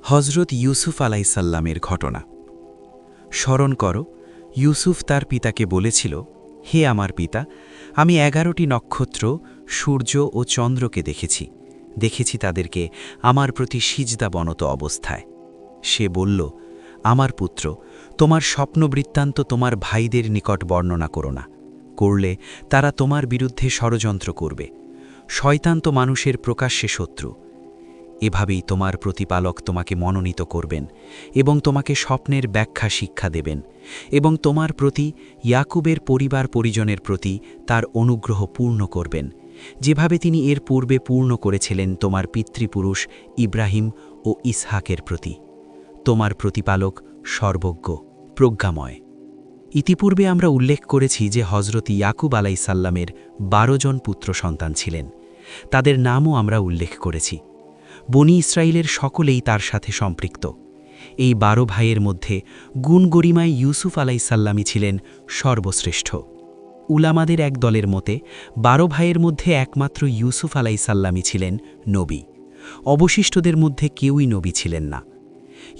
হজরত ইউসুফ আলাইসাল্লামের ঘটনা। স্মরণ করো, ইউসুফ তার পিতাকে বলেছিল, হে আমার পিতা, আমি 11টি নক্ষত্র, সূর্য ও চন্দ্রকে দেখেছি তাদেরকে আমার প্রতি সিজদাবনত অবস্থায়। সে বলল, আমার পুত্র, তোমার স্বপ্ন বৃত্তান্ত তোমার ভাইদের নিকট বর্ণনা করো না, করলে তারা তোমার বিরুদ্ধে ষড়যন্ত্র করবে। শয়তান তো মানুষের প্রকাশ্যে শত্রু। এভাবেই তোমার প্রতিপালক তোমাকে মনোনীত করবেন এবং তোমাকে স্বপ্নের ব্যাখ্যা শিক্ষা দেবেন, এবং তোমার প্রতি, ইয়াকুবের পরিবার পরিজনের প্রতি তার অনুগ্রহ পূর্ণ করবেন, যেভাবে তিনি এর পূর্বে পূর্ণ করেছিলেন তোমার পিতৃপুরুষ ইব্রাহিম ও ইসহাকের প্রতি। তোমার প্রতিপালক সর্বজ্ঞ, প্রজ্ঞাময়। ইতিপূর্বে আমরা উল্লেখ করেছি যে হজরত ইয়াকুব আলাইসাল্লামের 12 জন পুত্র সন্তান ছিলেন। তাদের নামও আমরা উল্লেখ করেছি। বনি ইসরায়েলের সকলেই তার সাথে সম্পৃক্ত। এই 12 ভাইয়ের মধ্যে গুণগরিমায় ইউসুফ আলাইসাল্লামই ছিলেন সর্বশ্রেষ্ঠ। উলামাদের এক দলের মতে 12 ভাইয়ের মধ্যে একমাত্র ইউসুফ আলাইসাল্লামই ছিলেন নবী। অবশিষ্টদের মধ্যে কেউই নবী ছিলেন না।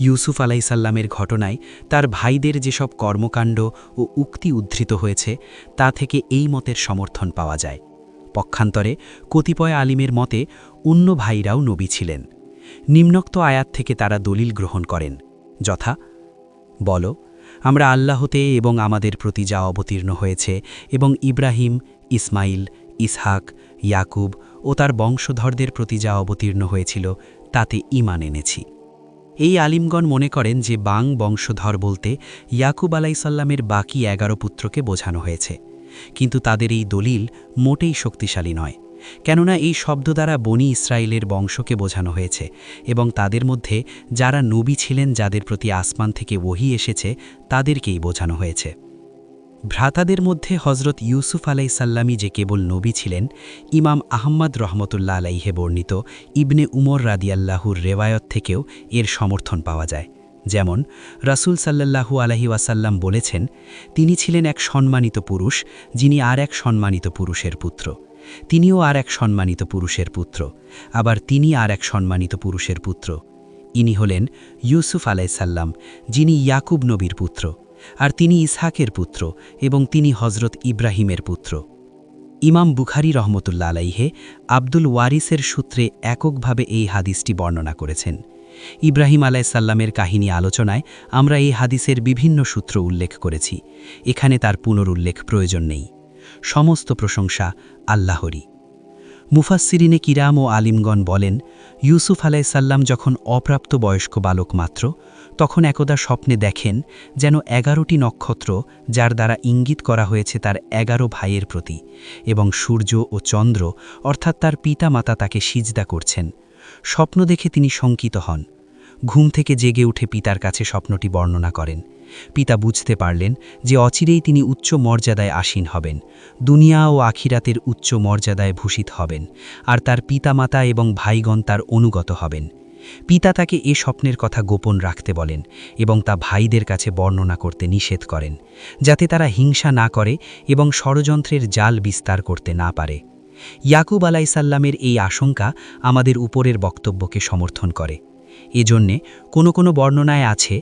ইউসুফ আলাইসাল্লামের ঘটনায় তার ভাইদের যেসব কর্মকাণ্ড ও উক্তি উদ্ধৃত হয়েছে, তা থেকে এই মতের সমর্থন পাওয়া যায়। পক্ষান্তরে কতিপয় আলিমের মতে অন্য ভাইরাও নবী ছিলেন। নিম্নোক্ত আয়াত থেকে তারা দলিল গ্রহণ করেন, যথা: বলো, আমরা আল্লাহতে এবং আমাদের প্রতি যা অবতীর্ণ হয়েছে এবং ইব্রাহিম, ইসমাইল, ইসহাক, ইয়াকুব ও তার বংশধরদের প্রতি যা অবতীর্ণ হয়েছিল তাতে ঈমান এনেছি। এই আলিমগণ মনে করেন যে বংশধর বলতে ইয়াকুব আলাইসাল্লামের বাকি 11 পুত্রকে বোঝানো হয়েছে, কিন্তু তাদের এই দলিল মোটেই শক্তিশালী নয়, কেননা এই শব্দ দ্বারা বনি ইসরায়েলের বংশকে বোঝানো হয়েছে এবং তাদের মধ্যে যারা নবী ছিলেন, যাদের প্রতি আসমান থেকে ওহী এসেছে, তাদেরকেই বোঝানো হয়েছে। ভ্রাতাদের মধ্যে হজরত ইউসুফ আলাইসাল্লামই যে কেবল নবী ছিলেন, ইমাম আহম্মদ রহমতুল্লাহ আলাইহে বর্ণিত ইবনে উমর রাদিয়াল্লাহুর রেওয়ায়ত থেকেও এর সমর্থন পাওয়া যায়। যেমন রাসূল সাল্লাল্লাহু আলাইহি ওয়াসাল্লাম বলেছেন, তিনি ছিলেন এক সম্মানিত পুরুষ, যিনি আর এক সম্মানিত পুরুষের পুত্র, তিনিও আর এক সম্মানিত পুরুষের পুত্র, আবার তিনি আর এক সম্মানিত পুরুষের পুত্র। ইনি হলেন ইউসুফ আলাইসাল্লাম, যিনি ইয়াকুব নবীর পুত্র, আর তিনি ইসহাকের পুত্র এবং তিনি হজরত ইব্রাহিমের পুত্র। ইমাম বুখারী রহমতুল্লাহ আলাইহে আব্দুল ওয়ারিসের সূত্রে এককভাবে এই হাদিসটি বর্ণনা করেছেন। ইব্রাহিম আলাইসাল্লামের কাহিনী আলোচনায় আমরা এই হাদিসের বিভিন্ন সূত্র উল্লেখ করেছি, এখানে তার পুনরুল্লেখ প্রয়োজন নেই। সমস্ত প্রশংসা আল্লাহরই। মুফাসসিরিনে কিরাম ও আলিমগণ বলেন, ইউসুফ আলাইসাল্লাম যখন অপ্রাপ্ত বয়স্ক বালক মাত্র, তখন একদা স্বপ্নে দেখেন যেন 11টি নক্ষত্র, যার দ্বারা ইঙ্গিত করা হয়েছে তার 11 ভাইয়ের প্রতি, এবং সূর্য ও চন্দ্র অর্থাৎ তার পিতা মাতা তাকে সিজদা করছেন। স্বপ্ন দেখে তিনি শঙ্কিত হন। ঘুম থেকে জেগে উঠে পিতার কাছে স্বপ্নটি বর্ণনা করেন। পিতা বুঝতে পারলেন যে অচিরেই তিনি উচ্চ মর্যাদায় আসীন হবেন, দুনিয়া ও আখিরাতের উচ্চ মর্যাদায় ভূষিত হবেন, আর তার পিতামাতা এবং ভাইগণ তার অনুগত হবেন। পিতা তাকে এ স্বপ্নের কথা গোপন রাখতে বলেন এবং তা ভাইদের কাছে বর্ণনা করতে নিষেধ করেন, যাতে তারা হিংসা না করে এবং ষড়যন্ত্রের জাল বিস্তার করতে না পারে। ইয়াকুব আলাইসাল্লামের এই আশঙ্কা আমাদের উপরের বক্তব্যকে সমর্থন করে। এজন্যে কোনো বর্ণনায় আছে,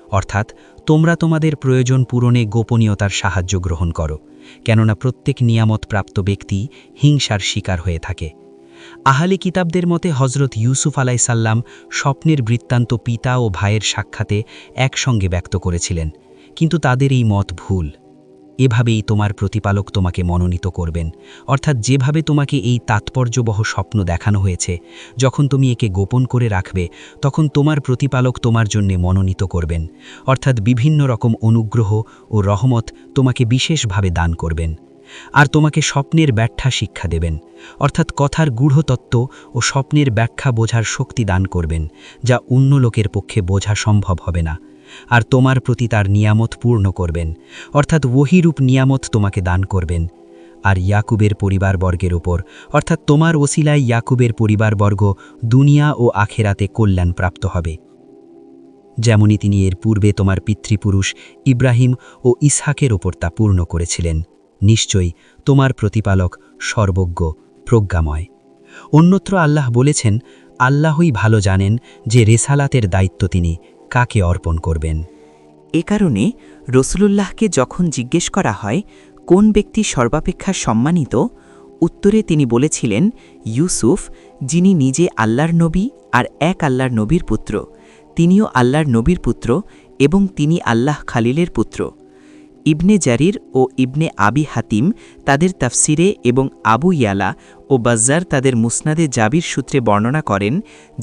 অর্থাৎ তোমরা তোমাদের প্রয়োজন পূরণে গোপনীয়তার সাহায্য গ্রহণ করো, কেননা প্রত্যেক নিয়ামত প্রাপ্ত ব্যক্তি হিংসার শিকার হয়ে থাকে। আহলে কিতাবদের মতে হজরত ইউসুফ আলাইসাল্লাম স্বপ্নের বৃত্তান্ত পিতা ও ভাইয়ের সাক্ষাতে একসঙ্গে ব্যক্ত করেছিলেন, কিন্তু তাদের এই মত ভুল। এভাবেই তোমার প্রতিপালক তোমাকে মনোনীত করবেন, অর্থাৎ যেভাবে তোমাকে এই তাৎপর্যবহ স্বপ্ন দেখানো হয়েছে, যখন তুমি একে গোপন করে রাখবে, তখন তোমার প্রতিপালক তোমার জন্যে মনোনীত করবেন, অর্থাৎ বিভিন্ন রকম অনুগ্রহ ও রহমত তোমাকে বিশেষভাবে দান করবেন, আর তোমাকে স্বপ্নের ব্যাখ্যা শিক্ষা দেবেন, অর্থাৎ কথার গূঢ়তত্ত্ব ও স্বপ্নের ব্যাখ্যা বোঝার শক্তি দান করবেন, যা অন্য লোকের পক্ষে বোঝা সম্ভব হবে না, আর তোমার প্রতি তার নিয়ামত পূর্ণ করবেন, অর্থাৎ ওহীরূপ নিয়ামত তোমাকে দান করবেন। আর ইয়াকুবের পরিবারবর্গের ওপর, অর্থাৎ তোমার ওসিলায় ইয়াকুবের পরিবারবর্গ দুনিয়া ও আখেরাতে কল্যাণ প্রাপ্ত হবে, যেমনি তিনি এর পূর্বে তোমার পিতৃপুরুষ ইব্রাহিম ও ইসহাকের ওপর তা পূর্ণ করেছিলেন। নিশ্চয়ই তোমার প্রতিপালক সর্বজ্ঞ, প্রজ্ঞাময়। অন্যত্র আল্লাহ বলেছেন, আল্লাহই ভালো জানেন যে রেসালাতের দায়িত্ব তিনি কাকে অর্পণ করবেন। এ কারণে রসুলুল্লাহকে যখন জিজ্ঞেস করা হয় কোন ব্যক্তি সর্বাপেক্ষা সম্মানিত, উত্তরে তিনি বলেছিলেন ইউসুফ, যিনি নিজে আল্লাহর নবী আর এক আল্লাহর নবীর পুত্র। তিনিও আল্লাহর নবীর পুত্র এবং তিনি আল্লাহ খালিলের পুত্র। ইবনে জারির ও ইবনে আবি হাতিম তাদের তাফসিরে এবং আবু ইয়ালা ও বাজ্জার তাদের মুসনাদে জাবির সূত্রে বর্ণনা করেন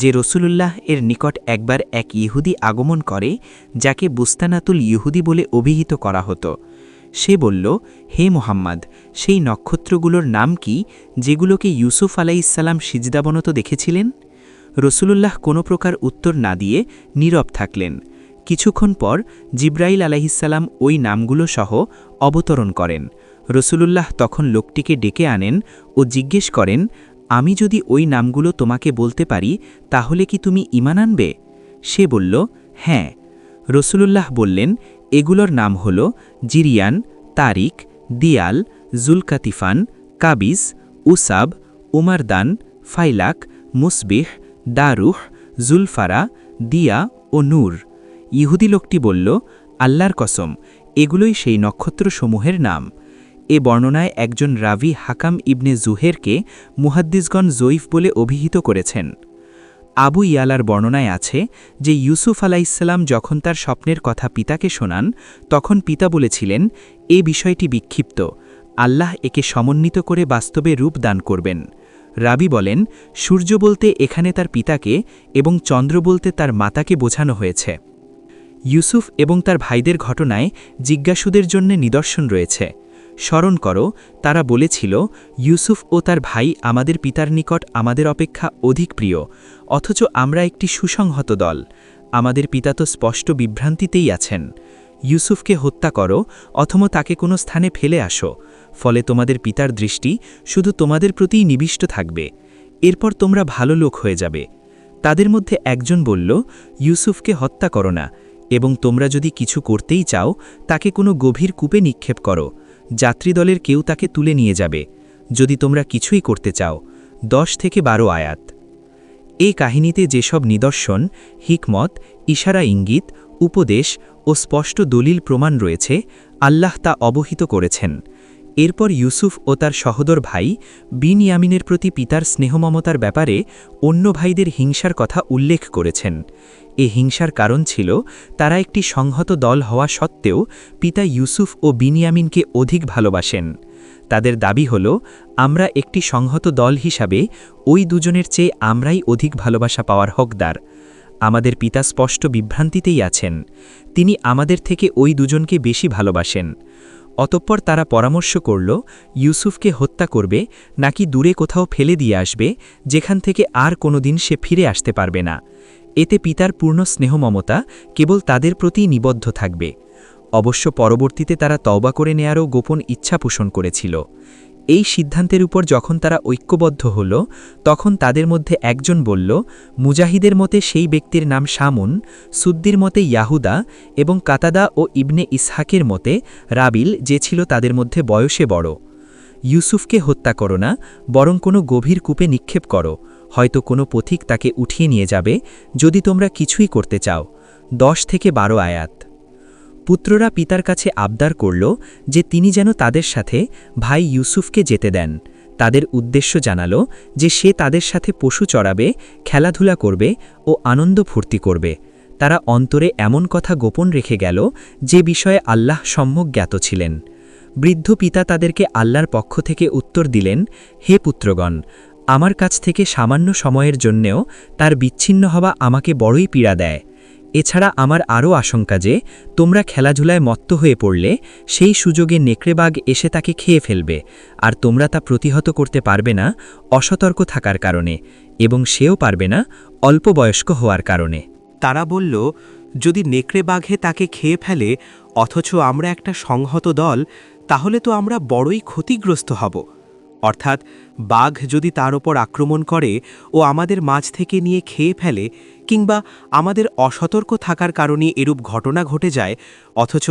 যে রসুলুল্লাহ এর নিকট একবার এক ইহুদি আগমন করে, যাকে বুস্তানাতুল ইহুদি বলে অভিহিত করা হতো। সে বলল, হে মোহাম্মদ, সেই নক্ষত্রগুলোর নাম কি যেগুলোকে ইউসুফ আলাইহিসসালাম সিজদাবনত দেখেছিলেন? রসুলুল্লাহ কোনো প্রকার উত্তর না দিয়ে নীরব থাকলেন। কিছুক্ষণ পর জিব্রাইল আলাইহিসসালাম ওই নামগুলো সহ অবতরণ করেন। রসুলুল্লাহ তখন লোকটিকে ডেকে আনেন ও জিজ্ঞেস করেন, আমি যদি ওই নামগুলো তোমাকে বলতে পারি তাহলে কি তুমি ঈমান আনবে? সে বলল, হ্যাঁ। রসুলুল্লাহ বললেন, এগুলোর নাম হল জিরিয়ান, তারিক, দিয়াল, জুলকাতিফান, কাবিজ, উসাব, উমারদান, ফাইলাক, মুসবিহ, দারুহ, জুলফারা, দিয়া ও নূর। ইহুদি লোকটি বলল, আল্লাহর কসম, এগুলোই সেই নক্ষত্রসমূহের নাম। এ বর্ণনায় একজন রাভি হাকাম ইবনে জুহেরকে মুহাদ্দিসগণ জয়ীফ বলে অভিহিত করেছেন। আবু ইয়ালার বর্ণনায় আছে যে ইউসুফ আলাইহিসসালাম যখন তার স্বপ্নের কথা পিতাকে শোনান, তখন পিতা বলেছিলেন, এ বিষয়টি বিক্ষিপ্ত, আল্লাহ একে সমন্বিত করে বাস্তবে রূপ দান করবেন। রাবি বলেন, সূর্য বলতে এখানে তার পিতাকে এবং চন্দ্র বলতে তার মাতাকে বোঝানো হয়েছে। ইউসুফ এবং তার ভাইদের ঘটনায় জিজ্ঞাসুদের জন্য নিদর্শন রয়েছে। স্মরণ করো, তারা বলেছিল, ইউসুফ ও তার ভাই আমাদের পিতার নিকট আমাদের অপেক্ষা অধিক প্রিয়, অথচ আমরা একটি সুসংহত দল। আমাদের পিতা তো স্পষ্ট বিভ্রান্তিতেই আছেন। ইউসুফকে হত্যা করো অথবা তাকে কোনো স্থানে ফেলে আসো, ফলে তোমাদের পিতার দৃষ্টি শুধু তোমাদের প্রতিই নিবিষ্ট থাকবে। এরপর তোমরা ভালো লোক হয়ে যাবে। তাদের মধ্যে একজন বলল, ইউসুফকে হত্যা করো না, এবং তোমরা যদি কিছু করতেই চাও তাকে কোনো গভীর কূপে নিক্ষেপ করো, যাত্রীদলের কেউ তাকে তুলে নিয়ে যাবে, যদি তোমরা কিছুই করতে চাও। 10 থেকে 12 আয়াত। এই কাহিনীতে যেসব নিদর্শন, হিকমত, ইশারা, ইঙ্গিত, উপদেশ ও স্পষ্ট দলিল প্রমাণ রয়েছে, আল্লাহ তা অবহিত করেছেন। এরপর ইউসুফ ও তার সহোদর ভাই বিনয়ামিনের প্রতি পিতার স্নেহমমতার ব্যাপারে অন্য ভাইদের হিংসার কথা উল্লেখ করেছেন। এ হিংসার কারণ ছিল তারা একটি সংহত দল হওয়া সত্ত্বেও পিতা ইউসুফ ও বিনয়ামিনকে অধিক ভালোবাসেন। তাদের দাবি হল, আমরা একটি সংহত দল হিসাবে ওই দুজনের চেয়ে আমরাই অধিক ভালোবাসা পাওয়ার হকদার। আমাদের পিতা স্পষ্ট বিভ্রান্তিতেই আছেন, তিনি আমাদের থেকে ওই দুজনকে বেশি ভালোবাসেন। অতঃপর তারা পরামর্শ করল, ইউসুফকে হত্যা করবে নাকি দূরে কোথাও ফেলে দিয়ে আসবে, যেখান থেকে আর কোনোদিন সে ফিরে আসতে পারবে না। এতে পিতার পূর্ণ স্নেহমমতা কেবল তাদের প্রতিই নিবদ্ধ থাকবে। অবশ্য পরবর্তীতে তারা তওবা করে নেয়ারও গোপন ইচ্ছা পোষণ করেছিল। এই সিদ্ধান্তের উপর যখন তারা ঐক্যবদ্ধ হল, তখন তাদের মধ্যে একজন বলল, মুজাহিদের মতে সেই ব্যক্তির নাম শামুন, সুদ্দির মতে ইয়াহুদা এবং কাতাদা ও ইবনে ইসহাকের মতে রাবিল, যে ছিল তাদের মধ্যে বয়সে বড়। ইউসুফকে হত্যা করো না, বরং কোনো গভীর কূপে নিক্ষেপ করো, হয়তো কোনো পথিক তাকে উঠিয়ে নিয়ে যাবে, যদি তোমরা কিছুই করতে চাও। 10 থেকে 12 আয়াত। পুত্ররা পিতার কাছে আবদার করল যে তিনি যেন তাদের সাথে ভাই ইউসুফকে যেতে দেন। তাদের উদ্দেশ্য জানালো যে সে তাদের সাথে পশু চড়াবে, খেলাধুলা করবে ও আনন্দ ফুর্তি করবে। তারা অন্তরে এমন কথা গোপন রেখে গেল যে বিষয়ে আল্লাহ সম্যক জ্ঞাত ছিলেন। বৃদ্ধ পিতা তাদেরকে আল্লাহর পক্ষ থেকে উত্তর দিলেন, হে পুত্রগণ, আমার কাছ থেকে সামান্য সময়ের জন্যেও তার বিচ্ছিন্ন হওয়া আমাকে বড়ই পীড়া দেয়। এছাড়া আমার আরও আশঙ্কা যে তোমরা খেলাধুলায় মত্ত হয়ে পড়লে সেই সুযোগে নেকড়েবাঘ এসে তাকে খেয়ে ফেলবে, আর তোমরা তা প্রতিহত করতে পারবে না অসতর্ক থাকার কারণে, এবং সেও পারবে না অল্প বয়স্ক হওয়ার কারণে। তারা বলল, যদি নেকড়ে বাঘে তাকে খেয়ে ফেলে অথচ আমরা একটা সংহত দল, তাহলে তো আমরা বড়ই ক্ষতিগ্রস্ত হব। অর্থাৎ বাঘ যদি তার ওপর আক্রমণ করে ও আমাদের মাঝ থেকে নিয়ে খেয়ে ফেলে, কিংবা আমাদের অসতর্ক থাকার কারণে এরূপ ঘটনা ঘটে যায়, অথচ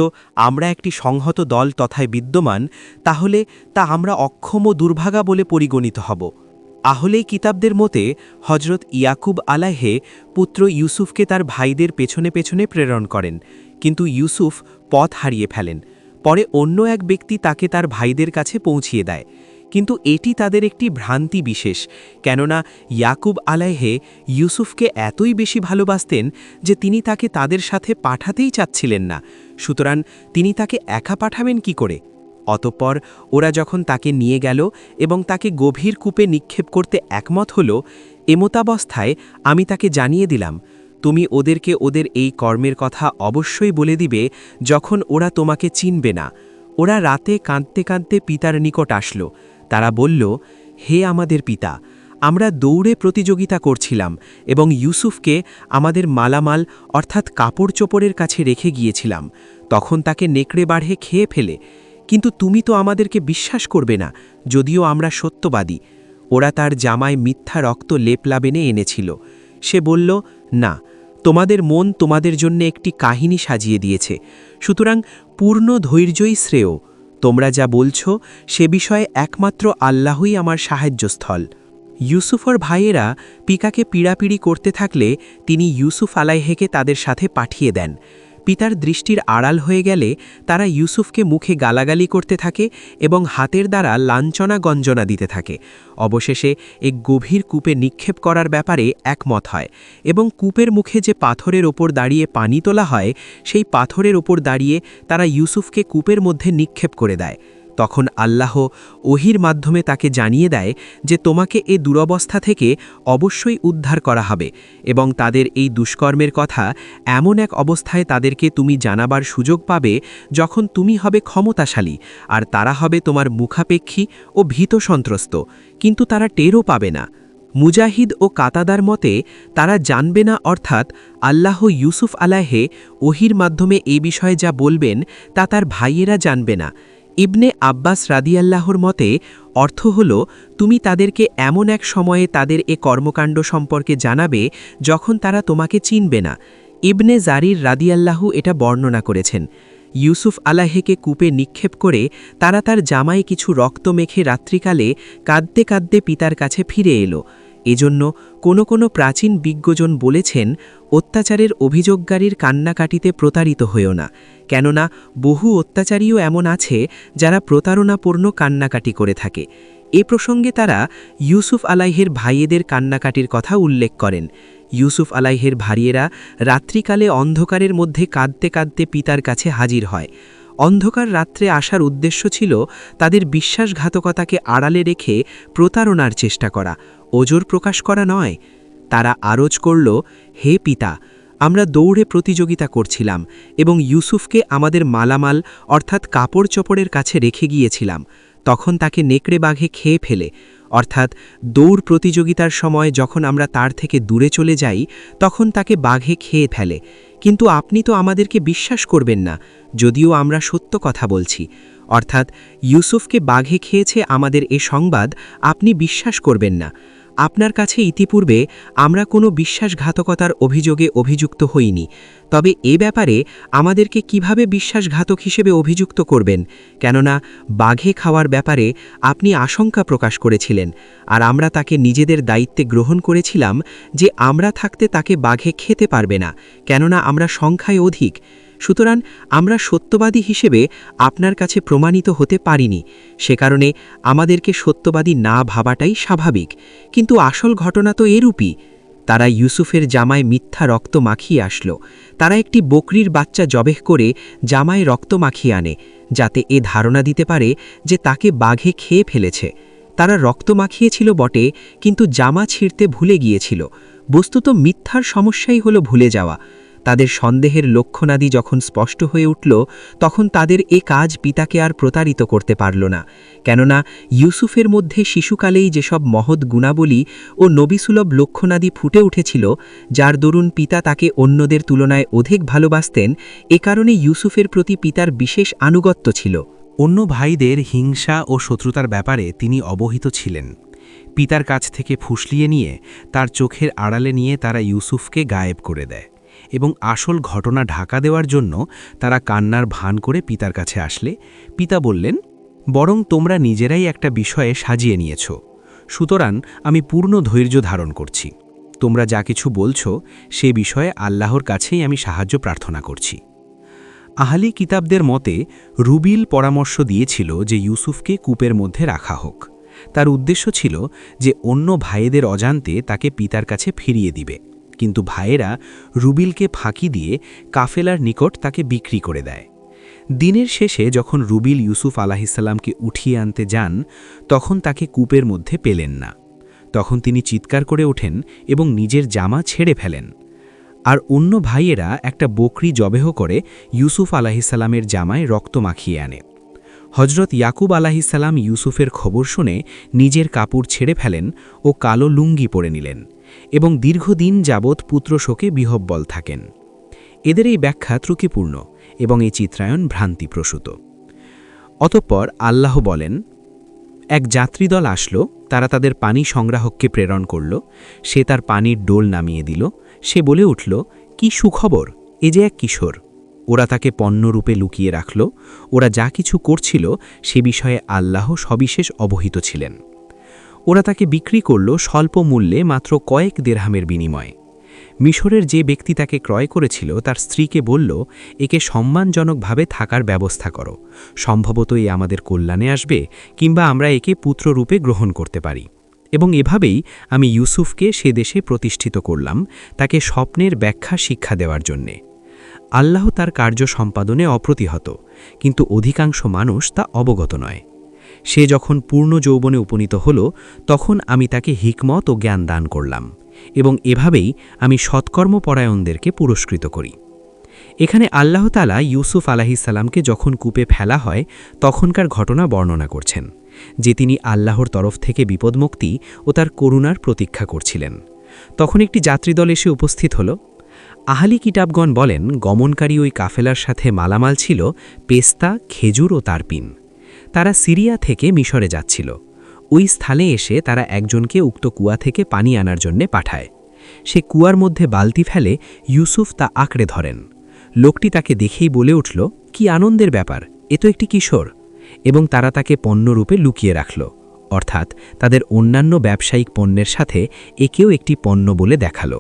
আমরা একটি সংহত দল তথায় বিদ্যমান, তাহলে তা আমরা অক্ষম ও দুর্ভাগা বলে পরিগণিত হব। আহলে কিতাবদের মতে হজরত ইয়াকুব আলাইহে পুত্র ইউসুফকে তার ভাইদের পেছনে পেছনে প্রেরণ করেন, কিন্তু ইউসুফ পথ হারিয়ে ফেলেন। পরে অন্য এক ব্যক্তি তাকে তার ভাইদের কাছে পৌঁছিয়ে দেয়, কিন্তু এটি তাদের একটি ভ্রান্তি বিশেষ, কেননা ইয়াকুব আলাইহে ইউসুফকে এতই বেশি ভালোবাসতেন যে তিনি তাকে তাদের সাথে পাঠাতেই চাচ্ছিলেন না। সুতরাং তিনি তাকে একা পাঠাবেন কি করে? অতঃপর ওরা যখন তাকে নিয়ে গেল এবং তাকে গভীর কূপে নিক্ষেপ করতে একমত হল, এমতাবস্থায় আমি তাকে জানিয়ে দিলাম, তুমি ওদেরকে ওদের এই কর্মের কথা অবশ্যই বলে দিবে যখন ওরা তোমাকে চিনবে না। ওরা রাতে কাঁদতে কাঁদতে পিতার নিকট আসলো। তারা বলল, হে আমাদের পিতা, আমরা দৌড়ে প্রতিযোগিতা করছিলাম এবং ইউসুফকে আমাদের মালামাল অর্থাৎ কাপড় চোপড়ের কাছে রেখে গিয়েছিলাম, তখন তাকে নেকড়ে বাড়ে খেয়ে ফেলে। কিন্তু তুমি তো আমাদেরকে বিশ্বাস করবে না, যদিও আমরা সত্যবাদী। ওরা তার জামায় মিথ্যা রক্ত লেপলাবেনে এনেছিল। সে বলল, না, তোমাদের মন তোমাদের জন্য একটি কাহিনী সাজিয়ে দিয়েছে, সুতরাং পূর্ণ ধৈর্যই শ্রেয়। তোমরা যা বলছ সে বিষয়ে একমাত্র আল্লাহই আমার সাহায্যস্থল। ইউসুফর ভাইয়েরা পিকাকে পীড়াপিড়ি করতে থাকলে তিনি ইউসুফ আলাইহেকে তাদের সাথে পাঠিয়ে দেন। পিতার দৃষ্টির আড়াল হয়ে গেলে তারা ইউসুফকে মুখে গালাগালি করতে থাকে এবং হাতের দ্বারা লাঞ্ছনা গঞ্জনা দিতে থাকে। অবশেষে এক গভীর কূপে নিক্ষেপ করার ব্যাপারে একমত হয় এবং কূপের মুখে যে পাথরের ওপর দাঁড়িয়ে পানি তোলা হয় সেই পাথরের ওপর দাঁড়িয়ে তারা ইউসুফকে কূপের মধ্যে নিক্ষেপ করে দেয়। তখন আল্লাহ ওহির মাধ্যমে তাকে জানিয়ে দেয় যে তোমাকে এ দুরবস্থা থেকে অবশ্যই উদ্ধার করা হবে এবং তাদের এই দুষ্কর্মের কথা এমন এক অবস্থায় তাদেরকে তুমি জানাবার সুযোগ পাবে যখন তুমি হবে ক্ষমতাশালী আর তারা হবে তোমার মুখাপেক্ষী ও ভীত সন্ত্রস্ত, কিন্তু তারা টেরও পাবে না। মুজাহিদ ও কাতাদার মতে তারা জানবে না, অর্থাৎ আল্লাহ ইউসুফ আলাইহে ওহির মাধ্যমে এই বিষয়ে যা বলবেন তা তার ভাইয়েরা জানবে না। ইবনে আব্বাস রাদিয়াল্লাহর মতে অর্থ হল, তুমি তাদেরকে এমন এক সময়ে তাদের এ কর্মকাণ্ড সম্পর্কে জানাবে যখন তারা তোমাকে চিনবে না। ইবনে জারির রাদিয়াল্লাহু এটা বর্ণনা করেছেন। ইউসুফ আলাইহেকে কূপে নিক্ষেপ করে তারা তার জামায় কিছু রক্ত মেখে রাত্রিকালে কাঁদতে কাঁদতে পিতার কাছে ফিরে এলো। এজন্য কোনো প্রাচীন বিজ্ঞজন বলেছেন, অত্যাচারের অভিযোগকারীর কান্নাকাটিতে প্রতারিত হয়েও না, কেননা বহু অত্যাচারীও এমন আছে যারা প্রতারণাপূর্ণ কান্নাকাটি করে থাকে। এ প্রসঙ্গে তারা ইউসুফ আলাইহের ভাইয়েদের কান্নাকাটির কথা উল্লেখ করেন। ইউসুফ আলাইহের ভাইয়েরা রাত্রিকালে অন্ধকারের মধ্যে কাঁদতে কাঁদতে পিতার কাছে হাজির হয়। অন্ধকার রাত্রে আসার উদ্দেশ্য ছিল তাদের বিশ্বাসঘাতকতাকে আড়ালে রেখে প্রতারণার চেষ্টা করা, ওজর প্রকাশ করা নয়। তারা আরজ করল, হে পিতা, আমরা দৌড়ে প্রতিযোগিতা করছিলাম এবং ইউসুফকে আমাদের মালামাল অর্থাৎ কাপড় চোপড়ের কাছে রেখে গিয়েছিলাম, তখন তাকে নেকড়ে বাঘে খেয়ে ফেলে। অর্থাৎ দৌড় প্রতিযোগিতার সময় যখন আমরা তার থেকে দূরে চলে যাই তখন তাকে বাঘে খেয়ে ফেলে। কিন্তু আপনি তো আমাদেরকে বিশ্বাস করবেন না, যদিও আমরা সত্য কথা বলছি। অর্থাৎ ইউসুফকে বাঘে খেয়েছে আমাদের এ সংবাদ আপনি বিশ্বাস করবেন না। আপনার কাছে ইতিপূর্বে আমরা কোনো বিশ্বাসঘাতকতার অভিযোগে অভিযুক্ত হইনি, তবে এ ব্যাপারে আমাদেরকে কিভাবে বিশ্বাসঘাতক হিসেবে অভিযুক্ত করবেন, কেননা বাঘে খাওয়ার ব্যাপারে আপনি আশঙ্কা প্রকাশ করেছিলেন আর আমরা তাকে নিজেদের দায়িত্বে গ্রহণ করেছিলাম যে আমরা থাকতে তাকে বাঘে খেতে পারবে না, কেননা আমরা সংখ্যায় অধিক। সুতরাং আমরা সত্যবাদী হিসেবে আপনার কাছে প্রমাণিত হতে পারিনি, সে কারণে আমাদেরকে সত্যবাদী না ভাবাটাই স্বাভাবিক। কিন্তু আসল ঘটনা তো এরূপই। তারা ইউসুফের জামায় মিথ্যা রক্ত মাখিয়ে আসলো। তারা একটি বকরির বাচ্চা জবেহ করে জামায় রক্ত মাখিয়ে আনে, যাতে এ ধারণা দিতে পারে যে তাকে বাঘে খেয়ে ফেলেছে। তারা রক্ত মাখিয়েছিল বটে, কিন্তু জামা ছিঁড়তে ভুলে গিয়েছিল। বস্তুত মিথ্যার সমস্যাই হলো ভুলে যাওয়া। তাদের সন্দেহের লক্ষণাদি যখন স্পষ্ট হয়ে উঠল তখন তাদের এ কাজ পিতাকে আর প্রতারিত করতে পারল না, কেননা ইউসুফের মধ্যে শিশুকালেই যেসব মহৎ গুণাবলী ও নবিসুলভ লক্ষণাদি ফুটে উঠেছিল, যার দরুন পিতা তাকে অন্যদের তুলনায় অধিক ভালোবাসতেন, এ কারণে ইউসুফের প্রতি পিতার বিশেষ আনুগত্য ছিল। অন্য ভাইদের হিংসা ও শত্রুতার ব্যাপারে তিনি অবহিত ছিলেন। পিতার কাছ থেকে ফুসলিয়ে নিয়ে তার চোখের আড়ালে নিয়ে তারা ইউসুফকে গায়েব করে দেয় এবং আসল ঘটনা ঢাকা দেওয়ার জন্য তারা কান্নার ভান করে পিতার কাছে আসলে পিতা বললেন, বরং তোমরা নিজেরাই একটা বিষয়ে সাজিয়ে নিয়েছ। সুতরাং আমি পূর্ণ ধৈর্য ধারণ করছি। তোমরা যা কিছু বলছো সে বিষয়ে আল্লাহর কাছেই আমি সাহায্য প্রার্থনা করছি। আহলি কিতাবদের মতে রুবিল পরামর্শ দিয়েছিল যে ইউসুফকে কূপের মধ্যে রাখা হোক। তার উদ্দেশ্য ছিল যে অন্য ভাইয়েদের অজান্তে তাকে পিতার কাছে ফিরিয়ে দিবে, কিন্তু ভাইয়েরা রুবিলকে ফাঁকি দিয়ে কাফেলার নিকট তাকে বিক্রি করে দেয়। দিনের শেষে যখন রুবিল ইউসুফ আলাহিসাল্লামকে উঠিয়ে আনতে যান, তখন তাকে কূপের মধ্যে পেলেন না। তখন তিনি চিৎকার করে ওঠেন এবং নিজের জামা ছেড়ে ফেলেন। আর অন্য ভাইয়েরা একটা বকরি জবেহ করে ইউসুফ আলাহিসাল্লামের জামায় রক্ত মাখিয়ে আনে। হজরত ইয়াকুব আলাহিসাল্লাম ইউসুফের খবর শুনে নিজের কাপড় ছেড়ে ফেলেন ও কালো লুঙ্গি পরে নিলেন এবং দীর্ঘদিন যাবৎ পুত্রশোকে বিহব্বল থাকেন। এদের এই ব্যাখ্যা ত্রুটিপূর্ণ এবং এই চিত্রায়ন ভ্রান্তিপ্রসূত। অতঃপর আল্লাহ বলেন, এক যাত্রীদল আসলো, তারা তাদের পানি সংগ্রাহককে প্রেরণ করল। সে তার পানির ডোল নামিয়ে দিল। সে বলে উঠল, কি সুখবর, এ যে এক কিশোর। ওরা তাকে পণ্যরূপে লুকিয়ে রাখল। ওরা যা কিছু করছিল সে বিষয়ে আল্লাহ সবিশেষ অবহিত ছিলেন। ওরা তাকে বিক্রি করল স্বল্প মূল্যে, মাত্র কয়েক দিরহামের বিনিময়ে। মিশরের যে ব্যক্তি তাকে ক্রয় করেছিল তার স্ত্রীকে বলল, একে সম্মানজনকভাবে থাকার ব্যবস্থা করো, সম্ভবত এ আমাদের কল্যাণে আসবে, কিংবা আমরা একে পুত্ররূপে গ্রহণ করতে পারি। এবং এভাবেই আমি ইউসুফকে সে দেশে প্রতিষ্ঠিত করলাম, তাকে স্বপ্নের ব্যাখ্যা শিক্ষা দেওয়ার জন্যে। আল্লাহ তার কার্য সম্পাদনে অপ্রতিহত, কিন্তু অধিকাংশ মানুষ তা অবগত নয়। সে যখন পূর্ণ যৌবনে উপনীত হল, তখন আমি তাকে হিকমত ও জ্ঞান দান করলাম, এবং এভাবেই আমি সৎকর্মপরায়ণদেরকে পুরস্কৃত করি। এখানে আল্লাহ তাআলা ইউসুফ আলাইহিসসালামকে যখন কূপে ফেলা হয় তখনকার ঘটনা বর্ণনা করছেন, যে তিনি আল্লাহর তরফ থেকে বিপদমুক্তি ও তার করুণার প্রতীক্ষা করছিলেন। তখন একটি যাত্রীদল এসে উপস্থিত হল। আহলি কিতাবগণ বলেন, গমনকারী ওই কাফেলার সাথে মালামাল ছিল পেস্তা, খেজুর ও তারপিন। তারা সিরিয়া থেকে মিশরে যাচ্ছিল। ওই স্থানে এসে তারা একজনকে উক্ত কুয়া থেকে পানি আনার জন্যে পাঠায়। সে কুয়ার মধ্যে বালতি ফেলে ইউসুফ তা আঁকড়ে ধরেন। লোকটি তাকে দেখেই বলে উঠল, কি আনন্দের ব্যাপার, এ তো একটি কিশোর। এবং তারা তাকে পণ্যরূপে লুকিয়ে রাখল, অর্থাৎ তাদের অন্যান্য ব্যবসায়িক পণ্যের সাথে একেও একটি পণ্য বলে দেখালো।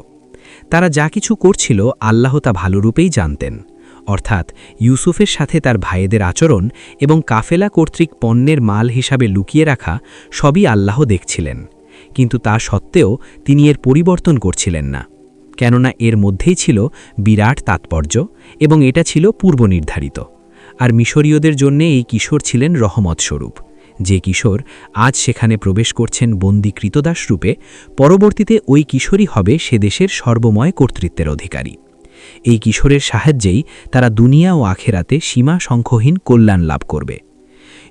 তারা যা কিছু করছিল আল্লাহ তা ভালোরূপেই জানতেন, অর্থাৎ ইউসুফের সাথে তার ভাইয়েদের আচরণ এবং কাফেলা কর্তৃক পণ্যের মাল হিসাবে লুকিয়ে রাখা সবই আল্লাহ দেখছিলেন। কিন্তু তা সত্ত্বেও তিনি এর পরিবর্তন করছিলেন না, কেননা এর মধ্যেই ছিল বিরাট তাৎপর্য এবং এটা ছিল পূর্বনির্ধারিত। আর মিশরীয়দের জন্যে এই কিশোর ছিলেন রহমত স্বরূপ। যে কিশোর আজ সেখানে প্রবেশ করছেন বন্দী কৃতদাস রূপে, পরবর্তীতে ওই কিশোরই হবে সে দেশের সর্বময় কর্তৃত্বের অধিকারী। এই কিশোরের সাহায্যেই তারা দুনিয়া ও আখেরাতে সীমা সংখ্যহীন কল্যাণ লাভ করবে।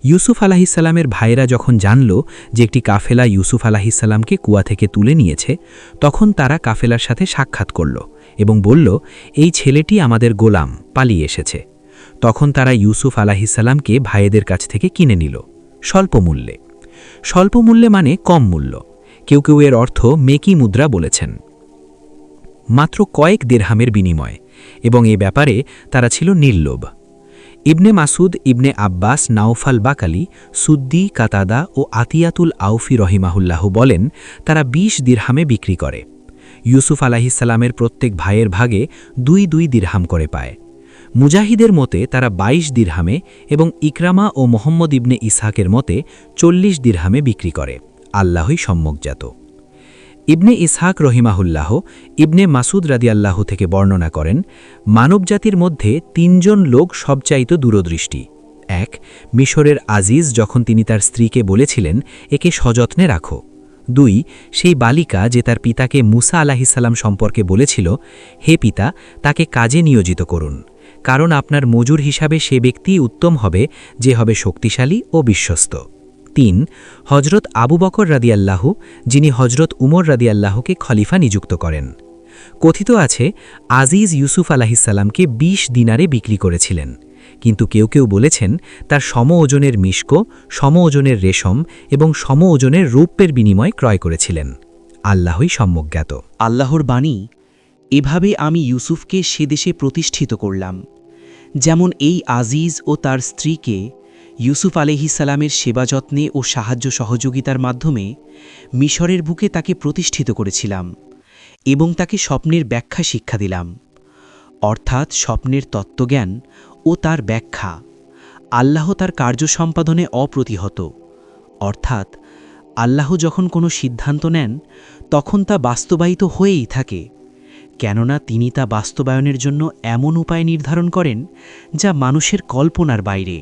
ইউসুফ আলাহিসাল্লামের ভাইয়েরা যখন জানল যে একটি কাফেলা ইউসুফ আলাহিসাল্লামকে কুয়া থেকে তুলে নিয়েছে, তখন তারা কাফেলার সাথে সাক্ষাৎ করল এবং বলল, এই ছেলেটি আমাদের গোলাম, পালিয়ে এসেছে। তখন তারা ইউসুফ আলাহিসাল্লামকে ভাইয়েদের কাছ থেকে কিনে নিল স্বল্প মূল্যে। স্বল্প মূল্যে মানে কম মূল্য। কেউ কেউ এর অর্থ মেকি মুদ্রা বলেছেন, মাত্র কয়েক দিরহামের বিনিময়, এবং এ ব্যাপারে তারা ছিল নির্লোভ। ইবনে মাসুদ, ইবনে আব্বাস, নাওফাল বাকালি, সুদ্দি, কাতাদা ও আতিয়াতুল আউফি রহিমাহুল্লাহ বলেন, তারা ২০ দিরহামে বিক্রি করে। ইউসুফ আলাহিসাল্লামের প্রত্যেক ভাইয়ের ভাগে ২ দিরহাম করে পায়। মুজাহিদের মতে তারা ২২ দিরহামে এবং ইকরামা ও মোহাম্মদ ইবনে ইসহাকের মতে ৪০ দিরহামে বিক্রি করে। আল্লাহই সম্যকজাত। ইবনে ইসহাক রহিমাহুল্লাহ ইবনে মাসুদ রাদিয়াল্লাহ থেকে বর্ণনা করেন, মানবজাতির মধ্যে ৩ জন লোক সবচাইতে দূরদৃষ্টি। ১. মিশরের আজিজ, যখন তিনি তার স্ত্রীকে বলেছিলেন, একে সযত্নে রাখো। ২. সেই বালিকা যে তার পিতাকে মুসা আলাহিসাল্লাম সম্পর্কে বলেছিল, হে পিতা, তাকে কাজে নিয়োজিত করুন, কারণ আপনার মজুর হিসাবে সে ব্যক্তি উত্তম হবে যে হবে শক্তিশালী ও বিশ্বস্ত। ৩. হজরত আবু বকর রাদিয়াল্লাহু, যিনি হজরত উমর রাদিয়াল্লাহুকে খলিফা নিযুক্ত করেন। কথিত আছে আজিজ ইউসুফ আলাহিসাল্লামকে ২০ দিনারে বিক্রি করেছিলেন, কিন্তু কেউ কেউ বলেছেন তার সম ওজনের মিশকো, সম ওজনের রেশম এবং সম ওজনের রৌপ্যের বিনিময় ক্রয় করেছিলেন। আল্লাহই সম্যজ্ঞাত। আল্লাহর বাণী, এভাবে আমি ইউসুফকে সে দেশে প্রতিষ্ঠিত করলাম, যেমন এই আজিজ ও তার স্ত্রীকে ইউসুফ আলাইহিসসালামের সেবা যত্নে ও সাহায্য সহযোগিতার মাধ্যমে মিশরের বুকে তাকে প্রতিষ্ঠিত করেছিলাম এবং তাকে স্বপ্নের ব্যাখ্যা শিক্ষা দিলাম, অর্থাৎ স্বপ্নের তত্ত্বজ্ঞান ও তার ব্যাখ্যা। আল্লাহ তার কার্য সম্পাদনে অপ্রতিহত, অর্থাৎ আল্লাহ যখন কোনো সিদ্ধান্ত নেন তখন তা বাস্তবায়িত হয়েই থাকে, কেননা তিনি তা বাস্তবায়নের জন্য এমন উপায় নির্ধারণ করেন যা মানুষের কল্পনার বাইরে।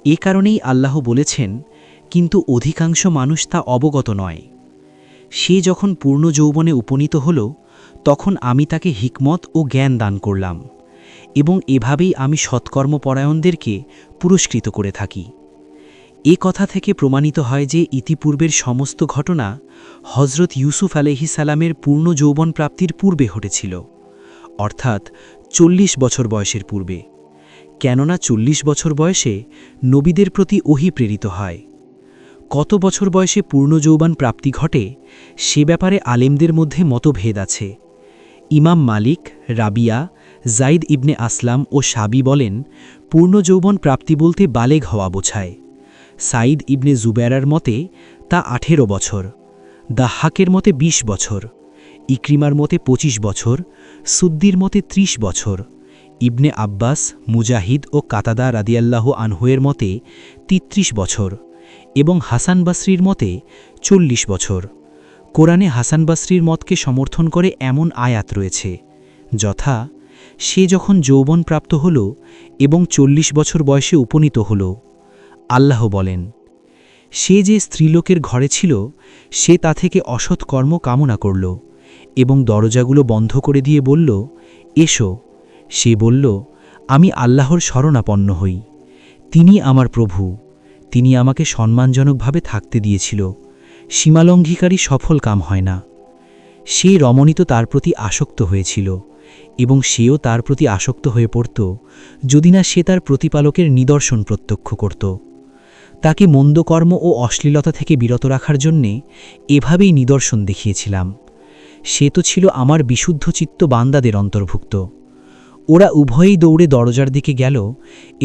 এ কারণেই আল্লাহ বলেছেন, কিন্তু অধিকাংশ মানুষ তা অবগত নয়। সে যখন পূর্ণ যৌবনে উপনীত হল তখন আমি তাকে হিকমত ও জ্ঞান দান করলাম এবং এভাবেই আমি সৎকর্মপরায়ণদেরকে পুরস্কৃত করে থাকি। এ কথা থেকে প্রমাণিত হয় যে ইতিপূর্বের সমস্ত ঘটনা হজরত ইউসুফ আলাইহিসসালামের পূর্ণ যৌবন প্রাপ্তির পূর্বে ঘটেছিল, অর্থাৎ 40 বছর বয়সের পূর্বে, কেননা 40 বছর বয়সে নবীদের প্রতি ওহী প্রেরিত হয়। কত বছর বয়সে পূর্ণ যৌবন প্রাপ্তি ঘটে সে ব্যাপারে আলেমদের মধ্যে মতভেদ আছে। ইমাম মালিক, রাবিয়া, জাইদ ইবনে আসলাম ও সাবি বলেন, পূর্ণ যৌবন প্রাপ্তি বলতে বালেগ হওয়া বোঝায়। সাইদ ইবনে জুবেরার মতে তা 18 বছর, দাহাকের মতে 20 বছর, ইক্রিমার মতে 25 বছর, সুদ্দির মতে 30 বছর, ইবনে আব্বাস, মুজাহিদ ও কাতাদা রাদিয়াল্লাহু আনহুয়ের মতে 33 বছর এবং হাসান বাসরির মতে 40 বছর। কোরআনে হাসান বাসরির মতকে সমর্থন করে এমন আয়াত রয়েছে, যথা, সে যখন যৌবন প্রাপ্ত হল এবং 40 বছর বয়সে উপনীত হল। আল্লাহ বলেন, সে যে স্ত্রীলোকের ঘরে ছিল সে তা থেকে অসৎ কর্ম কামনা করল এবং দরজাগুলো বন্ধ করে দিয়ে বলল, এসো। সে বলল, আমি আল্লাহর শরণাপন্ন হই, তিনি আমার প্রভু, তিনি আমাকে সম্মানজনকভাবে থাকতে দিয়েছিল, সীমালঙ্ঘিকারী সফল কাম হয় না। সে রমণী তো তার প্রতি আসক্ত হয়েছিল এবং সেও তার প্রতি আসক্ত হয়ে পড়ত যদি না সে তার প্রতিপালকের নিদর্শন প্রত্যক্ষ করত। তাকে মন্দকর্ম ও অশ্লীলতা থেকে বিরত রাখার জন্যে এভাবেই নিদর্শন দেখিয়েছিলাম। সে তো ছিল আমার বিশুদ্ধচিত্ত বান্দাদের অন্তর্ভুক্ত। ওরা উভয়েই দৌড়ে দরজার দিকে গেল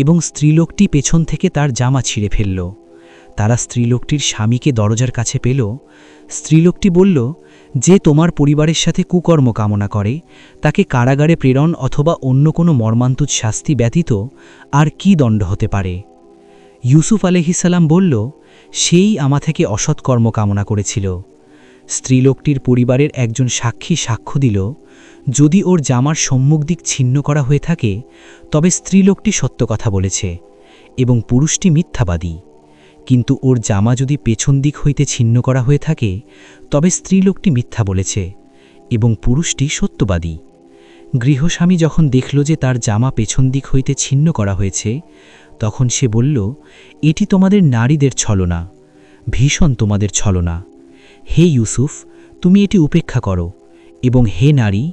এবং স্ত্রীলোকটি পেছন থেকে তার জামা ছিঁড়ে ফেলল। তারা স্ত্রীলোকটির স্বামীকে দরজার কাছে পেল। স্ত্রীলোকটি বলল, যে তোমার পরিবারের সাথে কুকর্ম কামনা করে তাকে কারাগারে প্রেরণ অথবা অন্য কোনো মর্মান্তুদ শাস্তি ব্যতীত আর কি দণ্ড হতে পারে? ইউসুফ আলাইহিসসালাম বলল, সেই আমা থেকে অসৎকর্ম কামনা করেছিল। স্ত্রীলোকটির পরিবারের একজন সাক্ষী সাক্ষ্য দিল, যদি ওর জামার সম্মুখ দিক ছিন্ন করা হয়ে থাকে তবে স্ত্রীলোকটি সত্য কথা বলেছে এবং পুরুষটি মিথ্যাবাদী, কিন্তু ওর জামা যদি পেছন দিক হইতে ছিন্ন করা হয়ে থাকে তবে স্ত্রীলোকটি মিথ্যা বলেছে এবং পুরুষটি সত্যবাদী। গৃহস্বামী যখন দেখল যে তার জামা পেছন দিক হইতে ছিন্ন করা হয়েছে তখন সে বলল, এটি তোমাদের নারীদের ছলনা, ভীষণ তোমাদের ছলনা। হে ইউসুফ, তুমি এটি উপেক্ষা করো এবং হে নারী,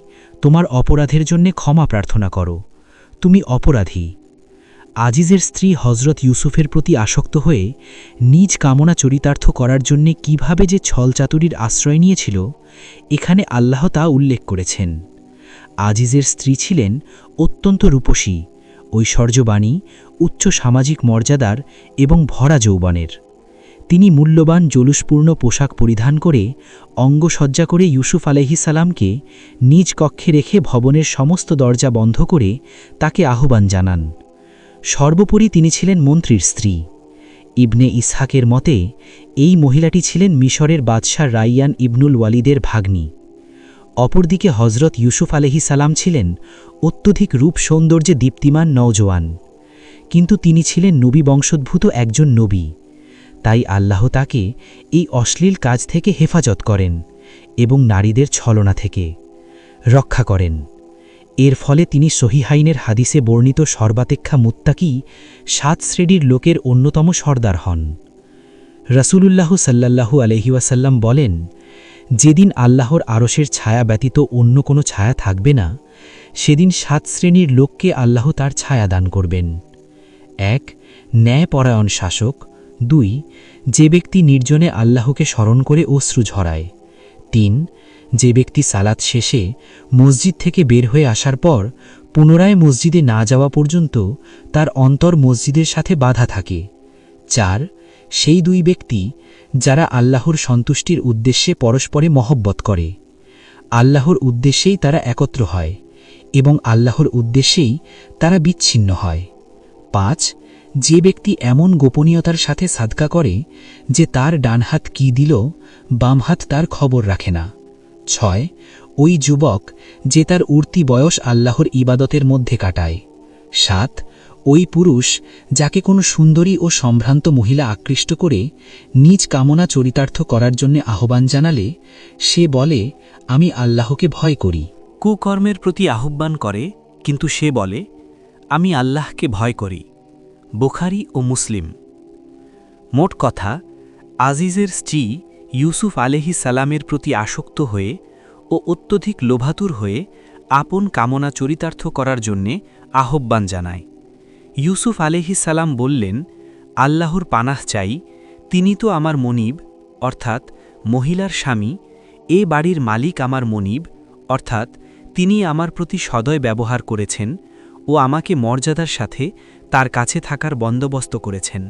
তোমার অপরাধের জন্যে ক্ষমা প্রার্থনা করো, তুমি অপরাধী। আজিজের স্ত্রী হজরত ইউসুফের প্রতি আসক্ত হয়ে নিজ কামনা চরিতার্থ করার জন্যে কিভাবে যে ছলচাতুরির আশ্রয় নিয়েছিল এখানে আল্লাহ তা উল্লেখ করেছেন। আজিজের স্ত্রী ছিলেন অত্যন্ত রূপসী, ঐশ্বর্যবাণী, উচ্চ সামাজিক মর্যাদার এবং ভরা যৌবনের। তিনি মূল্যবান জলুসপূর্ণ পোশাক পরিধান করে অঙ্গসজ্জা করে ইউসুফ আলাইহিসসালামকে নিজ কক্ষে রেখে ভবনের সমস্ত দরজা বন্ধ করে তাকে আহ্বান জানান। সর্বোপরি তিনি ছিলেন মন্ত্রীর স্ত্রী। ইবনে ইসহাকের মতে এই মহিলাটি ছিলেন মিশরের বাদশাহ রাইয়ান ইবনুল ওয়ালিদের ভাগ্নী। অপরদিকে হজরত ইউসুফ আলাইহিসসালাম ছিলেন অত্যধিক রূপ সৌন্দর্যে দীপ্তিমান নওজোয়ান, কিন্তু তিনি ছিলেন নবী বংশোদ্ভূত একজন নবী। তাই আল্লাহ তাকে এই অশ্লীল কাজ থেকে হেফাজত করেন এবং নারীদের ছলনা থেকে রক্ষা করেন। এর ফলে তিনি সহিহাইনের হাদিসে বর্ণিত সর্বাপেক্ষা মুত্তাকি 7 শ্রেণীর লোকের অন্যতম সর্দার হন। রাসূলুল্লাহ সাল্লাল্লাহু আলাইহি ওয়াসাল্লাম বলেন, যেদিন আল্লাহর আরশের ছায়া ব্যতীত অন্য কোনো ছায়া থাকবে না সেদিন 7 শ্রেণীর লোককে আল্লাহ তার ছায়া দান করবেন। 1. ন্যায়পরায়ণ শাসক। 2. যে ব্যক্তি নির্জনে আল্লাহকে স্মরণ করে অশ্রু ঝরায়। 3. যে ব্যক্তি সালাত শেষে মসজিদ থেকে বের হয়ে আসার পর পুনরায় মসজিদে না যাওয়া পর্যন্ত তার অন্তর মসজিদের সাথে বাধা থাকে, 4 সেই দুই ব্যক্তি যারা আল্লাহর সন্তুষ্টির উদ্দেশ্যে পরস্পরে মহব্বত করে, আল্লাহর উদ্দেশ্যেই তারা একত্র হয় এবং আল্লাহর উদ্দেশ্যেই তারা বিচ্ছিন্ন হয়। 5 যে ব্যক্তি এমন গোপনীয়তার সাথে সাদকা করে যে তার ডান হাত কী দিল, বাম হাত তার খবর রাখে না। 6 ওই যুবক যে তার উর্তি বয়স আল্লাহর ইবাদতের মধ্যে কাটায়। 7 ওই পুরুষ যাকে কোনো সুন্দরী ও সম্ভ্রান্ত মহিলা আকৃষ্ট করে নিজ কামনা চরিতার্থ করার জন্য আহ্বান জানালে সে বলে, আমি আল্লাহকে ভয় করি। কুকর্মের প্রতি আহ্বান করে, কিন্তু সে বলে, আমি আল্লাহকে ভয় করি। বুখারী ও মুসলিম। মোট কথা, আজিজের স্ত্রী ইউসুফ আলাইহিস সালামের প্রতি আসক্ত হয়ে ও অত্যধিক লোভাতুর হয়ে আপন কামনা চরিতার্থ করার জন্যে আহ্বান জানায়। ইউসুফ আলাইহিস সালাম বললেন, আল্লাহর পানাহ চাই, তিনি তো আমার মনিব, অর্থাৎ মহিলার স্বামী, এ বাড়ির মালিক আমার মনিব, অর্থাৎ তিনি আমার প্রতি সদয় ব্যবহার করেছেন ও আমাকে মর্যাদার সাথে তার কাছে থাকার বন্দোবস্ত করেছেন।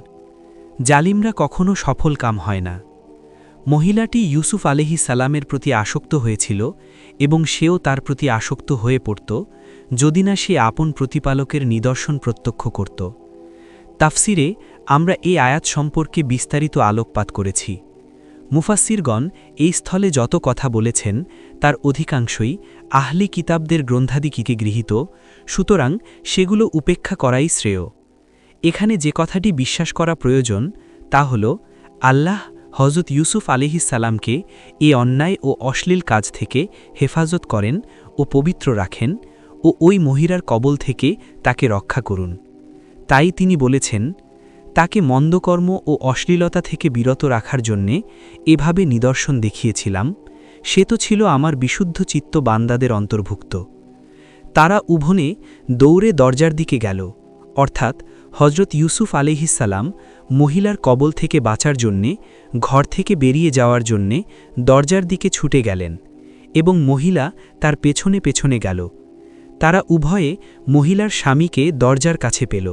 জালিমরা কখনো সফল কাম হয় না। মহিলাটি ইউসুফ আলাইহিস সালামের প্রতি আসক্ত হয়েছিল এবং সেও তার প্রতি আসক্ত হয়ে পড়ত যদি না সে আপন প্রতিপালকের নিদর্শন প্রত্যক্ষ করত। তাফসিরে আমরা এই আয়াত সম্পর্কে বিস্তারিত আলোকপাত করেছি। মুফাসসিরগণ এই স্থলে যত কথা বলেছেন তার অধিকাংশই আহলি কিতাবদের গ্রন্থাদিকে গৃহীত, সুতরাং সেগুলো উপেক্ষা করাই শ্রেয়। এখানে যে কথাটি বিশ্বাস করা প্রয়োজন তা হল, আল্লাহ হযরত ইউসুফ আলাইহিস সালামকে এ অন্যায় ও অশ্লীল কাজ থেকে হেফাজত করেন ও পবিত্র রাখেন ও ওই মহিলার কবল থেকে তাকে রক্ষা করুন। তাই তিনি বলেছেন, তাকে মন্দকর্ম ও অশ্লীলতা থেকে বিরত রাখার জন্যে এভাবে নিদর্শন দেখিয়েছিলাম, সে তো ছিল আমার বিশুদ্ধ চিত্ত বান্দাদের অন্তর্ভুক্ত। তারা উভনে দৌড়ে দরজার দিকে গেল, অর্থাৎ হযরত ইউসুফ আলাইহিস সালাম মহিলার কবল থেকে বাঁচার জন্যে ঘর থেকে বেরিয়ে যাওয়ার জন্যে দরজার দিকে ছুটে গেলেন এবং মহিলা তার পেছনে পেছনে গেল। তারা উভয়ে মহিলার স্বামীকে দরজার কাছে পেল।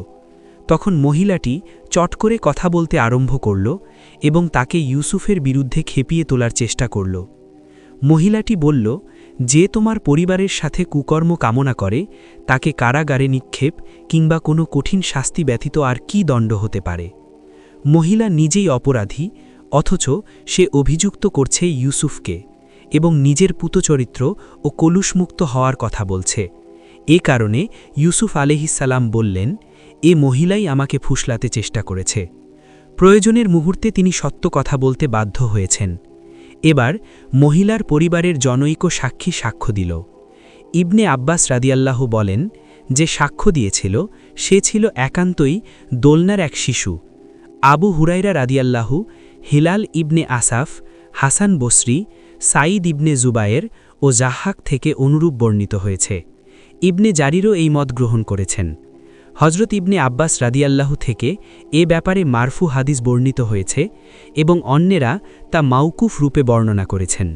তখন মহিলাটি চট করে কথা বলতে আরম্ভ করল এবং তাকে ইউসুফের বিরুদ্ধে খেপিয়ে তোলার চেষ্টা করল। মহিলাটি বলল, যে তোমার পরিবারের সাথে কুকর্ম কামনা করে তাকে কারাগারে নিক্ষেপ কিংবা কোনো কঠিন শাস্তি ব্যতীত আর কি দণ্ড হতে পারে। মহিলা নিজেই অপরাধী, অথচ সে অভিযুক্ত করছে ইউসুফকে এবং নিজের পুতচরিত্র ও কলুষমুক্ত হওয়ার কথা বলছে। এ কারণে ইউসুফ আলাইহিস সালাম বললেন, এ মহিলাই আমাকে ফুসলাতে চেষ্টা করেছে। প্রয়োজনের মুহূর্তে তিনি সত্য কথা বলতে বাধ্য হয়েছেন। এবার মহিলার পরিবারের জনৈক সাক্ষী সাক্ষ্য দিল। ইবনে আব্বাস রাদিয়াল্লাহু বলেন, যে সাক্ষ্য দিয়েছিল সে ছিল একান্তই দোলনার এক শিশু। আবু হুরাইরা রাদিয়াল্লাহু, হিলাল ইবনে আসাফ, হাসান বসরি, সাঈদ ইবনে জুবায়ের ও জাহাক থেকে অনুরূপ বর্ণিত হয়েছে। ইবনে জারিরও এই মত গ্রহণ করেছেন। হজরত ইবনে আব্বাস রাদিয়াল্লাহু থেকে এ ব্যাপারে মারফু হাদিস বর্ণিত হয়েছে এবং অন্যেরা তা মাউকুফ রূপে বর্ণনা করেছেন।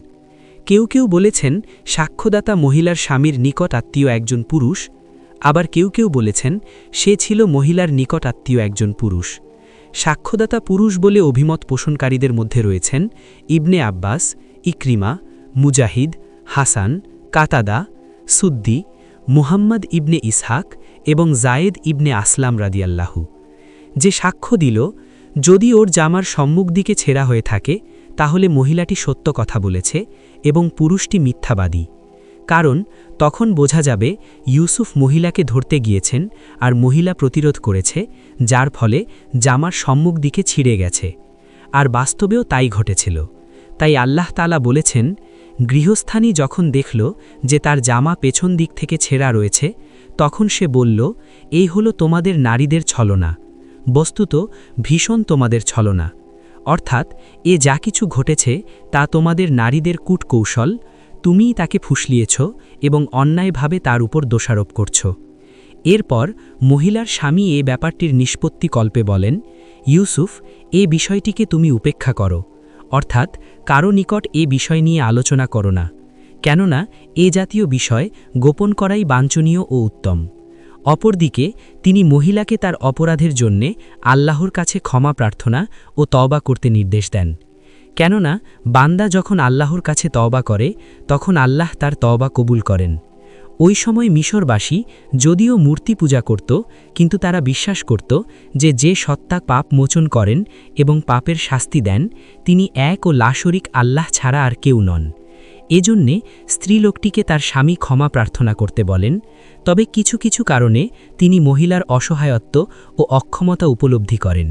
কেউ কেউ বলেছেন সাক্ষ্যদাতা মহিলার স্বামীর নিকট আত্মীয় একজন পুরুষ, আবার কেউ কেউ বলেছেন সে ছিল মহিলার নিকট আত্মীয় একজন পুরুষ। সাক্ষ্যদাতা পুরুষ বলে অভিমত পোষণকারীদের মধ্যে রয়েছেন ইবনে আব্বাস, ইকরিমা, মুজাহিদ, হাসান, কাতাদা, সুদ্দি, মুহাম্মদ ইবনে ইসহাক এবং জায়েদ ইবনে আসলাম রাদিয়াল্লাহু। যে সাক্ষ্য দিল, যদি ওর জামার সম্মুখ দিকে ছেঁড়া হয়ে থাকে তাহলে মহিলাটি সত্য কথা বলেছে এবং পুরুষটি মিথ্যাবাদী, কারণ তখন বোঝা যাবে ইউসুফ মহিলাকে ধরতে গিয়েছেন আর মহিলা প্রতিরোধ করেছে, যার ফলে জামার সম্মুখ দিকে ছিঁড়ে গেছে। আর বাস্তবেও তাই ঘটেছিল। তাই আল্লাহ তাআলা বলেছেন, গৃহস্থানী যখন দেখল যে তার জামা পেছন দিক থেকে ছেঁড়া রয়েছে, তখন সে বলল, এই হলো তোমাদের নারীদের ছলনা, বস্তুত ভীষণ তোমাদের ছলনা। অর্থাৎ এ যা কিছু ঘটেছে তা তোমাদের নারীদের কূটকৌশল, তুমিই তাকে ফুসলিয়েছ এবং অন্যায়ভাবে তার উপর দোষারোপ করছ। এরপর মহিলার স্বামী এ ব্যাপারটির নিষ্পত্তি কল্পে বলেন, ইউসুফ, এ বিষয়টিকে তুমি উপেক্ষা করো, অর্থাৎ কারো নিকট এ বিষয় নিয়ে আলোচনা করো না, কেননা এ জাতীয় বিষয় গোপন করাই বাঞ্ছনীয় ও উত্তম। অপরদিকে তিনি মহিলাকে তার অপরাধের জন্যে আল্লাহর কাছে ক্ষমা প্রার্থনা ও তওবা করতে নির্দেশ দেন। কেননা বান্দা যখন আল্লাহর কাছে তওবা করে তখন আল্লাহ তার তওবা কবুল করেন। ওই সময় মিশরবাসী যদিও মূর্তি পূজা করত, কিন্তু তারা বিশ্বাস করত যে সত্তা পাপ মোচন করেন এবং পাপের শাস্তি দেন তিনি এক ও লাশরিক আল্লাহ ছাড়া আর কেউ নন। এজন্যে স্ত্রীলোকটিকে তার স্বামী ক্ষমা প্রার্থনা করতে বলেন। তবে কিছু কিছু কারণে তিনি মহিলার অসহায়ত্ব ও অক্ষমতা উপলব্ধি করেন।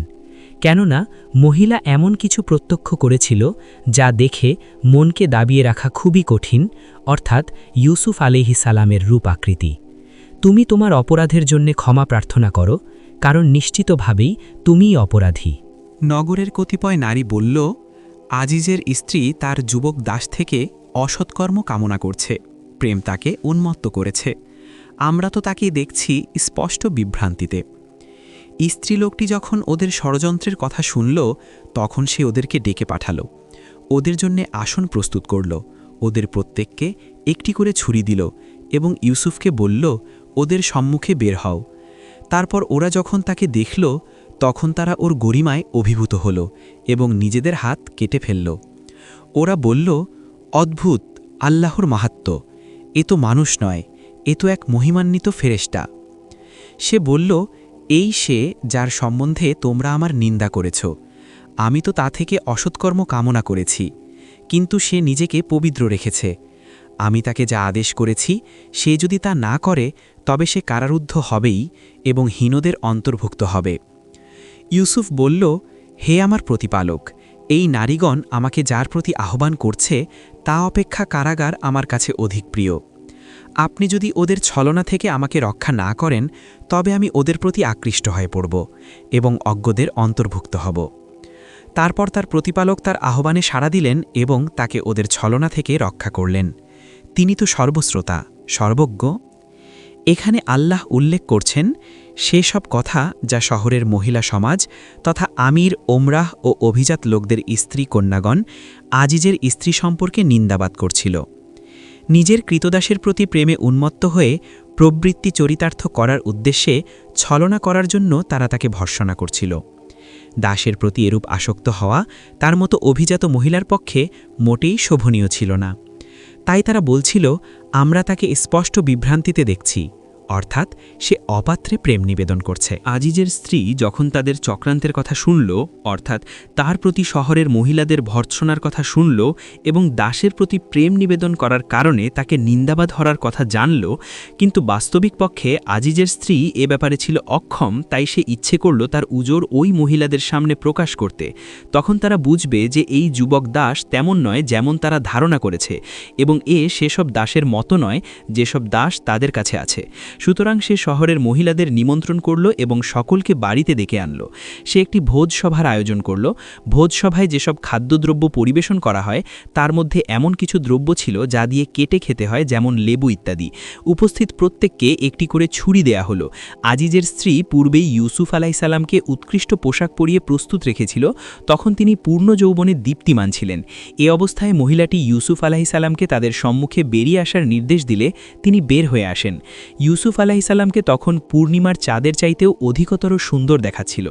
কেননা মহিলা এমন কিছু প্রত্যক্ষ করেছিল যা দেখে মনকে দাবিয়ে রাখা খুবই কঠিন, অর্থাৎ ইউসুফ আলাইহিস সালামের রূপ আকৃতি। তুমি তোমার অপরাধের জন্যে ক্ষমা প্রার্থনা করো, কারণ নিশ্চিতভাবেই তুমিই অপরাধী। নগরের কতিপয় নারী বলল, আজিজের স্ত্রী তার যুবক দাস থেকে অসৎকর্ম কামনা করছে, প্রেম তাকে উন্মত্ত করেছে। আমরা তো তাকে দেখছি স্পষ্ট বিভ্রান্তিতে। স্ত্রীলোকটি যখন ওদের ষড়যন্ত্রের কথা শুনল তখন সে ওদেরকে ডেকে পাঠালো, ওদের জন্যে আসন প্রস্তুত করল, ওদের প্রত্যেককে একটি করে ছুরি দিল এবং ইউসুফকে বলল, ওদের সম্মুখে বের হও। তারপর ওরা যখন তাকে দেখল তখন তারা ওর গরিমায় অভিভূত হল এবং নিজেদের হাত কেটে ফেলল। ওরা বলল, অদ্ভুত, আল্লাহর মাহাত্ম্য, এ তো মানুষ নয়, এ তো এক মহিমান্বিত ফেরেশতা। সে বলল, এই সে যার সম্বন্ধে তোমরা আমার নিন্দা করেছ। আমি তো তা থেকে অসৎকর্ম কামনা করেছি, কিন্তু সে নিজেকে পবিত্র রেখেছে। আমি তাকে যা আদেশ করেছি সে যদি তা না করে তবে সে কারারুদ্ধ হবেই এবং হীনদের অন্তর্ভুক্ত হবে। ইউসুফ বলল, হে আমার প্রতিপালক, এই নারীগণ আমাকে যার প্রতি আহ্বান করছে তা অপেক্ষা কারাগার আমার কাছে অধিক প্রিয়। আপনি যদি ওদের ছলনা থেকে আমাকে রক্ষা না করেন তবে আমি ওদের প্রতি আকৃষ্ট হয়ে পড়ব এবং অজ্ঞদের অন্তর্ভুক্ত হব। তারপর তার প্রতিপালক তার আহ্বানে সাড়া দিলেন এবং তাকে ওদের ছলনা থেকে রক্ষা করলেন। তিনি তো সর্বশ্রোতা, সর্বজ্ঞ। এখানে আল্লাহ উল্লেখ করছেন সেসব কথা যা শহরের মহিলা সমাজ তথা আমির, ওমরাহ ও অভিজাত লোকদের স্ত্রী কন্যাগণ আজিজের স্ত্রী সম্পর্কে নিন্দাবাদ করছিল। নিজের কৃতদাসের প্রতি প্রেমে উন্মত্ত হয়ে প্রবৃত্তি চরিতার্থ করার উদ্দেশ্যে ছলনা করার জন্য তারা তাকে ভর্ৎসনা করছিল। দাসের প্রতি এরূপ আসক্ত হওয়া তার মতো অভিজাত মহিলার পক্ষে মোটেই শোভনীয় ছিল না। তাই তারা বলছিল, আমরা তাকে স্পষ্ট বিভ্রান্তিতে দেখছি, অর্থাৎ সে অপাত্রে প্রেম নিবেদন করছে। আজিজের স্ত্রী যখন তাদের চক্রান্তের কথা শুনল, অর্থাৎ তার প্রতি শহরের মহিলাদের ভর্ৎসনার কথা শুনল এবং দাসের প্রতি প্রেম নিবেদন করার কারণে তাকে নিন্দাবাদ হওয়ার কথা জানল, কিন্তু বাস্তবিক পক্ষে আজিজের স্ত্রী এ ব্যাপারে ছিল অক্ষম, তাই সে ইচ্ছে করল তার উজোর ওই মহিলাদের সামনে প্রকাশ করতে। তখন তারা বুঝবে যে এই যুবক দাস তেমন নয় যেমন তারা ধারণা করেছে, এবং সেসব দাসের মতো নয় যেসব দাস তাদের কাছে আছে। সুতরাং সে শহরের মহিলাদের নিমন্ত্রণ করল এবং সকলকে বাড়িতে ডেকে আনল। সে একটি ভোজসভার আয়োজন করল। ভোজসভায় যেসব খাদ্যদ্রব্য পরিবেশন করা হয় তার মধ্যে এমন কিছু দ্রব্য ছিল যা দিয়ে কেটে খেতে হয়, যেমন লেবু ইত্যাদি। উপস্থিত প্রত্যেককে একটি করে ছুরি দেয়া হলো। আজিজের স্ত্রী পূর্বেই ইউসুফ আলাইহিস সালামকে উৎকৃষ্ট পোশাক পরিয়ে প্রস্তুত রেখেছিল, তখন তিনি পূর্ণ যৌবনে দীপ্তিমান ছিলেন। এ অবস্থায় মহিলাটি ইউসুফ আলাইহিস সালামকে তাদের সম্মুখে বেরিয়ে আসার নির্দেশ দিলে তিনি বের হয়ে আসেন। ইউসুফ আলাইহিস সালামকে তখন পূর্ণিমার চাঁদের চাইতেও অধিকতর সুন্দর দেখাচ্ছিল।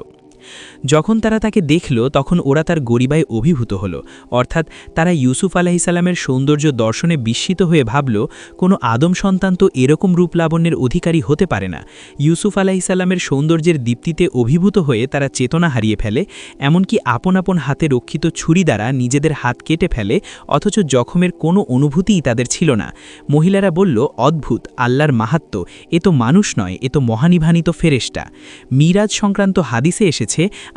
যখন তারা তাকে দেখল তখন ওরা তার গরিবায় অভিভূত হল, অর্থাৎ তারা ইউসুফ আলাইহিস সালামের সৌন্দর্য দর্শনে বিস্মিত হয়ে ভাবল, কোনো আদম সন্তান তো এরকম রূপলাবণ্যের অধিকারী হতে পারে না। ইউসুফ আলাইহিস সালামের সৌন্দর্যের দীপ্তিতে অভিভূত হয়ে তারা চেতনা হারিয়ে ফেলে, এমনকি আপন আপন হাতে রক্ষিত ছুরি দ্বারা নিজেদের হাত কেটে ফেলে, অথচ জখমের কোনো অনুভূতিই তাদের ছিল না। মহিলারা বলল, অদ্ভুত, আল্লাহর মাহাত্ম্য, এ তো মানুষ নয়, এ তো মহানিভানিত ফেরেশতা। মিরাজ সংক্রান্ত হাদিসে এসেছে,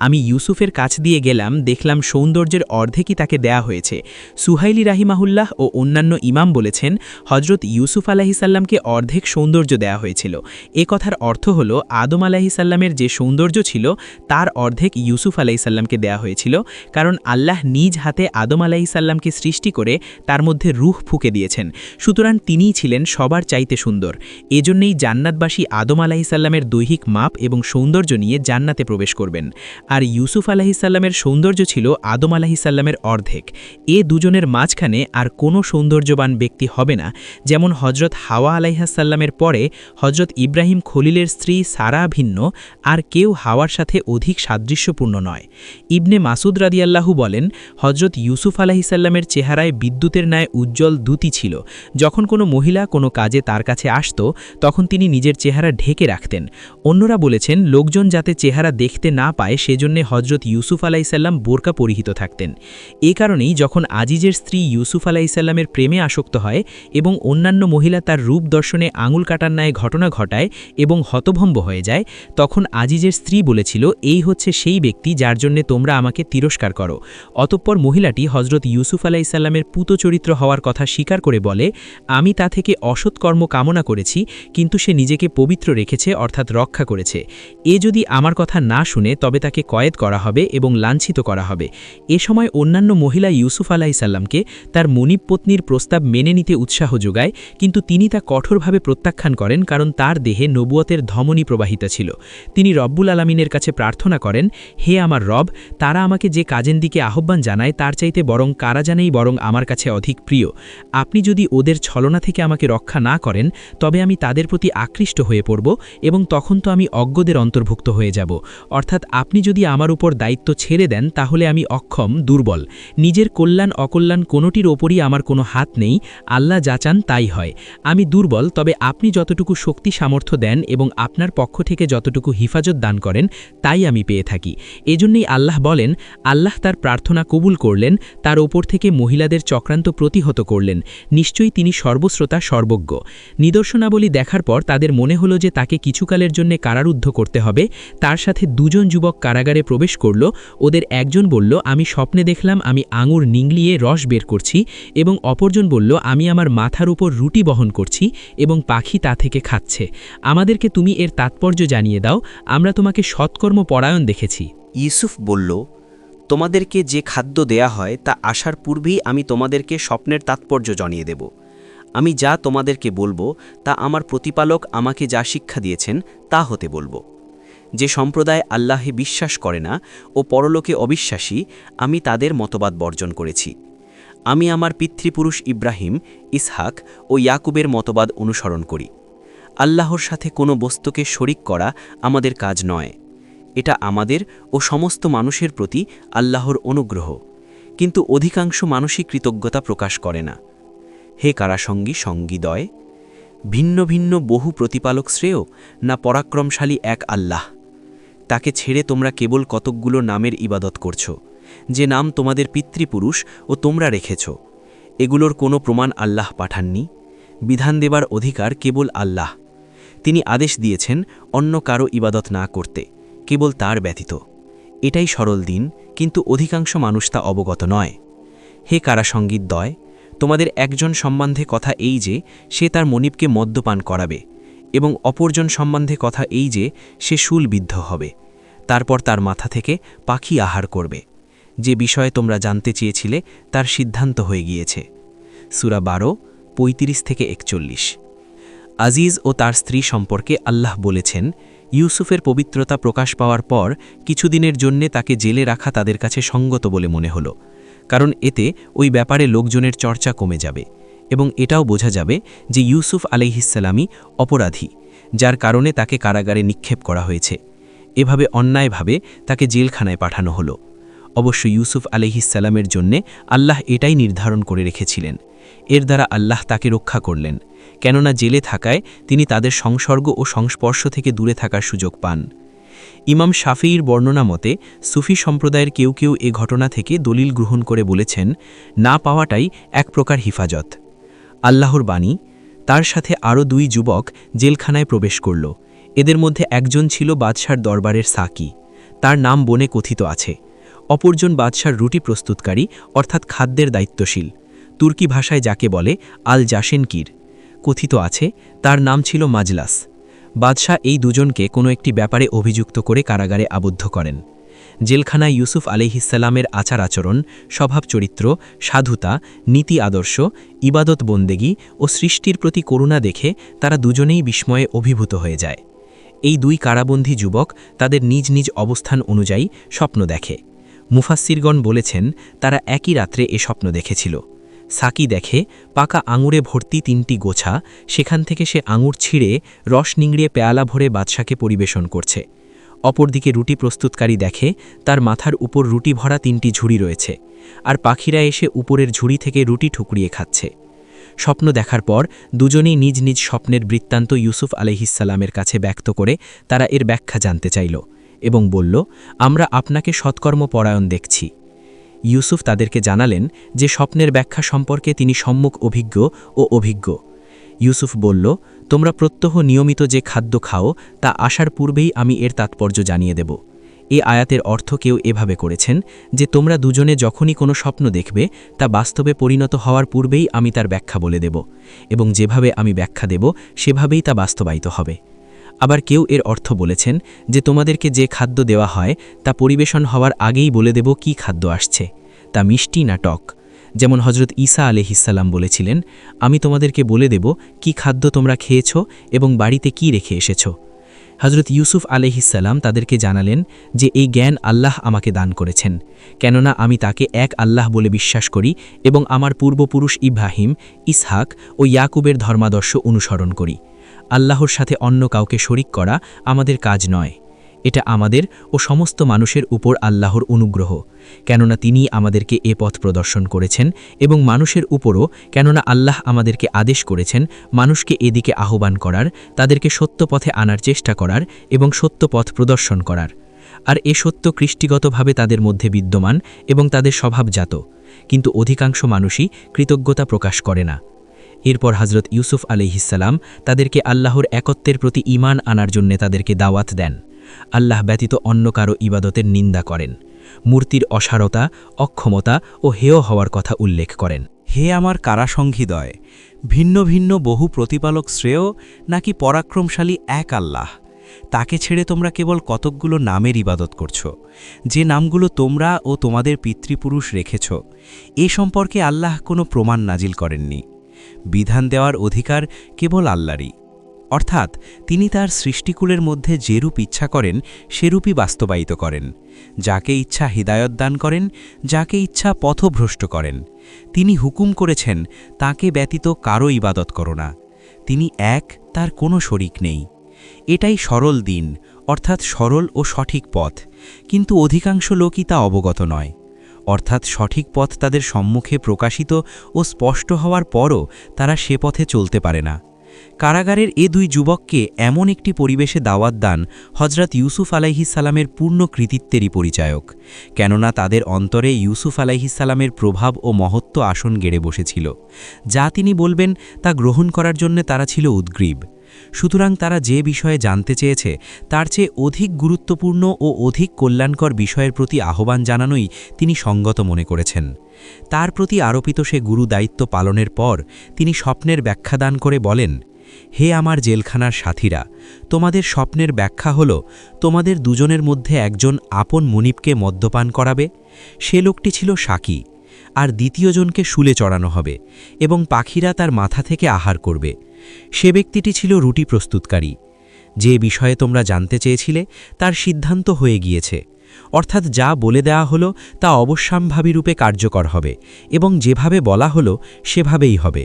আমি ইউসুফের কাছ দিয়ে গেলাম, দেখলাম সৌন্দর্যের অর্ধেকই তাকে দেয়া হয়েছে। সুহাইলি রাহিমাহুল্লাহ ও অন্যান্য ইমাম বলেছেন, হজরত ইউসুফ আলাইহিস সালামকে অর্ধেক সৌন্দর্য দেয়া হয়েছিল। এ কথার অর্থ হল আদম আলাইহিস সালামের যে সৌন্দর্য ছিল তার অর্ধেক ইউসুফ আলাইহিস সালামকে দেয়া হয়েছিল, কারণ আল্লাহ নিজ হাতে আদম আলাইহিস সালামকে সৃষ্টি করে তার মধ্যে রূহ ফুঁকে দিয়েছেন। সুতরাং তিনিই ছিলেন সবার চাইতে সুন্দর। এজন্যই জান্নাতবাসী আদম আলাইহিস সালামের দৈহিক মাপ এবং সৌন্দর্য নিয়ে জান্নাতে প্রবেশ করবেন। আর ইউসুফ আলাহিসাল্লামের সৌন্দর্য ছিল আদম আলাহিসাল্লামের অর্ধেক। এ দুজনের মাঝখানে আর কোনো সৌন্দর্যবান ব্যক্তি হবে না, যেমন হজরত হাওয়া আলাইহাসাল্লামের পরে হজরত ইব্রাহিম খলিলের স্ত্রী সারা ভিন্ন আর কেউ হাওয়ার সাথে অধিক সাদৃশ্যপূর্ণ নয়। ইবনে মাসুদ রাদিয়াল্লাহু বলেন, হজরত ইউসুফ আলাহিসাল্লামের চেহারায় বিদ্যুতের ন্যায় উজ্জ্বল দ্যুতি ছিল। যখন কোনো মহিলা কোনো কাজে তার কাছে আসত তখন তিনি নিজের চেহারা ঢেকে রাখতেন। অন্যরা বলেছেন, লোকজন যাতে চেহারা দেখতে না পায় সেজন্যে হজরত ইউসুফ আলাইসাল্লাম বোরকা পরিহিত থাকতেন। এ কারণেই যখন আজিজের স্ত্রী ইউসুফ আলাইসাল্লামের প্রেমে আসক্ত হয় এবং অন্যান্য মহিলা তার রূপ দর্শনে আঙুল কাটার ন্যায় ঘটনা ঘটায় এবং হতভম্ব হয়ে যায়, তখন আজিজের স্ত্রী বলেছিল, এই হচ্ছে সেই ব্যক্তি যার জন্যে তোমরা আমাকে তিরস্কার করো। অতঃপর মহিলাটি হজরত ইউসুফ আলাইসাল্লামের পুত চরিত্র হওয়ার কথা স্বীকার করে বলে, আমি তা থেকে অসৎকর্ম কামনা করেছি, কিন্তু সে নিজেকে পবিত্র রেখেছে, অর্থাৎ রক্ষা করেছে। এ যদি আমার কথা না শুনে তবে তাকে কয়েদ করা হবে এবং লাঞ্ছিত করা হবে। এ সময় অন্যান্য মহিলা ইউসুফ আলাইসাল্লামকে তার মনিব পত্নীর প্রস্তাব মেনে নিতে উৎসাহ যোগায়, কিন্তু তিনি তা কঠোরভাবে প্রত্যাখ্যান করেন, কারণ তার দেহে নবুয়তের ধমনী প্রবাহিত ছিল। তিনি রব্বুল আলামিনের কাছে প্রার্থনা করেন, হে আমার রব, তারা আমাকে যে কাজের দিকে আহ্বান জানায় তার চাইতে বরং কারা জানেই বরং আমার কাছে অধিক প্রিয়। আপনি যদি ওদের ছলনা থেকে আমাকে রক্ষা না করেন তবে আমি তাদের প্রতি আকৃষ্ট হয়ে পড়ব এবং তখন তো আমি অজ্ঞদের অন্তর্ভুক্ত হয়ে যাব। অর্থাৎ আপনি যদি আমার উপর দায়িত্ব ছেড়ে দেন তাহলে আমি অক্ষম, দুর্বল। নিজের কল্যাণ অকল্যাণ কোনোটির ওপরই আমার কোনো হাত নেই, আল্লাহ যা চান তাই হয়। আমি দুর্বল, তবে আপনি যতটুকু শক্তি সামর্থ্য দেন এবং আপনার পক্ষ থেকে যতটুকু হিফাজত দান করেন তাই আমি পেয়ে থাকি। এজন্যই আল্লাহ বলেন, আল্লাহ তার প্রার্থনা কবুল করলেন, তার ওপর থেকে মহিলাদের চক্রান্ত প্রতিহত করলেন। নিশ্চয়ই তিনি সর্বশ্রোতা, সর্বজ্ঞ। নিদর্শনাবলী দেখার পর তাদের মনে হলো যে তাকে কিছুকালের জন্য কারারুদ্ধ করতে হবে। তার সাথে দুজন যুবক কারাগারে প্রবেশ করল। ওদের একজন বলল, আমি স্বপ্নে দেখলাম আমি আঙুর নিংলিয়ে রস বের করছি, এবং অপরজন বলল, আমি আমার মাথার উপর রুটি বহন করছি এবং পাখি তা থেকে খাচ্ছে। আমাদেরকে তুমি এর তাৎপর্য জানিয়ে দাও, আমরা তোমাকে সৎকর্ম পরায়ণ দেখেছি। ইউসুফ বলল, তোমাদেরকে যে খাদ্য দেয়া হয় তা আসার পূর্বেই আমি তোমাদেরকে স্বপ্নের তাৎপর্য জানিয়ে দেব। আমি যা তোমাদেরকে বলবো তা আমার প্রতিপালক আমাকে যা শিক্ষা দিয়েছেন তা হতে বলবো। যে সম্প্রদায় আল্লাহে বিশ্বাস করে না ও পরলোকে অবিশ্বাসী, আমি তাদের মতবাদ বর্জন করেছি। আমি আমার পিতৃপুরুষ ইব্রাহিম, ইসহাক ও ইয়াকুবের মতবাদ অনুসরণ করি। আল্লাহর সাথে কোনো বস্তুকে শরিক করা আমাদের কাজ নয়। এটা আমাদের ও সমস্ত মানুষের প্রতি আল্লাহর অনুগ্রহ, কিন্তু অধিকাংশ মানুষই কৃতজ্ঞতা প্রকাশ করে না। হে কারাসঙ্গী সঙ্গীদয়, ভিন্ন ভিন্ন বহু প্রতিপালক শ্রেয় না পরাক্রমশালী এক আল্লাহ? তাকে ছেড়ে তোমরা কেবল কতকগুলো নামের ইবাদত করছ, যে নাম তোমাদের পিতৃপুরুষ ও তোমরা রেখেছ। এগুলোর কোনো প্রমাণ আল্লাহ পাঠাননি। বিধান দেবার অধিকার কেবল আল্লাহ। তিনি আদেশ দিয়েছেন অন্য কারো ইবাদত না করতে, কেবল তার ব্যতীত। এটাই সরল দিন, কিন্তু অধিকাংশ মানুষ তা অবগত নয়। হে কারাসঙ্গীদ্বয়, তোমাদের একজন সম্বন্ধে কথা এই যে সে তার মনিবকে মদ্যপান করাবে, এবং অপরজন সম্বন্ধে কথা এই যে সে শূলবিদ্ধ হবে, তারপর তার মাথা থেকে পাখি আহার করবে। যে বিষয়ে তোমরা জানতে চেয়েছিলে তার সিদ্ধান্ত হয়ে গিয়েছে। সূরা 12, 35-41। আজিজ ও তার স্ত্রী সম্পর্কে আল্লাহ বলেছেন, ইউসুফের পবিত্রতা প্রকাশ পাওয়ার পর কিছুদিনের জন্যে তাকে জেলে রাখা তাদের কাছে সঙ্গত বলে মনে হলো, কারণ এতে ওই ব্যাপারে লোকজনের চর্চা কমে যাবে এবং এটাও বোঝা যাবে যে ইউসুফ আলাইহিসসালামই অপরাধী, যার কারণে তাকে কারাগারে নিক্ষেপ করা হয়েছে। এভাবে অন্যায়ভাবে তাকে জেলখানায় পাঠানো হলো। অবশ্য ইউসুফ আলাইহিসসালামের জন্যে আল্লাহ এটাই নির্ধারণ করে রেখেছিলেন। এর দ্বারা আল্লাহ তাকে রক্ষা করলেন, কেননা জেলে থাকায় তিনি তাদের সংসর্গ ও সংস্পর্শ থেকে দূরে থাকার সুযোগ পান। ইমাম শাফিঈর বর্ণনা মতে সুফি সম্প্রদায়ের কেউ কেউ এ ঘটনা থেকে দলিল গ্রহণ করে বলেছেন, না পাওয়াটাই এক প্রকার হিফাজত। আল্লাহর বাণী, তার সাথে আরও 2 যুবক জেলখানায় প্রবেশ করল। এদের মধ্যে একজন ছিল বাদশার দরবারের সাকি, তার নাম বনে কথিত আছে। অপরজন বাদশার রুটি প্রস্তুতকারী, অর্থাৎ খাদ্যের দায়িত্বশীল, তুর্কি ভাষায় যাকে বলে আল জাসেনকির। কথিত আছে তার নাম ছিল মাজলাস। বাদশাহ এই দুজনকে কোনো একটি ব্যাপারে অভিযুক্ত করে কারাগারে আবদ্ধ করেন। জেলখানায় ইউসুফ আলাইহিসসালামের আচার আচরণ, স্বভাব চরিত্র, সাধুতা, নীতি আদর্শ, ইবাদত বন্দেগী ও সৃষ্টির প্রতি করুণা দেখে তারা দুজনেই বিস্ময়ে অভিভূত হয়ে যায়। এই দুই কারাবন্দী যুবক তাদের নিজ নিজ অবস্থান অনুযায়ী স্বপ্ন দেখে। মুফাসসিরগণ বলেছেন তারা একই রাত্রে এ স্বপ্ন দেখেছিল। সাকি দেখে পাকা আঙুরে ভর্তি 3টি গোছা, সেখান থেকে সে আঙুর ছিঁড়ে রস নিংড়িয়ে পেয়ালা ভরে বাদশাকে পরিবেশন করছে। অপরদিকে রুটি প্রস্তুতকারী দেখে তার মাথার উপর রুটি ভরা 3টি ঝুড়ি রয়েছে, আর পাখিরা এসে উপরের ঝুড়ি থেকে রুটি ঠুকরিয়ে খাচ্ছে। স্বপ্ন দেখার পর দুজনেই নিজ নিজ স্বপ্নের বৃত্তান্ত ইউসুফ আলাইহিসসালামের কাছে ব্যক্ত করে তারা এর ব্যাখ্যা জানতে চাইল এবং বলল, আমরা আপনাকে সৎকর্মপরায়ণ দেখছি। ইউসুফ তাদেরকে জানালেন যে স্বপ্নের ব্যাখ্যা সম্পর্কে তিনি সম্মুখ অভিজ্ঞ। ইউসুফ বলল, তোমরা প্রত্যহ নিয়মিত যে খাদ্য খাও তা আসার পূর্বেই আমি এর তাৎপর্য জানিয়ে দেব। এ আয়াতের অর্থ কেউ এভাবে করেছেন যে তোমরা দুজনে যখনই কোনো স্বপ্ন দেখবে তা বাস্তবে পরিণত হওয়ার পূর্বেই আমি তার ব্যাখ্যা বলে দেব, এবং যেভাবে আমি ব্যাখ্যা দেব সেভাবেই তা বাস্তবায়িত হবে। আবার কেউ এর অর্থ বলেছেন যে তোমাদেরকে যে খাদ্য দেওয়া হয় তা পরিবেশন হওয়ার আগেই বলে দেব কি খাদ্য আসছে, তা মিষ্টি না টক। যেমন হজরত ঈসা আলাইহিসসালাম বলেছিলেন, আমি তোমাদেরকে বলে দেব কি খাদ্য তোমরা খেয়েছ এবং বাড়িতে কি রেখে এসেছ। হজরত ইউসুফ আলাইহিসসালাম তাদেরকে জানালেন যে এই জ্ঞান আল্লাহ আমাকে দান করেছেন, কেননা আমি তাকে এক আল্লাহ বলে বিশ্বাস করি এবং আমার পূর্বপুরুষ ইব্রাহিম, ইসহাক ও ইয়াকুবের ধর্মাদর্শ অনুসরণ করি। আল্লাহর সাথে অন্য কাউকে শরিক করা আমাদের কাজ নয়। এটা আমাদের ও সমস্ত মানুষের উপর আল্লাহর অনুগ্রহ, কেননা তিনি আমাদেরকে এ পথ প্রদর্শন করেছেন, এবং মানুষের উপরও, কেননা আল্লাহ আমাদেরকে আদেশ করেছেন মানুষকে এদিকে আহ্বান করার, তাদেরকে সত্য পথে আনার চেষ্টা করার এবং সত্য পথ প্রদর্শন করার। আর এ সত্য কৃষ্টিগতভাবে তাদের মধ্যে বিদ্যমান এবং তাদের স্বভাবজাত, কিন্তু অধিকাংশ মানুষই কৃতজ্ঞতা প্রকাশ করে না। এরপর হজরত ইউসুফ আলাইহিসসালাম তাদেরকে আল্লাহর একত্বের প্রতি ঈমান আনার জন্য তাদেরকে দাওয়াত দেন। আল্লাহ ব্যতীত অন্য কারো ইবাদতের নিন্দা করেন, মূর্তির অসারতা, অক্ষমতা ও হেয় হওয়ার কথা উল্লেখ করেন। হে আমার কারাসংঘিদয়, ভিন্ন ভিন্ন বহু প্রতিপালক শ্রেয় নাকি পরাক্রমশালী এক আল্লাহ? তাকে ছেড়ে তোমরা কেবল কতকগুলো নামের ইবাদত করছ, যে নামগুলো তোমরা ও তোমাদের পিতৃপুরুষ রেখেছ। এ সম্পর্কে আল্লাহ কোনো প্রমাণ নাজিল করেননি। বিধান দেওয়ার অধিকার কেবল আল্লাহরই, অর্থাৎ তিনি তার সৃষ্টিকুলের মধ্যে যেরূপ ইচ্ছা করেন সেরূপই বাস্তবায়িত করেন। যাকে ইচ্ছা হিদায়ত দান করেন, যাকে ইচ্ছা পথভ্রষ্ট করেন। তিনি হুকুম করেছেন তাকে ব্যতীত কারো ইবাদত করো না। তিনি এক, তার কোনো শরিক নেই। এটাই সরল দিন, অর্থাৎ সরল ও সঠিক পথ, কিন্তু অধিকাংশ লোকই তা অবগত নয়। অর্থাৎ সঠিক পথ তাদের সম্মুখে প্রকাশিত ও স্পষ্ট হওয়ার পরও তারা সে পথে চলতে পারে না। কারাগারের এ দুই যুবককে এমন একটি পরিবেশে দাওয়াত দান হজরত ইউসুফ আলাইহিসসালামের পূর্ণ কৃতিত্বেরই পরিচায়ক, কেননা তাদের অন্তরে ইউসুফ আলাইহিসসালামের প্রভাব ও মহত্ব আসন গেড়ে বসেছিল। যা তিনি বলবেন তা গ্রহণ করার জন্য তারা ছিল উদ্গ্রীব। সুতরাং তারা যে বিষয়ে জানতে চেয়েছে তার চেয়ে অধিক গুরুত্বপূর্ণ ও অধিক কল্যাণকর বিষয়ের প্রতি আহ্বান জানানোই তিনি সঙ্গত মনে করেছেন। তার প্রতি আরোপিত সে গুরু দায়িত্ব পালনের পর তিনি স্বপ্নের ব্যাখ্যা দান করে বলেন, হে আমার জেলখানার সাথীরা, তোমাদের স্বপ্নের ব্যাখ্যা হল তোমাদের দুজনের মধ্যে একজন আপন মুনিবকে মদ্যপান করাবে, সে লোকটি ছিল সাকি, আর দ্বিতীয়জনকে শুলে চড়ানো হবে এবং পাখিরা তার মাথা থেকে আহার করবে। সে ব্যক্তিটি ছিল রুটি প্রস্তুতকারী। যে বিষয়ে তোমরা জানতে চেয়েছিলে তার সিদ্ধান্ত হয়ে গিয়েছে, অর্থাৎ যা বলে দেওয়া হলো তা অবশ্যম্ভাবী রূপে কার্যকর হবে এবং যেভাবে বলা হলো সেভাবেই হবে।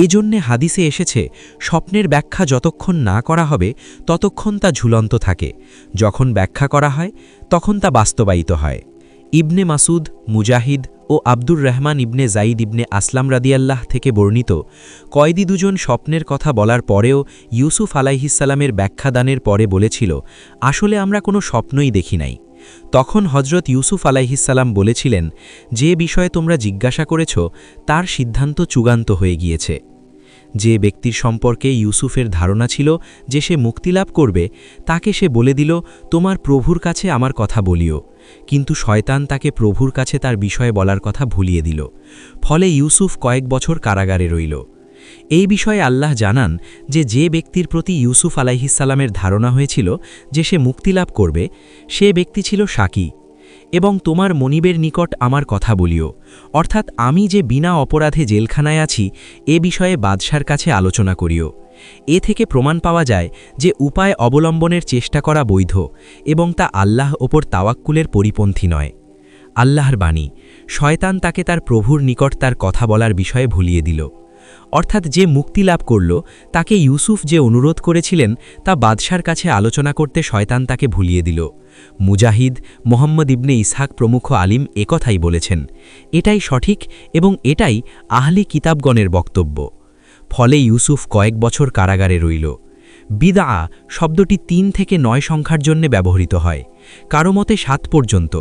এজন্যে হাদিসে এসেছে, স্বপ্নের ব্যাখ্যা যতক্ষণ না করা হবে ততক্ষণ তা ঝুলন্ত থাকে, যখন ব্যাখ্যা করা হয় তখন তা বাস্তবায়িত হয়। ইবনে মাসুদ, মুজাহিদ ও আব্দুর রহমান ইবনে জাইদ ইবনে আসলাম রাদিয়াল্লাহ থেকে বর্ণিত, কয়েদি দুজন স্বপ্নের কথা বলার পরেও ইউসুফ আলাইহিসসালামের ব্যাখ্যাদানের পরে বলেছিল, আসলে আমরা কোনো স্বপ্নই দেখি নাই। তখন হজরত ইউসুফ আলাইহিসসালাম বলেছিলেন, যে বিষয়ে তোমরা জিজ্ঞাসা করেছ তার সিদ্ধান্ত চূড়ান্ত হয়ে গিয়েছে। যে ব্যক্তির সম্পর্কে ইউসুফের ধারণা ছিল যে সে মুক্তিলাভ করবে, তাকে সে বলে দিল, তোমার প্রভুর কাছে আমার কথা বলিও। কিন্তু শয়তান তাকে প্রভুর কাছে তার বিষয়ে বলার কথা ভুলিয়ে দিল। ফলে ইউসুফ কয়েক বছর কারাগারে রইল। এই বিষয়ে আল্লাহ জানান যে ব্যক্তির প্রতি ইউসুফ আলাইহিসসালামের ধারণা হয়েছিল যে সে মুক্তিলাভ করবে, সে ব্যক্তি ছিল সাকি। এবং তোমার মনিবের নিকট আমার কথা বলিও, অর্থাৎ আমি যে বিনা অপরাধে জেলখানায় আছি এ বিষয়ে বাদশার কাছে আলোচনা করিও। এ থেকে প্রমাণ পাওয়া যায় যে উপায় অবলম্বনের চেষ্টা করা বৈধ এবং তা আল্লাহ ওপর তাওয়াক্কুলের পরিপন্থী নয়। আল্লাহর বাণী, শয়তান তাকে তার প্রভুর নিকট তার কথা বলার বিষয়ে ভুলিয়ে দিল। অর্থাৎ যে মুক্তি লাভ করল তাকে ইউসুফ যে অনুরোধ করেছিলেন তা বাদশার কাছে আলোচনা করতে শয়তান তাকে ভুলিয়ে দিল। মুজাহিদ, মোহাম্মদ ইবনে ইসহাক প্রমুখ আলিম একথাই বলেছেন। এটাই সঠিক এবং এটাই আহলি কিতাবগণের বক্তব্য। ফলে ইউসুফ কয়েক বছর কারাগারে রইল। বিদআ শব্দটি ৩ থেকে ৯ সংখ্যার জন্য ব্যবহৃত হয়। কারো মতে ৭ পর্যন্ত,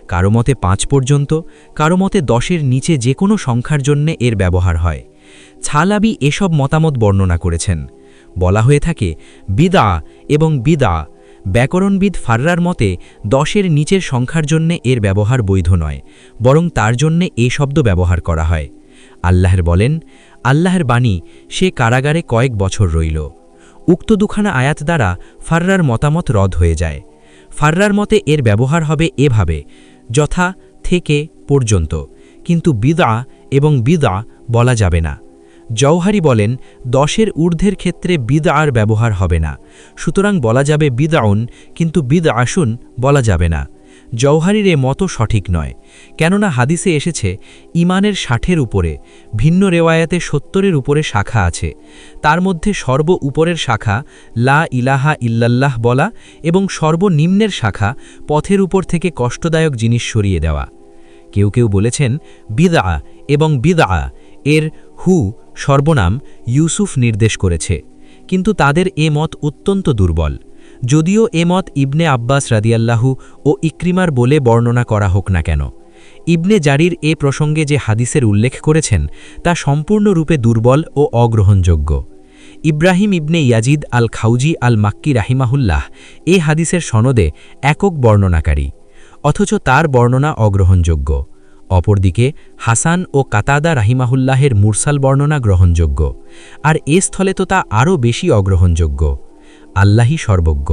কারো মতে ৫ পর্যন্ত, কারো মতে ১০-এর নিচে যে কোনো সংখ্যার জন্য এর ব্যবহার হয়। ছালাবি এসব মতামত বর্ণনা করেছেন। বলা হয়ে থাকে বিদআ এবং বিদআ। ব্যাকরণবিদ ফাররার মতে ১০-এর নিচের সংখ্যার জন্য এর ব্যবহার বৈধ নয়, বরং তার জন্যে এ শব্দ ব্যবহার করা হয়। আল্লাহর বলেন, আল্লাহর বাণী, সে কারাগারে কয়েক বছর রইল। উক্ত দুখানা আয়াত দ্বারা ফাররার মতামত রদ হয়ে যায়। ফাররার মতে এর ব্যবহার হবে এভাবে, যথা, থেকে, পর্যন্ত, কিন্তু বিদআ এবং বিদআ বলা যাবে না। জওহারি বলেন ১০-এর ঊর্ধ্বের ক্ষেত্রে বিদআর ব্যবহার হবে না, সুতরাং বলা যাবে বিদআউন, কিন্তু বিদআশুন বলা যাবে না। জওহারির এ মতো সঠিক নয়, কেননা হাদিসে এসেছে ইমানের ৬০-এর উপরে, ভিন্ন রেওয়ায়াতে ৭০-এর উপরে শাখা আছে। তার মধ্যে সর্ব উপরের শাখা লা ইলাহা ইল্লাল্লাহ বলা এবং সর্বনিম্নের শাখা পথের উপর থেকে কষ্টদায়ক জিনিস সরিয়ে দেওয়া। কেউ কেউ বলেছেন বিদআ এবং বিদআ এর হু সর্বনাম ইউসুফ নির্দেশ করেছে, কিন্তু তাদের এ মত অত্যন্ত দুর্বল। যদিও এ মত ইবনে আব্বাস রাদিয়াল্লাহু ও ইক্রিমার বলে বর্ণনা করা হোক না কেন, ইবনে জারির এ প্রসঙ্গে যে হাদিসের উল্লেখ করেছেন তা সম্পূর্ণরূপে দুর্বল ও অগ্রহণযোগ্য। ইব্রাহিম ইবনে ইয়াজিদ আল খাউজি আল মাক্কি রাহিমাহুল্লাহ এ হাদিসের সনদে একক বর্ণনাকারী, অথচ তার বর্ণনা অগ্রহণযোগ্য। অপরদিকে হাসান ও কাতাদা রাহিমাহুল্লাহের মুরসাল বর্ণনা গ্রহণযোগ্য, আর এ স্থলে তো তা আরও বেশি অগ্রহণযোগ্য। আল্লাহই সর্বজ্ঞ।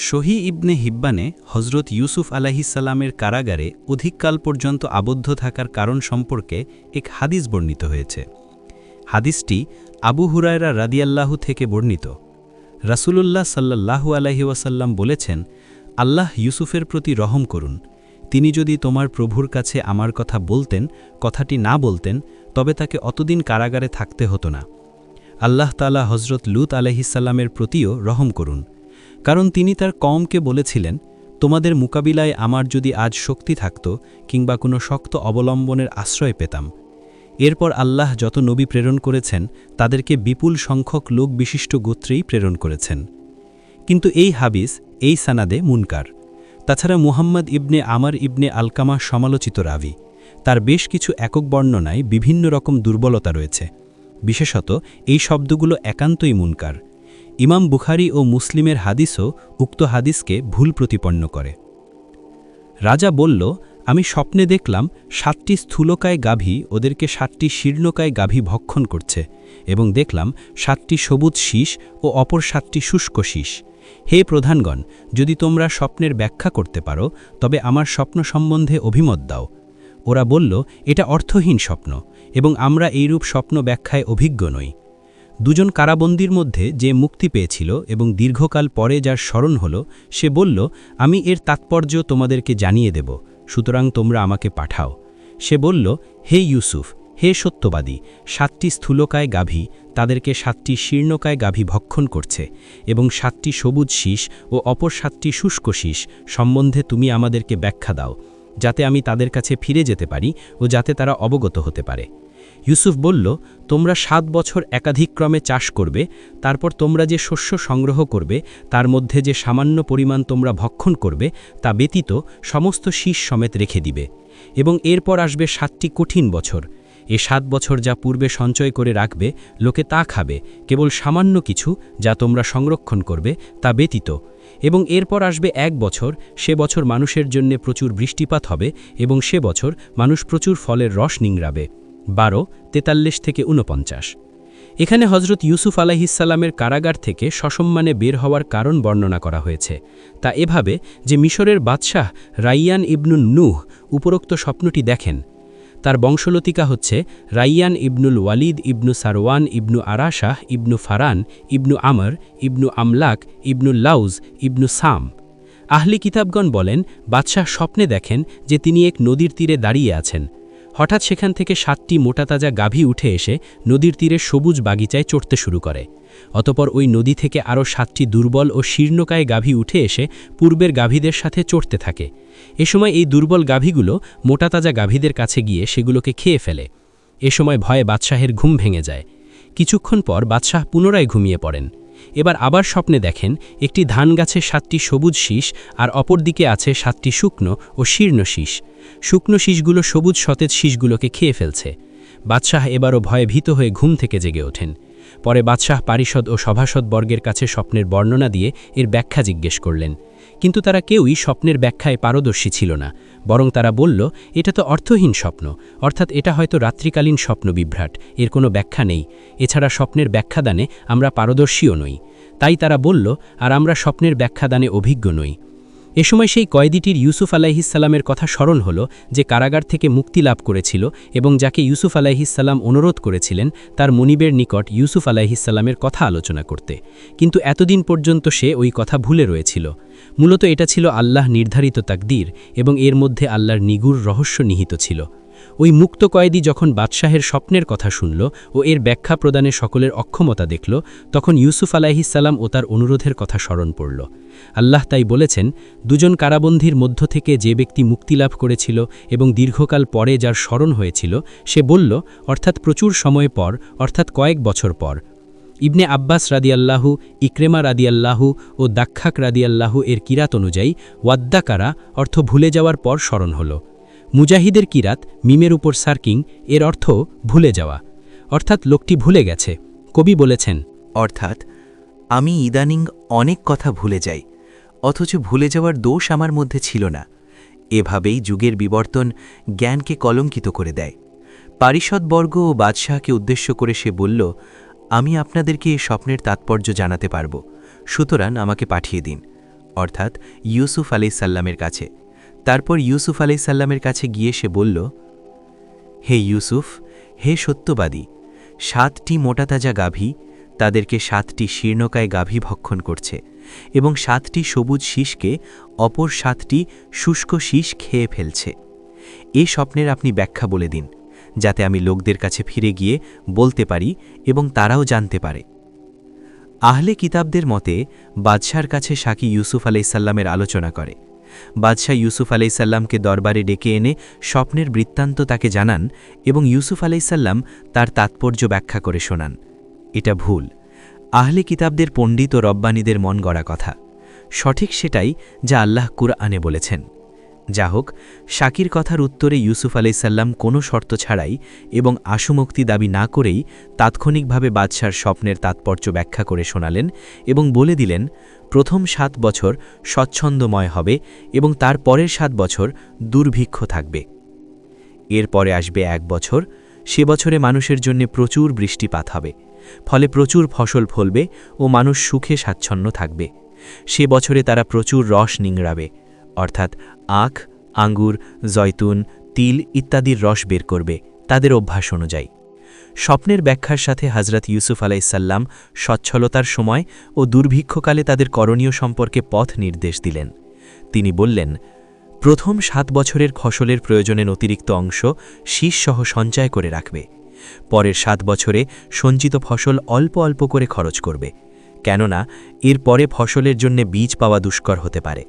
সহি ইবনে হিব্বানে হজরত ইউসুফ আলাইহিসসালামের কারাগারে অধিককাল পর্যন্ত আবদ্ধ থাকার কারণ সম্পর্কে এক হাদিস বর্ণিত হয়েছে। হাদিসটি আবু হুরায়রা রাদিয়াল্লাহু থেকে বর্ণিত। রাসূলুল্লাহ সাল্লাল্লাহু আলাইহি ওয়াসাল্লাম বলেছেন, আল্লাহ ইউসুফের প্রতি রহম করুন। তিনি যদি তোমার প্রভুর কাছে আমার কথা বলতেন, কথাটি না বলতেন, তবে তাকে অতদিন কারাগারে থাকতে হতো না। আল্লাহ তাআলা হজরত লূত আলাইহিসসালামের প্রতিও রহম করুন, কারণ তিনি তার কওমকে বলেছিলেন, তোমাদের মোকাবিলায় আমার যদি আজ শক্তি থাকত কিংবা কোনো শক্ত অবলম্বনের আশ্রয় পেতাম। এরপর আল্লাহ যত নবী প্রেরণ করেছেন তাদেরকে বিপুল সংখ্যক লোক বিশিষ্ট গোত্রেই প্রেরণ করেছেন। কিন্তু এই হাদিস এই সানাদে মুনকার। তাছাড়া মুহাম্মদ ইবনে আমর ইবনে আলকামা সমালোচিত রাবি, তার বেশ কিছু একক বর্ণনায় বিভিন্ন রকম দুর্বলতা রয়েছে। বিশেষত এই শব্দগুলো একান্তই মুনকার। ইমাম বুখারী ও মুসলিমের হাদিসও উক্ত হাদিসকে ভুল প্রতিপন্ন করে। রাজা বলল, আমি স্বপ্নে দেখলাম ৭টি স্থূলকায় গাভী ওদেরকে ৭টি শীর্ণকায় গাভী ভক্ষণ করছে, এবং দেখলাম ৭টি সবুজ শীষ ও অপর ৭টি শুষ্ক শীষ। হে প্রধানগণ, যদি তোমরা স্বপ্নের ব্যাখ্যা করতে পারো তবে আমার স্বপ্ন সম্বন্ধে অভিমত দাও। ওরা বলল, এটা অর্থহীন স্বপ্ন এবং আমরা এইরূপ স্বপ্ন ব্যাখ্যায় অভিজ্ঞ নই। দুজন কারাবন্দীর মধ্যে যে মুক্তি পেয়েছিল এবং দীর্ঘকাল পরে যার স্মরণ হল, সে বলল, আমি এর তাৎপর্য তোমাদেরকে জানিয়ে দেব, সুতরাং তোমরা আমাকে পাঠাও। সে বলল, হে ইউসুফ, হে সত্যবাদী, ৭টি স্থূলকায় গাভী তাদেরকে ৭টি শীর্ণকায় গাভী ভক্ষণ করছে এবং ৭টি সবুজ শীষ ও অপর ৭টি শুষ্ক শীষ সম্বন্ধে তুমি আমাদেরকে ব্যাখ্যা দাও, যাতে আমি তাদের কাছে ফিরে যেতে পারি ও যাতে তারা অবগত হতে পারে। ইউসুফ বলল, তোমরা ৭ বছর একাধিক্রমে চাষ করবে, তারপর তোমরা যে শস্য সংগ্রহ করবে তার মধ্যে যে সামান্য পরিমাণ তোমরা ভক্ষণ করবে তা ব্যতীত সমস্ত শীষ সমেত রেখে দিবে, এবং এরপর আসবে ৭টি কঠিন বছর। এ ৭ বছর যা পূর্বে সঞ্চয় করে রাখবে লোকে তা খাবে, কেবল সামান্য কিছু যা তোমরা সংরক্ষণ করবে তা ব্যতীত, এবং এরপর আসবে ১ বছর, সে বছর মানুষের জন্য প্রচুর বৃষ্টিপাত হবে এবং সে বছর মানুষ প্রচুর ফলের রস নিংড়াবে। ১২:৪৩-৪৯। এখানে হজরত ইউসুফ আলাইহিসসালামের কারাগার থেকে সসম্মানে বের হওয়ার কারণ বর্ণনা করা হয়েছে। তা এভাবে যে মিশরের বাদশাহ রাইয়ান ইবনুন নূহ উপরোক্ত স্বপ্নটি দেখেন। তার বংশলতিকা হচ্ছে রাইয়ান ইবনুল ওয়ালিদ ইবনু সারওয়ান ইবনু আরাশাহ ইবনু ফারান ইবনু আমর ইবনু আমলাক ইবনু লাউজ ইবনু সাম। আহলি কিতাবগণ বলেন, বাদশাহ স্বপ্নে দেখেন যে তিনি এক নদীর তীরে দাঁড়িয়ে আছেন। হঠাৎ সেখান থেকে 7টি মোটাতাজা গাভী উঠে এসে নদীর তীরে সবুজ বাগিচায় চড়তে শুরু করে। অতপর ওই নদী থেকে আরও 7টি দুর্বল ও শীর্ণকায় গাভী উঠে এসে পূর্বের গাভীদের সাথে চড়তে থাকে। এ সময় এই দুর্বল গাভীগুলো মোটাতাজা গাভীদের কাছে গিয়ে সেগুলোকে খেয়ে ফেলে। এ সময় ভয়ে বাদশাহের ঘুম ভেঙে যায়। কিছুক্ষণ পর বাদশাহ পুনরায় ঘুমিয়ে পড়েন। এবার আবার স্বপ্নে দেখেন একটি ধান গাছে 7টি সবুজ শীষ আর অপরদিকে আছে 7টি শুকনো ও শীর্ণ শীষ। শুকনো শীষগুলো সবুজ সতেজ শীষগুলোকে খেয়ে ফেলছে। বাদশাহ এবারও ভয়ে ভীত হয়ে ঘুম থেকে জেগে ওঠেন। পরে বাদশাহ পারিষদ ও সভাসদ বর্গের কাছে স্বপ্নের বর্ণনা দিয়ে এর ব্যাখ্যা জিজ্ঞেস করলেন, কিন্তু তারা কেউই স্বপ্নের ব্যাখ্যায় পারদর্শী ছিল না, বরং তারা বলল, এটা তো অর্থহীন স্বপ্ন, অর্থাৎ এটা হয়তো রাত্রিকালীন স্বপ্ন বিভ্রাট, এর কোনো ব্যাখ্যা নেই। এছাড়া স্বপ্নের ব্যাখ্যাদানে আমরা পারদর্শীও নই। তাই তারা বলল, আর আমরা স্বপ্নের ব্যাখ্যাদানে অভিজ্ঞ নই। এ সময় সেই কয়েদিটির ইউসুফ আলাইহিসসালামের কথা স্মরণ হল, যে কারাগার থেকে মুক্তি লাভ করেছিল এবং যাকে ইউসুফ আলাইহিসসালাম অনুরোধ করেছিলেন তার মনিবের নিকট ইউসুফ আলাইহিসসালামের কথা আলোচনা করতে, কিন্তু এতদিন পর্যন্ত সে ওই কথা ভুলে রয়েছিল। মূলত এটা ছিল আল্লাহ নির্ধারিত তাকদীর এবং এর মধ্যে আল্লাহর নিগুড় রহস্য নিহিত ছিল। ওই মুক্ত কয়েদি যখন বাদশাহের স্বপ্নের কথা শুনল ও এর ব্যাখ্যা প্রদানে সকলের অক্ষমতা দেখল, তখন ইউসুফ আলাইহিসসালাম ও তার অনুরোধের কথা স্মরণ পড়ল। আল্লাহ তাই বলেছেন, দুজন কারাবন্দীর মধ্য থেকে যে ব্যক্তি মুক্তিলাভ করেছিল এবং দীর্ঘকাল পরে যার স্মরণ হয়েছিল, সে বলল, অর্থাৎ প্রচুর সময় পর, অর্থাৎ কয়েক বছর পর। ইবনে আব্বাস রাদিয়াল্লাহু, ইকরেমা রাদিয়াল্লাহু ও দাক্ষাক রাদিয়াল্লাহু এর কিরাত অনুযায়ী ওয়াদ্দাকারা অর্থ ভুলে যাওয়ার পর স্মরণ হল। মুজাহিদের কিরাত মিমের উপর সার্কিং, এর অর্থ ভুলে যাওয়া, অর্থাৎ লোকটি ভুলে গেছে। কবি বলেছেন, অর্থাৎ আমি ইদানিং অনেক কথা ভুলে যাই, অথচ ভুলে যাওয়ার দোষ আমার মধ্যে ছিল না। এভাবেই যুগের বিবর্তন জ্ঞানকে কলঙ্কিত করে দেয়। পারিষদবর্গ ও বাদশাহকে উদ্দেশ্য করে সে বলল, আমি আপনাদেরকে এই স্বপ্নের তাৎপর্য জানাতে পারব, সুতরাং আমাকে পাঠিয়ে দিন, অর্থাৎ ইউসুফ আলাইহিসসালামের কাছে। তারপর ইউসুফ আলাইহিসসালামের কাছে গিয়ে সে বলল, হে ইউসুফ, হে সত্যবাদী, 7টি মোটাতাজা গাভী, তাদেরকে 7টি শীর্ণকায় গাভী ভক্ষণ করছে এবং 7টি সবুজ শীষকে অপর 7টি শুষ্ক শীষ খেয়ে ফেলছে। এই স্বপ্নের আপনি ব্যাখ্যা বলে দিন, যাতে আমি লোকদের কাছে ফিরে গিয়ে বলতে পারি এবং তারাও জানতে পারে। আহলে কিতাবদের মতে বাদশার কাছে সাকি ইউসুফ আলাইহিসসালামের আলোচনা করে। বাদশাহ ইউসুফ আলাইহিসসালামকে দরবারে ডেকে এনে স্বপ্নের বৃত্তান্ত তাকে জানান এবং ইউসুফ আলাইহিসসালাম তার তাৎপর্য ব্যাখ্যা করে শোনান। এটা ভুল, আহলে কিতাবদের পণ্ডিত ও রব্বানীদের মন গড়া কথা। সঠিক সেটাই যা আল্লাহ কুরআনে বলেছেন। যা হোক, শাকির কথার উত্তরে ইউসুফ আলাইহিসসালাম কোনো শর্ত ছাড়াই এবং আশুমুক্তি দাবি না করেই তাৎক্ষণিকভাবে বাদশার স্বপ্নের তাৎপর্য ব্যাখ্যা করে শোনালেন এবং বলে দিলেন, প্রথম 7 বছর স্বচ্ছন্দময় হবে এবং তার পরের 7 বছর দুর্ভিক্ষ থাকবে। এর পরে আসবে 1 বছর, সে বছরে মানুষের জন্য প্রচুর বৃষ্টিপাত হবে, ফলে প্রচুর ফসল ফলবে ও মানুষ সুখে স্বাচ্ছন্ন থাকবে। সে বছরে তারা প্রচুর রস নিংড়াবে, অর্থাৎ আখ, আঙ্গুর, জয়তুন, তিল ইত্যাদির রস বের করবে তাদের অভ্যাস অনুযায়ী। স্বপ্নের ব্যাখ্যার সাথে হযরত ইউসুফ আলাইহিসসালাম সচ্ছলতার সময় ও দুর্ভিক্ষকালে তাদের করণীয় সম্পর্কে পথ নির্দেশ দিলেন। তিনি বললেন, প্রথম 7 বছরের ফসলের প্রয়োজনের অতিরিক্ত অংশ শীষসহ সঞ্চয় করে রাখবে। পরের 7 বছরে সঞ্চিত ফসল অল্প অল্প করে খরচ করবে, কেননা এর পরে ফসলের জন্য বীজ পাওয়া দুষ্কর হতে পারে।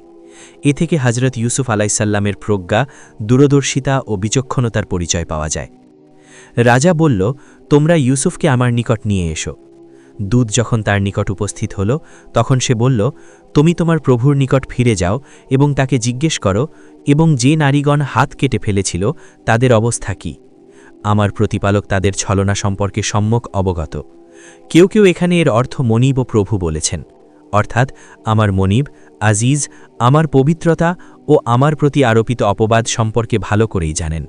এ থেকে হযরত ইউসুফ আলাইহিসসালামের প্রজ্ঞা, দূরদর্শিতা ও বিচক্ষণতার পরিচয় পাওয়া যায়। রাজা বলল, তোমরা ইউসুফকে আমার নিকট নিয়ে এসো। দূত যখন তার নিকট উপস্থিত হল, তখন সে বলল, তুমি তোমার প্রভুর নিকট ফিরে যাও এবং তাকে জিজ্ঞেস করো, এবং যে নারীগণ হাত কেটে ফেলেছিল তাদের অবস্থা কি? আমার প্রতিপালক তাদের ছলনা সম্পর্কে সম্যক অবগত। কেউ কেউ এখানে এর অর্থ মনিব ও প্রভু বলেছেন, অর্থাৎ আমার মনিব, আজিজ, আমার পবিত্রতা ও আমার প্রতি আরোপিত অপবাদ সম্পর্কে ভালো করেই জানেন।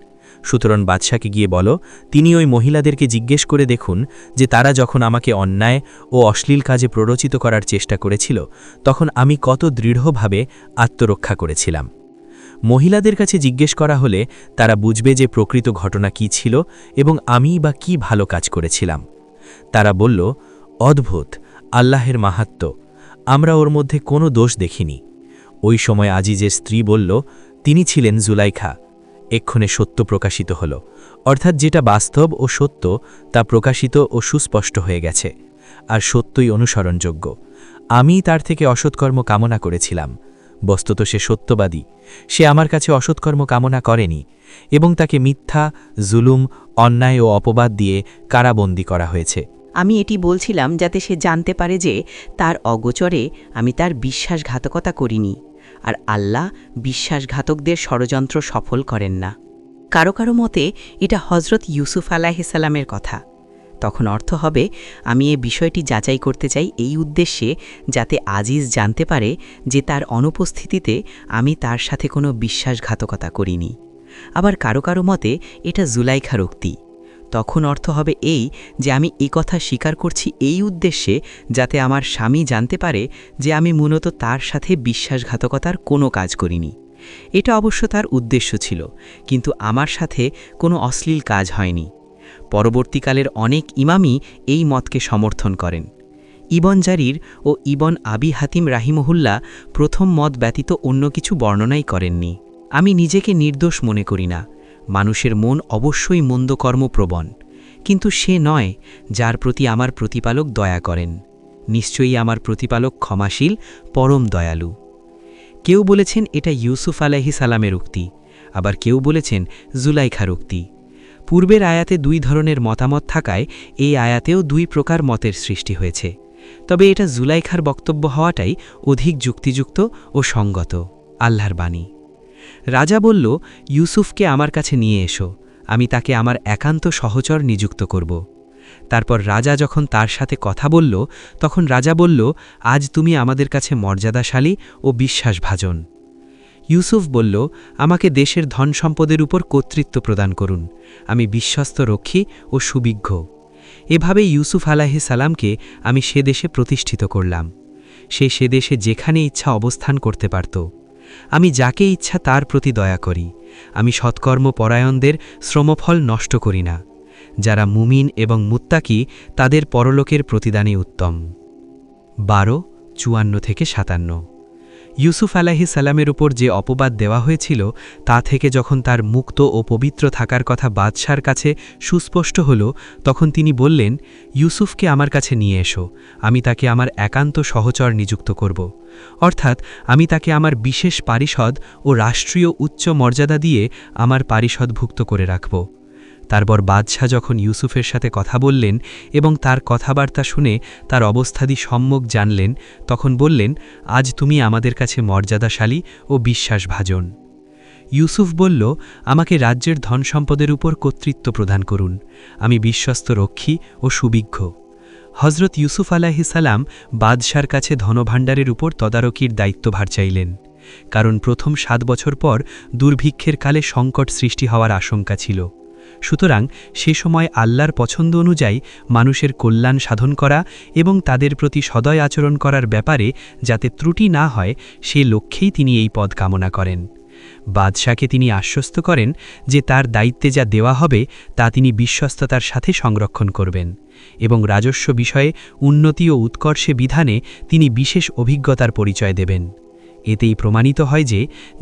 সুতরাং বাদশাকে গিয়ে বলো, তিনি ওই মহিলাদেরকে জিজ্ঞেস করে দেখুন যে তারা যখন আমাকে অন্যায় ও অশ্লীল কাজে প্ররোচিত করার চেষ্টা করেছিল, তখন আমি কত দৃঢ়ভাবে আত্মরক্ষা করেছিলাম। মহিলাদের কাছে জিজ্ঞেস করা হলে তারা বুঝবে যে প্রকৃত ঘটনা কি ছিল এবং আমি বা কি ভালো কাজ করেছিলাম। তারা বলল, অদ্ভুত, আল্লাহের মাহাত্ম্য, আমরা ওর মধ্যে কোনো দোষ দেখিনি। ওই সময় আজিজের স্ত্রী বলল, তিনি ছিলেন জুলাইখা। এক্ষণে সত্য প্রকাশিত হল, অর্থাৎ যেটা বাস্তব ও সত্য তা প্রকাশিত ও সুস্পষ্ট হয়ে গেছে, আর সত্যই অনুসরণযোগ্য। আমি তার থেকে অসৎকর্ম কামনা করেছিলাম। বস্তুত সে সত্যবাদী, সে আমার কাছে অসৎকর্ম কামনা করেনি, এবং তাকে মিথ্যা, জুলুম, অন্যায় ও অপবাদ দিয়ে কারাবন্দী করা হয়েছে। আমি এটি বলছিলাম যাতে সে জানতে পারে যে তার অগোচরে আমি তার বিশ্বাসঘাতকতা করিনি, আর আল্লাহ বিশ্বাসঘাতকদের ষড়যন্ত্র সফল করেন না। কারো কারো মতে এটা হজরত ইউসুফ আলাইহিসসালামের কথা। তখন অর্থ হবে, আমি এ বিষয়টি যাচাই করতে চাই এই উদ্দেশ্যে যাতে আজিজ জানতে পারে যে তার অনুপস্থিতিতে আমি তার সাথে কোনো বিশ্বাসঘাতকতা করিনি। আবার কারো কারো মতে এটা জুলাইখার উক্তি। তখন অর্থ হবে এই যে আমি এই কথা স্বীকার করছি এই উদ্দেশ্যে যাতে আমার স্বামী জানতে পারে যে আমি মূলত তার সাথে বিশ্বাসঘাতকতার কোনো কাজ করিনি। এটা অবশ্য তার উদ্দেশ্য ছিল, কিন্তু আমার সাথে কোনো অশ্লীল কাজ হয়নি। পরবর্তীকালের অনেক ইমামই এই মতকে সমর্থন করেন। ইবন জারির ও ইবন আবি হাতিম রাহিমহুল্লাহ প্রথম মত ব্যতীত অন্য কিছু বর্ণনাই করেননি। আমি নিজেকে নির্দোষ মনে করি না। মানুষের মন অবশ্যই মন্দকর্মপ্রবণ, কিন্তু সে নয় যার প্রতি আমার প্রতিপালক দয়া করেন। নিশ্চয়ই আমার প্রতিপালক ক্ষমাশীল, পরম দয়ালু। কেউ বলেছেন এটা ইউসুফ আলাইহিসসালামের উক্তি, আবার কেউ বলেছেন জুলাইখার উক্তি। পূর্বের আয়াতে দুই ধরনের মতামত থাকায় এই আয়াতেও দুই প্রকার মতের সৃষ্টি হয়েছে। তবে এটা জুলাইখার বক্তব্য হওয়াটাই অধিক যুক্তিযুক্ত ও সঙ্গত। আল্লাহর বাণী। রাজা বলল, ইউসুফকে আমার কাছে নিয়ে এসো, আমি তাকে আমার একান্ত সহচর নিযুক্ত করব। তারপর রাজা যখন তার সাথে কথা বলল, তখন রাজা বলল, আজ তুমি আমাদের কাছে মর্যাদাশালী ও বিশ্বাসভাজন। ইউসুফ বলল, আমাকে দেশের ধন সম্পদের উপর কর্তৃত্ব প্রদান করুন, আমি বিশ্বস্ত রক্ষী ও সুবিজ্ঞ। এভাবে ইউসুফ আলাইহিসসালামকে আমি সে দেশে প্রতিষ্ঠিত করলাম। সে দেশে যেখানে ইচ্ছা অবস্থান করতে পারত। আমি যাকে ইচ্ছা তার প্রতি দয়া করি। আমি সৎকর্ম পরায়ণদের শ্রমফল নষ্ট করি না। যারা মুমিন এবং মুত্তাকি তাদের পরলোকের প্রতিদানে উত্তম। 12:54-57। ইউসুফ আলাইহিসসালামের উপর যে অপবাদ দেওয়া হয়েছিল তা থেকে যখন তার মুক্ত ও পবিত্র থাকার কথা বাদশার কাছে সুস্পষ্ট হল, তখন তিনি বললেন, ইউসুফকে আমার কাছে নিয়ে এসো, আমি তাকে আমার একান্ত সহচর নিযুক্ত করব। অর্থাৎ আমি তাকে আমার বিশেষ পারিষদ ও রাষ্ট্রীয় উচ্চ মর্যাদা দিয়ে আমার পারিষদভুক্ত করে রাখব। তারপর বাদশাহ যখন ইউসুফের সাথে কথা বললেন এবং তার কথাবার্তা শুনে তার অবস্থাদি সম্যক জানলেন, তখন বললেন, আজ তুমি আমাদের কাছে মর্যাদাশালী ও বিশ্বাসভাজন। ইউসুফ বলল, আমাকে রাজ্যের ধন সম্পদের উপর কর্তৃত্ব প্রদান করুন, আমি বিশ্বস্ত রক্ষী ও সুবিজ্ঞ। হজরত ইউসুফ আলাইহিসসালাম বাদশার কাছে ধনভাণ্ডারের উপর তদারকির দায়িত্বভার চাইলেন, কারণ প্রথম 7 বছর পর দুর্ভিক্ষের কালে সংকট সৃষ্টি হওয়ার আশঙ্কা ছিল। সুতরাং সে সময় আল্লাহর পছন্দ অনুযায়ী মানুষের কল্যাণ সাধন করা এবং তাদের প্রতি সদয় আচরণ করার ব্যাপারে যাতে ত্রুটি না হয় সে লক্ষ্যেই তিনি এই পদ কামনা করেন। বাদশাকে তিনি আশ্বস্ত করেন যে তার দায়িত্বে যা দেওয়া হবে তা তিনি বিশ্বস্ততার সাথে সংরক্ষণ করবেন এবং রাজস্ব বিষয়ে উন্নতি ও উৎকর্ষে বিধানে তিনি বিশেষ অভিজ্ঞতার পরিচয় দেবেন। এতেই প্রমাণিত হয়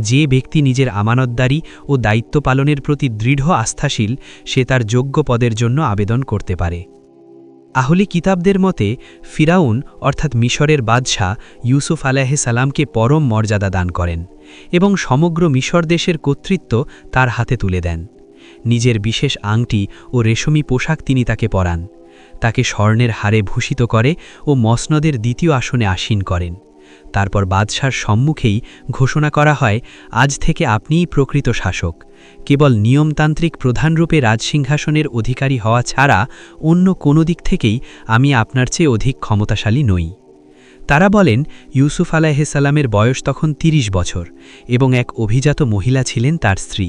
যে ব্যক্তি নিজের আমানতদারি ও দায়িত্ব পালনের প্রতি দৃঢ় আস্থাশীল সে তার যোগ্য পদের জন্য আবেদন করতে পারে। আহলি কিতাবদের মতে ফিরাউন অর্থাৎ মিশরের বাদশাহ ইউসুফ আলাইহিসসালামকে পরম মর্যাদা দান করেন এবং সমগ্র মিশর দেশের কর্তৃত্ব তার হাতে তুলে দেন। নিজের বিশেষ আংটি ও রেশমি পোশাক তিনি তাকে পরান, তাকে স্বর্ণের হারে ভূষিত করে ও মসনদের দ্বিতীয় আসনে আসীন করেন। তারপর বাদশার সম্মুখেই ঘোষণা করা হয়, আজ থেকে আপনিই প্রকৃত শাসক। কেবল নিয়মতান্ত্রিক প্রধানরূপে রাজসিংহাসনের অধিকারী হওয়া ছাড়া অন্য কোনো দিক থেকেই আমি আপনার চেয়ে অধিক ক্ষমতাশালী নই। তারা বলেন, ইউসুফ আলাইহিসসালামের বয়স তখন 30 বছর এবং এক অভিজাত মহিলা ছিলেন তার স্ত্রী।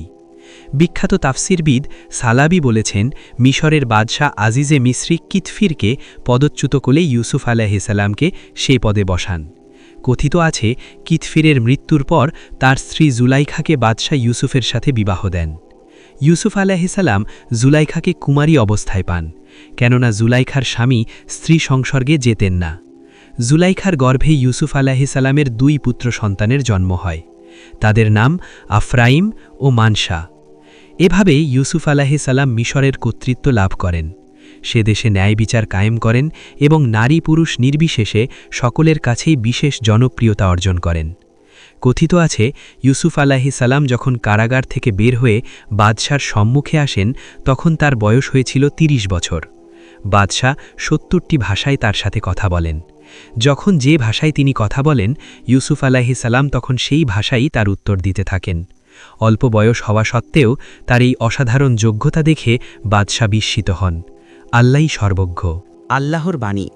বিখ্যাত তাফসিরবিদ সালাবি বলেছেন, মিশরের বাদশাহ আজিজে মিসরি কিতফিরকে পদচ্যুত করে ইউসুফ আলাইহিসসালামকে সে পদে বসান। কথিত আছে কিতফিরের মৃত্যুর পর তার স্ত্রী জুলাইখাকে বাদশাহ ইউসুফের সাথে বিবাহ দেন। ইউসুফ আলাইহিসাল্লাম জুলাইখাকে কুমারী অবস্থায় পান, কেননা জুলাইখার স্বামী স্ত্রী সংসর্গে যেতেন না। জুলাইখার গর্ভে ইউসুফ আলাইহিসাল্লামের 2 পুত্র সন্তানের জন্ম হয়। তাদের নাম আফরাইম ও মানসা। এভাবে ইউসুফ আলাইহিসাল্লাম মিশরের কর্তৃত্ব লাভ করেন। সে দেশে ন্যায় বিচার কায়েম করেন এবং নারী পুরুষ নির্বিশেষে সকলের কাছেই বিশেষ জনপ্রিয়তা অর্জন করেন। কথিত আছে ইউসুফ আলাইহিসাল্লাম যখন কারাগার থেকে বের হয়ে বাদশার সম্মুখে আসেন তখন তার বয়স হয়েছিল 30 বছর। বাদশাহ 70টি ভাষায় তার সাথে কথা বলেন। যখন যে ভাষায় তিনি কথা বলেন ইউসুফ আলাইহিসাল্লাম তখন সেই ভাষাই তার উত্তর দিতে থাকেন। অল্প বয়স হওয়া সত্ত্বেও তার এই অসাধারণ যোগ্যতা দেখে বাদশাহ বিস্মিত হন। আল্লাহই সর্বজ্ঞ। আল্লাহর বাণী।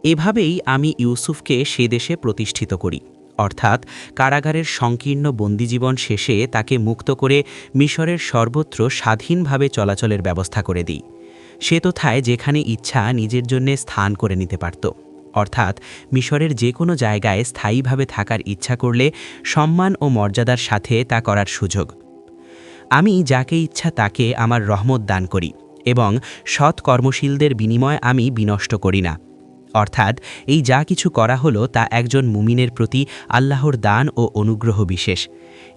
এভাবেই আমি ইউসুফকে সে দেশে প্রতিষ্ঠিত করি, অর্থাৎ কারাগারের সংকীর্ণ বন্দিজীবন শেষে তাকে মুক্ত করে মিশরের সর্বত্র স্বাধীনভাবে চলাচলের ব্যবস্থা করে দিই। সে তথায় যেখানে ইচ্ছা নিজের জন্য স্থান করে নিতে পারত, অর্থাৎ মিশরের যে কোনো জায়গায় স্থায়ীভাবে থাকার ইচ্ছা করলে সম্মান ও মর্যাদার সাথে তা করার সুযোগ। আমি যাকে ইচ্ছা তাকে আমার রহমত দান করি এবং সৎ কর্মশীলদের বিনিময় আমি বিনষ্ট করি না। অর্থাৎ এই যা কিছু করা হলো তা একজন মুমিনের প্রতি আল্লাহর দান ও অনুগ্রহ বিশেষ।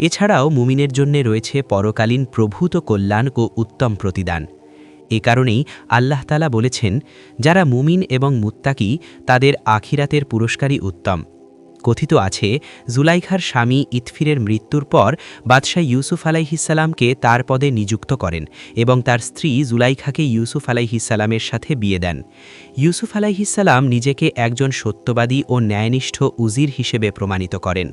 এছাড়াও মুমিনের জন্য রয়েছে পরকালীন প্রভূত কল্যাণ ও উত্তম প্রতিদান। এ কারণেই আল্লাহ তাআলা বলেছেন, যারা মুমিন এবং মুত্তাকি তাদের আখিরাতের পুরস্কারই উত্তম। কথিত আছে জুলাইখার স্বামী ইতফিরের মৃত্যুর পর বাদশাহ ইউসুফ আলাইহিসসালামকে তার পদে নিযুক্ত করেন এবং তার স্ত্রী জুলাইখাকে ইউসুফ আলাইহিসসালামের সাথে বিয়ে দেন। ইউসুফ আলাইহিসসালাম নিজেকে একজন সত্যবাদী ও ন্যায়নিষ্ঠ উজির হিসেবে প্রমাণিত করেন।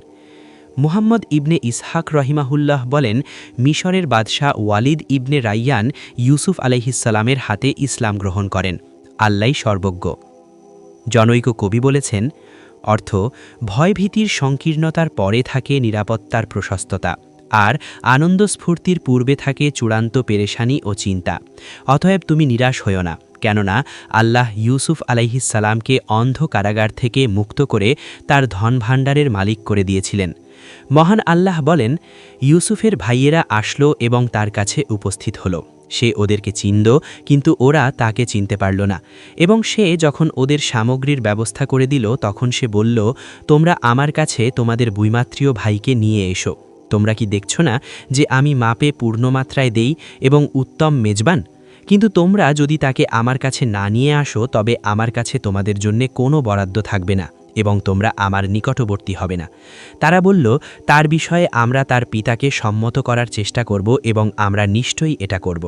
মুহাম্মদ ইবনে ইসহাক রহিমাহুল্লাহ বলেন, মিশরের বাদশাহ ওয়ালিদ ইবনে রাইয়ান ইউসুফ আলাইহিসসালামের হাতে ইসলাম গ্রহণ করেন। আল্লাহই সর্বজ্ঞ। জনৈক কবি বলেছেন, অর্থ ভয়ভীতির সংকীর্ণতার পরে থাকে নিরাপত্তার প্রশস্ততা, আর আনন্দ স্ফূর্তির পূর্বে থাকে চূড়ান্ত পেরেশানি ও চিন্তা। অতএব তুমি নিরাশ হইও না, কেননা আল্লাহ ইউসুফ আলাইহিসসালামকে অন্ধ কারাগার থেকে মুক্ত করে তার ধনভাণ্ডারের মালিক করে দিয়েছিলেন। মহান আল্লাহ বলেন, ইউসুফের ভাইয়েরা আসলো এবং তার কাছে উপস্থিত হলো। সে ওদেরকে চিনল, কিন্তু ওরা তাকে চিনতে পারল না। এবং সে যখন ওদের সামগ্রীর ব্যবস্থা করে দিল তখন সে বলল, তোমরা আমার কাছে তোমাদের বৈমাত্রীয় ভাইকে নিয়ে এসো। তোমরা কি দেখছ না যে আমি মাপে পূর্ণমাত্রায় দেই এবং উত্তম মেজবান? কিন্তু তোমরা যদি তাকে আমার কাছে না নিয়ে আসো তবে আমার কাছে তোমাদের জন্য কোনো বরাদ্দ থাকবে না এবং তোমরা আমার নিকটবর্তী হবে না। তারা বলল, তার বিষয়ে আমরা তার পিতাকে সম্মত করার চেষ্টা করব এবং আমরা নিশ্চয়ই এটা করব।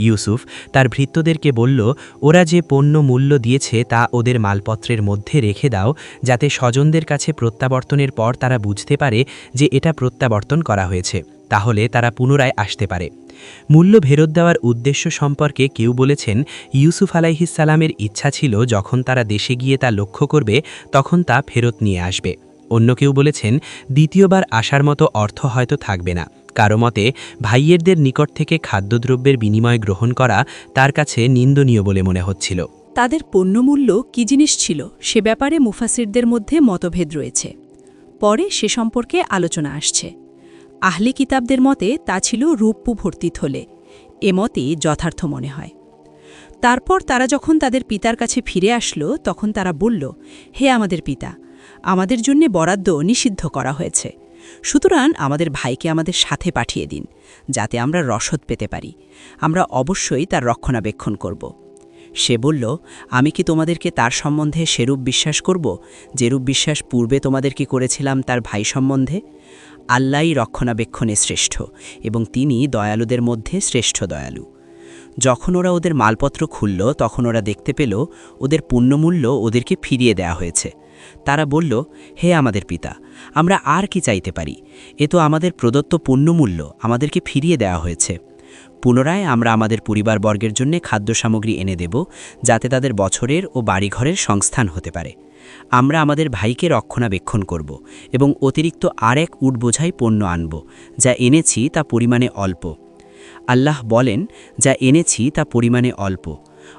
ইউসুফ তার ভৃত্যদেরকে বলল, ওরা যে পণ্য মূল্য দিয়েছে তা ওদের মালপত্রের মধ্যে রেখে দাও, যাতে স্বজনদের কাছে প্রত্যাবর্তনের পর তারা বুঝতে পারে যে এটা প্রত্যাবর্তন করা হয়েছে, তাহলে তারা পুনরায় আসতে পারে। মূল্য ফেরত দেওয়ার উদ্দেশ্য সম্পর্কে কেউ বলেছেন, ইউসুফ আলাইহিসসালামের ইচ্ছা ছিল যখন তারা দেশে গিয়ে তা লক্ষ্য করবে তখন তা ফেরত নিয়ে আসবে। অন্য কেউ বলেছেন, দ্বিতীয়বার আসার মতো অর্থ হয়তো থাকবে না। কারো মতে ভাইয়েরদের নিকট থেকে খাদ্যদ্রব্যের বিনিময় গ্রহণ করা তার কাছে নিন্দনীয় বলে মনে হচ্ছিল। তাদের পণ্যমূল্য কী জিনিস ছিল সে ব্যাপারে মুফাসিরদের মধ্যে মতভেদ রয়েছে। পরে সে সম্পর্কে আলোচনা আসছে। আহলি কিতাবদের মতে তা ছিল রূপ্য ভর্তি থলে। এ মতে যথার্থ মনে হয়। তারপর তারা যখন তাদের পিতার কাছে ফিরে আসলো তখন তারা বলল, হে আমাদের পিতা, আমাদের জন্যে বরাদ্দ নিষিদ্ধ করা হয়েছে, সুতরাং আমাদের ভাইকে আমাদের সাথে পাঠিয়ে দিন, যাতে আমরা রসদ পেতে পারি। আমরা অবশ্যই তার রক্ষণাবেক্ষণ করব। সে বলল, আমি কি তোমাদেরকে তার সম্বন্ধে সেরূপ বিশ্বাস করব যেরূপ বিশ্বাস পূর্বে তোমাদেরকে করেছিলাম তার ভাই সম্বন্ধে? আল্লাহই রক্ষণাবেক্ষণে শ্রেষ্ঠ এবং তিনি দয়ালুদের মধ্যে শ্রেষ্ঠ দয়ালু। যখন ওরা ওদের মালপত্র খুলল তখন ওরা দেখতে পেল ওদের পুণ্যমূল্য ওদেরকে ফিরিয়ে দেয়া হয়েছে। তারা বলল, হে আমাদের পিতা, আমরা আর কি চাইতে পারি? এ তো আমাদের প্রদত্ত পুণ্যমূল্য আমাদেরকে ফিরিয়ে দেওয়া হয়েছে। পুনরায় আমরা আমাদের পরিবারবর্গের জন্য খাদ্য সামগ্রী এনে দেব, যাতে তাদের বছরের ও বাড়িঘরের সংস্থান হতে পারে। আমরা আমাদের ভাইকে রক্ষণাবেক্ষণ করব এবং অতিরিক্ত আর এক উট বোঝাই পণ্য আনব। যা এনেছি তা পরিমাণে অল্প। আল্লাহ বলেন, যা এনেছি তা পরিমাণে অল্প,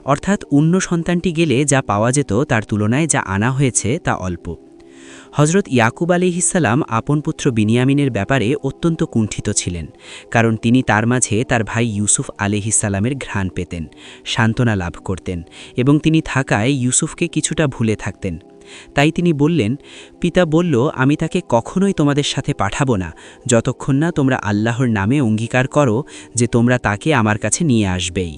অর্থাৎ অন্য সন্তানটি গেলে যা পাওয়া যেত তার তুলনায় যা আনা হয়েছে তা অল্প। হজরত ইয়াকুব আলাইহিসসালাম আপন পুত্র বিনিয়ামিনের ব্যাপারে অত্যন্ত কুণ্ঠিত ছিলেন, কারণ তিনি তার মাঝে তার ভাই ইউসুফ আলাইহিসসালামের ঘ্রাণ পেতেন, সান্ত্বনা লাভ করতেন এবং তিনি থাকায় ইউসুফকে কিছুটা ভুলে থাকতেন। তাই তিনি বললেন, পিতা বলল, আমি তাকে কখনোই তোমাদের সাথে পাঠাবো না যতক্ষণ না তোমরা আল্লাহর নামে অঙ্গীকার করো যে তোমরা তাকে আমার কাছে নিয়ে আসবেই,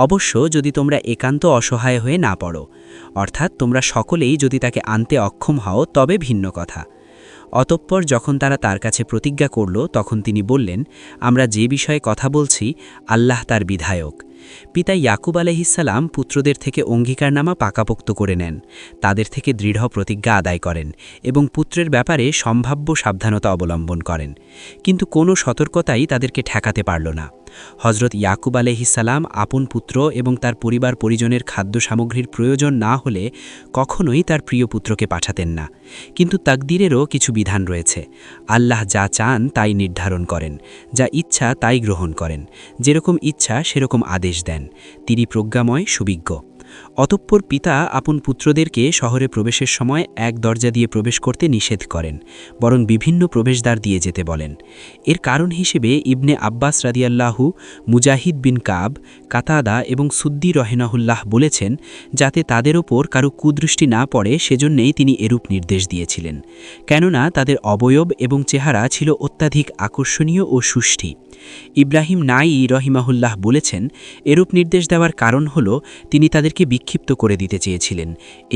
অবশ্য যদি তোমরা একান্ত অসহায় হয়ে না পড়ো, অর্থাৎ তোমরা সকলেই যদি তাকে আনতে অক্ষম হও তবে ভিন্ন কথা। অতঃপর যখন তারা তার কাছে প্রতিজ্ঞা করল তখন তিনি বললেন, আমরা যে বিষয়ে কথা বলছি আল্লাহ তার বিধায়ক। পিতা ইয়াকুব আলাইহিসসালাম পুত্রদের থেকে অঙ্গীকারনামা পাকাপোক্ত করে নেন, তাদের থেকে দৃঢ় প্রতিজ্ঞা আদায় করেন এবং পুত্রের ব্যাপারে সম্ভাব্য সাবধানতা অবলম্বন করেন, কিন্তু কোনো সতর্কতাই তাদেরকে ঠেকাতে পারল না। হজরত ইয়াকুব আলাইহিসসালাম আপন পুত্র এবং তার পরিবার পরিজনের খাদ্য সামগ্রীর প্রয়োজন না হলে কখনোই তার প্রিয় পুত্রকে পাঠাতেন না, কিন্তু তাকদীরেরও কিছু বিধান রয়েছে। আল্লাহ যা চান তাই নির্ধারণ করেন, যা ইচ্ছা তাই গ্রহণ করেন, যেরকম ইচ্ছা সেরকম আদেশ দেন। তিনি প্রজ্ঞাময়, সুবিজ্ঞ। অতঃপর পিতা আপন পুত্রদেরকে শহরে প্রবেশের সময় এক দরজা দিয়ে প্রবেশ করতে নিষেধ করেন, বরং বিভিন্ন প্রবেশদ্বার দিয়ে যেতে বলেন। এর কারণ হিসেবে ইবনে আব্বাস রাদিয়াল্লাহু, মুজাহিদ বিন কাব, কাতাদা এবং সুদ্দি রহিমাহুল্লাহ বলেছেন, যাতে তাদের ওপর কারো কুদৃষ্টি না পড়ে সেজন্যেই তিনি এরূপ নির্দেশ দিয়েছিলেন, কেননা তাদের অবয়ব এবং চেহারা ছিল অত্যাধিক আকর্ষণীয় ও সুষ্ঠী। ইব্রাহিম নাঈ রহিমাহুল্লাহ বলেছেন, এরূপ নির্দেশ দেওয়ার কারণ হল তিনি তাদেরকে বিক্ষিপ্ত করে দিতে চেয়েছিলেন,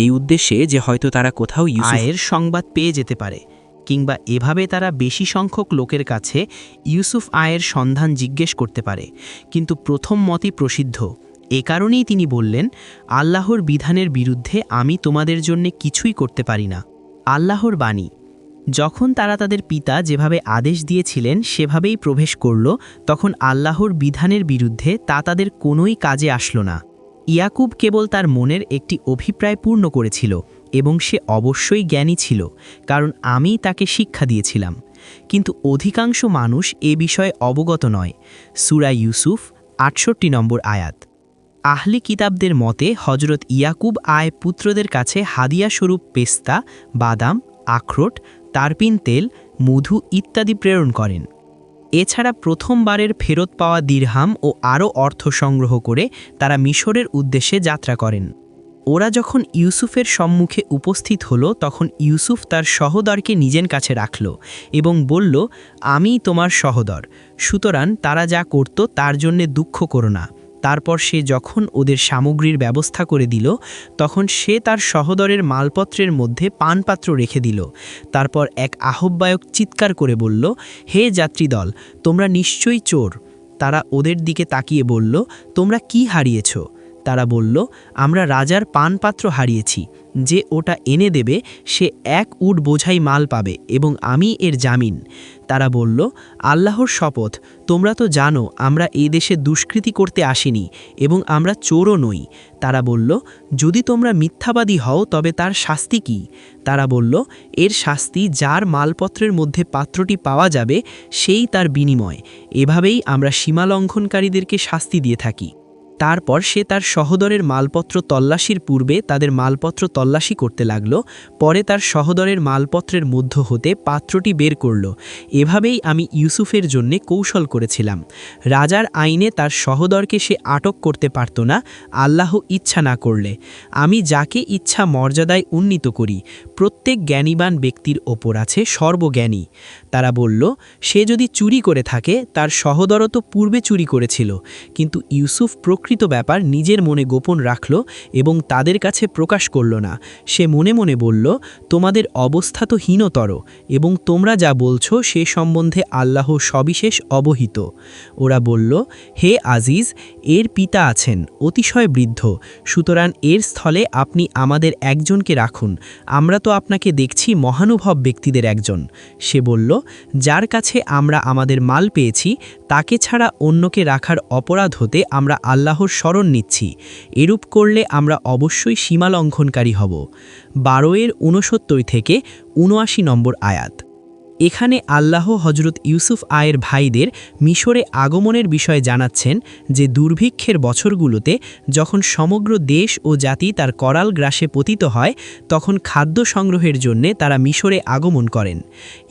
এই উদ্দেশ্যে যে হয়তো তারা কোথাও আয়ের সংবাদ পেয়ে যেতে পারে, কিংবা এভাবে তারা বেশি সংখ্যক লোকের কাছে ইউসুফ আয়ের সন্ধান জিজ্ঞেস করতে পারে। কিন্তু প্রথম মতই প্রসিদ্ধ। এ কারণেই তিনি বললেন, আল্লাহর বিধানের বিরুদ্ধে আমি তোমাদের জন্য কিছুই করতে পারি না। আল্লাহর বাণী। যখন তারা তাদের পিতা যেভাবে আদেশ দিয়েছিলেন সেভাবেই প্রবেশ করল, তখন আল্লাহর বিধানের বিরুদ্ধে তা তাদের কোনোই কাজে আসলো না। ইয়াকুব কেবল তার মনের একটি অভিপ্রায় পূর্ণ করেছিল এবং সে অবশ্যই জ্ঞানী ছিল, কারণ আমি তাকে শিক্ষা দিয়েছিলাম। কিন্তু অধিকাংশ মানুষ এ বিষয়ে অবগত নয়। সূরা ইউসুফ ৬৮ নম্বর আয়াত। আহলি কিতাবদের মতে হজরত ইয়াকুব পুত্রদের কাছে হাদিয়া স্বরূপ পেস্তা, বাদাম, আখরোট, তারপিন তেল, মধু ইত্যাদি প্রেরণ করেন। এছাড়া প্রথমবারের ফেরত পাওয়া দিরহাম ও আরও অর্থ সংগ্রহ করে তারা মিশরের উদ্দেশ্যে যাত্রা করেন। ওরা যখন ইউসুফের সম্মুখে উপস্থিত হলো তখন ইউসুফ তার সহোদরকে নিজের কাছে রাখল এবং বলল, আমি তোমার সহোদর, সুতরাং তারা যা করত তার জন্যে দুঃখ করো না। তারপর সে যখন ওদের সামগ্রীর ব্যবস্থা করে দিল তখন সে তার সহোদরের মালপত্রের মধ্যে পানপাত্র রেখে দিল। তারপর এক আহ্বায়ক চিৎকার করে বলল, হে যাত্রীদল, তোমরা নিশ্চয়ই চোর। তারা ওদের দিকে তাকিয়ে বলল, তোমরা কি হারিয়েছ? তারা বলল, আমরা রাজার পানপাত্র হারিয়েছি। যে ওটা এনে দেবে সে ১ উট বোঝাই মাল পাবে এবং আমি এর জামিন। তারা বলল, আল্লাহর শপথ, তোমরা তো জানো আমরা এই দেশে দুষ্কৃতি করতে আসিনি এবং আমরা চোরও নই। তারা বলল, যদি তোমরা মিথ্যাবাদী হও তবে তার শাস্তি কি? তারা বলল, এর শাস্তি যার মালপত্রের মধ্যে পাত্রটি পাওয়া যাবে সেই তার বিনিময়। এভাবেই আমরা সীমালঙ্ঘনকারীদেরকে শাস্তি দিয়ে থাকি। তারপর সে তার সহোদরের মালপত্র তল্লাশির পূর্বে তাদের মালপত্র তল্লাশি করতে লাগল। পরে তার সহোদরের মালপত্রের মধ্য হতে পাত্রটি বের করল। এভাবেই আমি ইউসুফের জন্যে কৌশল করেছিলাম। রাজার আইনে তার সহোদরকে সে আটক করতে পারত না, আল্লাহ ইচ্ছা না করলে। আমি যাকে ইচ্ছা মর্যাদায় উন্নীত করি। প্রত্যেক জ্ঞানীবান ব্যক্তির ওপর আছে সর্বজ্ঞানী। তারা বলল, সে যদি চুরি করে থাকে তার সহোদরও তো পূর্বে চুরি করেছিল। কিন্তু ইউসুফ প্রকৃত ব্যাপার নিজের মনে গোপন রাখল এবং তাদের কাছে প্রকাশ করল না। সে মনে মনে বলল, তোমাদের অবস্থা তো হীনতর এবং তোমরা যা বলছ সে সম্বন্ধে আল্লাহ সবিশেষ অবহিত। ওরা বলল, হে আজিজ, এর পিতা আছেন অতিশয় বৃদ্ধ, সুতরাং এর স্থলে আপনি আমাদের একজনকে রাখুন। আমরা তো আপনাকে দেখছি মহানুভব ব্যক্তিদের একজন। সে বলল, যার কাছে আমরা আমাদের মাল পেয়েছি তাকে ছাড়া অন্যকে রাখার অপরাধ হতে আমরা আল্লাহর শরণ নিচ্ছি। এরূপ করলে আমরা অবশ্যই সীমালঙ্ঘনকারী হব। 12 এর 69 থেকে 79 নম্বর আয়াত। এখানে আল্লাহ হজরত ইউসুফ আয়ের ভাইদের মিশরে আগমনের বিষয়ে জানাচ্ছেন যে দুর্ভিক্ষের বছরগুলোতে যখন সমগ্র দেশ ও জাতি তার করাল গ্রাসে পতিত হয় তখন খাদ্য সংগ্রহের জন্যে তারা মিশরে আগমন করেন।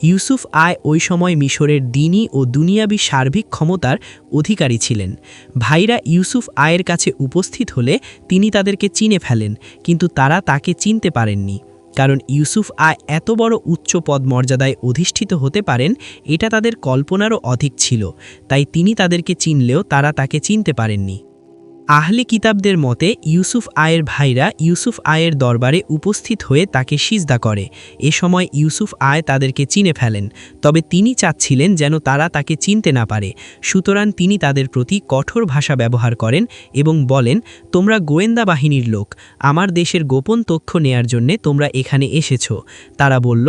ইউসুফ আয় ওই সময় মিশরের দিনী ও দুনিয়াবী সার্বিক ক্ষমতার অধিকারী ছিলেন। ভাইরা ইউসুফ আয়ের কাছে উপস্থিত হলে তিনি তাদেরকে চিনে ফেলেন, কিন্তু তারা তাকে চিনতে পারেননি, কারণ ইউসুফ আয় এত বড় উচ্চ পদ মর্যাদায় অধিষ্ঠিত হতে পারেন এটা তাদের কল্পনারও অধিক ছিল, তাই তিনি তাদেরকে চিনলেও তারা তাকে চিনতে পারেননি। আহলে কিতাবদের মতে ইউসুফ আয়ের ভাইরা ইউসুফ আয়ের দরবারে উপস্থিত হয়ে তাকে সিজদা করে। এ সময় ইউসুফ আয় তাদেরকে চিনে ফেলেন, তবে তিনি চাচ্ছিলেন যেন তারা তাকে চিনতে না পারে, সুতরাং তিনি তাদের প্রতি কঠোর ভাষা ব্যবহার করেন এবং বলেন, তোমরা গোয়েন্দা বাহিনীর লোক, আমার দেশের গোপন তথ্য নেয়ার জন্যে তোমরা এখানে এসেছ। তারা বলল,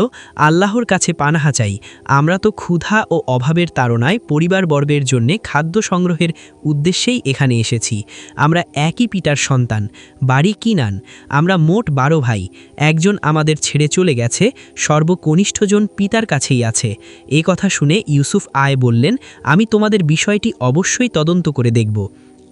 আল্লাহর কাছে পানাহা চাই, আমরা তো ক্ষুধা ও অভাবের তাড়নায় পরিবারবর্গের জন্যে খাদ্য সংগ্রহের উদ্দেশ্যেই এখানে এসেছি। আমরা একই পিতার সন্তান, বাড়ি কিনান, আমরা মোট 12 ভাই, একজন আমাদের ছেড়ে চলে গেছে, সর্বকনিষ্ঠজন পিতার কাছেই আছে। এ কথা শুনে ইউসুফ আয় বললেন, আমি তোমাদের বিষয়টি অবশ্যই তদন্ত করে দেখব।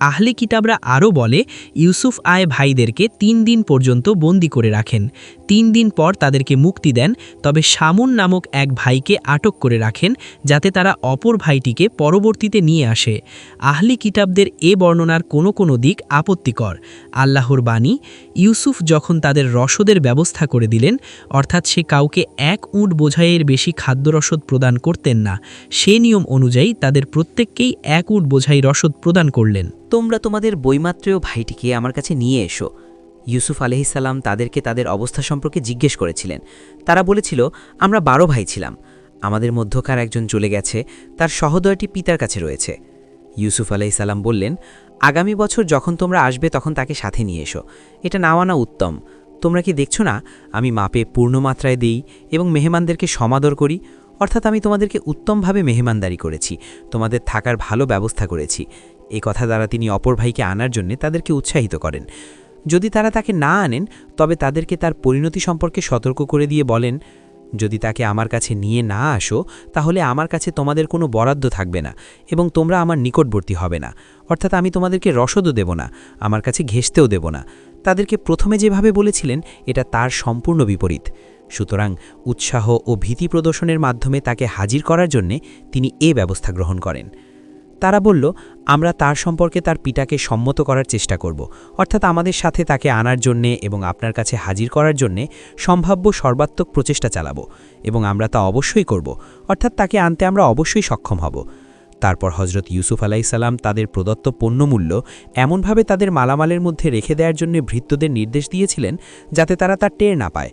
আহলে কিতাবরা আরও বলে, ইউসুফ আয় ভাইদেরকে 3 দিন পর্যন্ত বন্দি করে রাখেন। 3 দিন পর তাদেরকে মুক্তি দেন, তবে শামুন নামক এক ভাইকে আটক করে রাখেন যাতে তারা অপর ভাইটিকে পরবর্তীতে নিয়ে আসে। আহলে কিতাবদের এ বর্ণনার কোনো দিক আপত্তিকর। আল্লাহর বাণী, ইউসুফ যখন তাদের রসদের ব্যবস্থা করে দিলেন, অর্থাৎ সে কাউকে 1 উট বোঝাইয়ের বেশি খাদ্যরসদ প্রদান করতেন না, সে নিয়ম অনুযায়ী তাদের প্রত্যেককেই 1 উট বোঝাই রসদ প্রদান করলেন। তোমরা তোমাদের বৈমাত্রেয় ভাইটিকে আমার কাছে নিয়ে এসো। ইউসুফ আলাইহিসসালাম তাদেরকে তাদের অবস্থা সম্পর্কে জিজ্ঞেস করেছিলেন। তারা বলেছিল, আমরা 12 ভাই ছিলাম, আমাদের মধ্যকার একজন চলে গেছে, তার সহোদরটি পিতার কাছে রয়েছে। ইউসুফ আলাইহিসসালাম বললেন, আগামী বছর যখন তোমরা আসবে তখন তাকে সাথে নিয়ে এসো, এটা নেওয়ানা উত্তম। তোমরা কি দেখছো না আমি মাপে পূর্ণমাত্রায় দিই এবং মেহমানদেরকে সমাদর করি, অর্থাৎ আমি তোমাদেরকে উত্তমভাবে মেহমানদারি করেছি, তোমাদের থাকার ভালো ব্যবস্থা করেছি। এই কথা দ্বারা তিনি অপর ভাইকে আনার জন্য তাদেরকে উৎসাহিত করেন। যদি তারা তাকে না আনেন তবে তাদেরকে তার পরিণতি সম্পর্কে সতর্ক করে দিয়ে বলেন, যদি তাকে আমার কাছে নিয়ে না আসো তাহলে আমার কাছে তোমাদের কোনো বরাদ্দ থাকবে না এবং তোমরা আমার নিকটবর্তী হবে না, অর্থাৎ আমি তোমাদেরকে রসদও দেব না, আমার কাছে ঘেঁষতেও দেব না। তাদেরকে প্রথমে যেভাবে বলেছিলেন এটা তার সম্পূর্ণ বিপরীত। সুতরাং উৎসাহ ও ভীতি প্রদর্শনের মাধ্যমে তাকে হাজির করার জন্যে তিনি এ ব্যবস্থা গ্রহণ করেন। তারা বলল, আমরা তার সম্পর্কে তার পিতাকে সম্মত করার চেষ্টা করব, অর্থাৎ আমাদের সাথে তাকে আনার জন্যে এবং আপনার কাছে হাজির করার জন্যে সম্ভাব্য সর্বাত্মক প্রচেষ্টা চালাব এবং আমরা তা অবশ্যই করব, অর্থাৎ তাকে আনতে আমরা অবশ্যই সক্ষম হব। তারপর হজরত ইউসুফ আলাইহিসসালাম তাদের প্রদত্ত পণ্যমূল্য এমনভাবে তাদের মালামালের মধ্যে রেখে দেওয়ার জন্য ভৃত্যদের নির্দেশ দিয়েছিলেন যাতে তারা তা টের না পায়,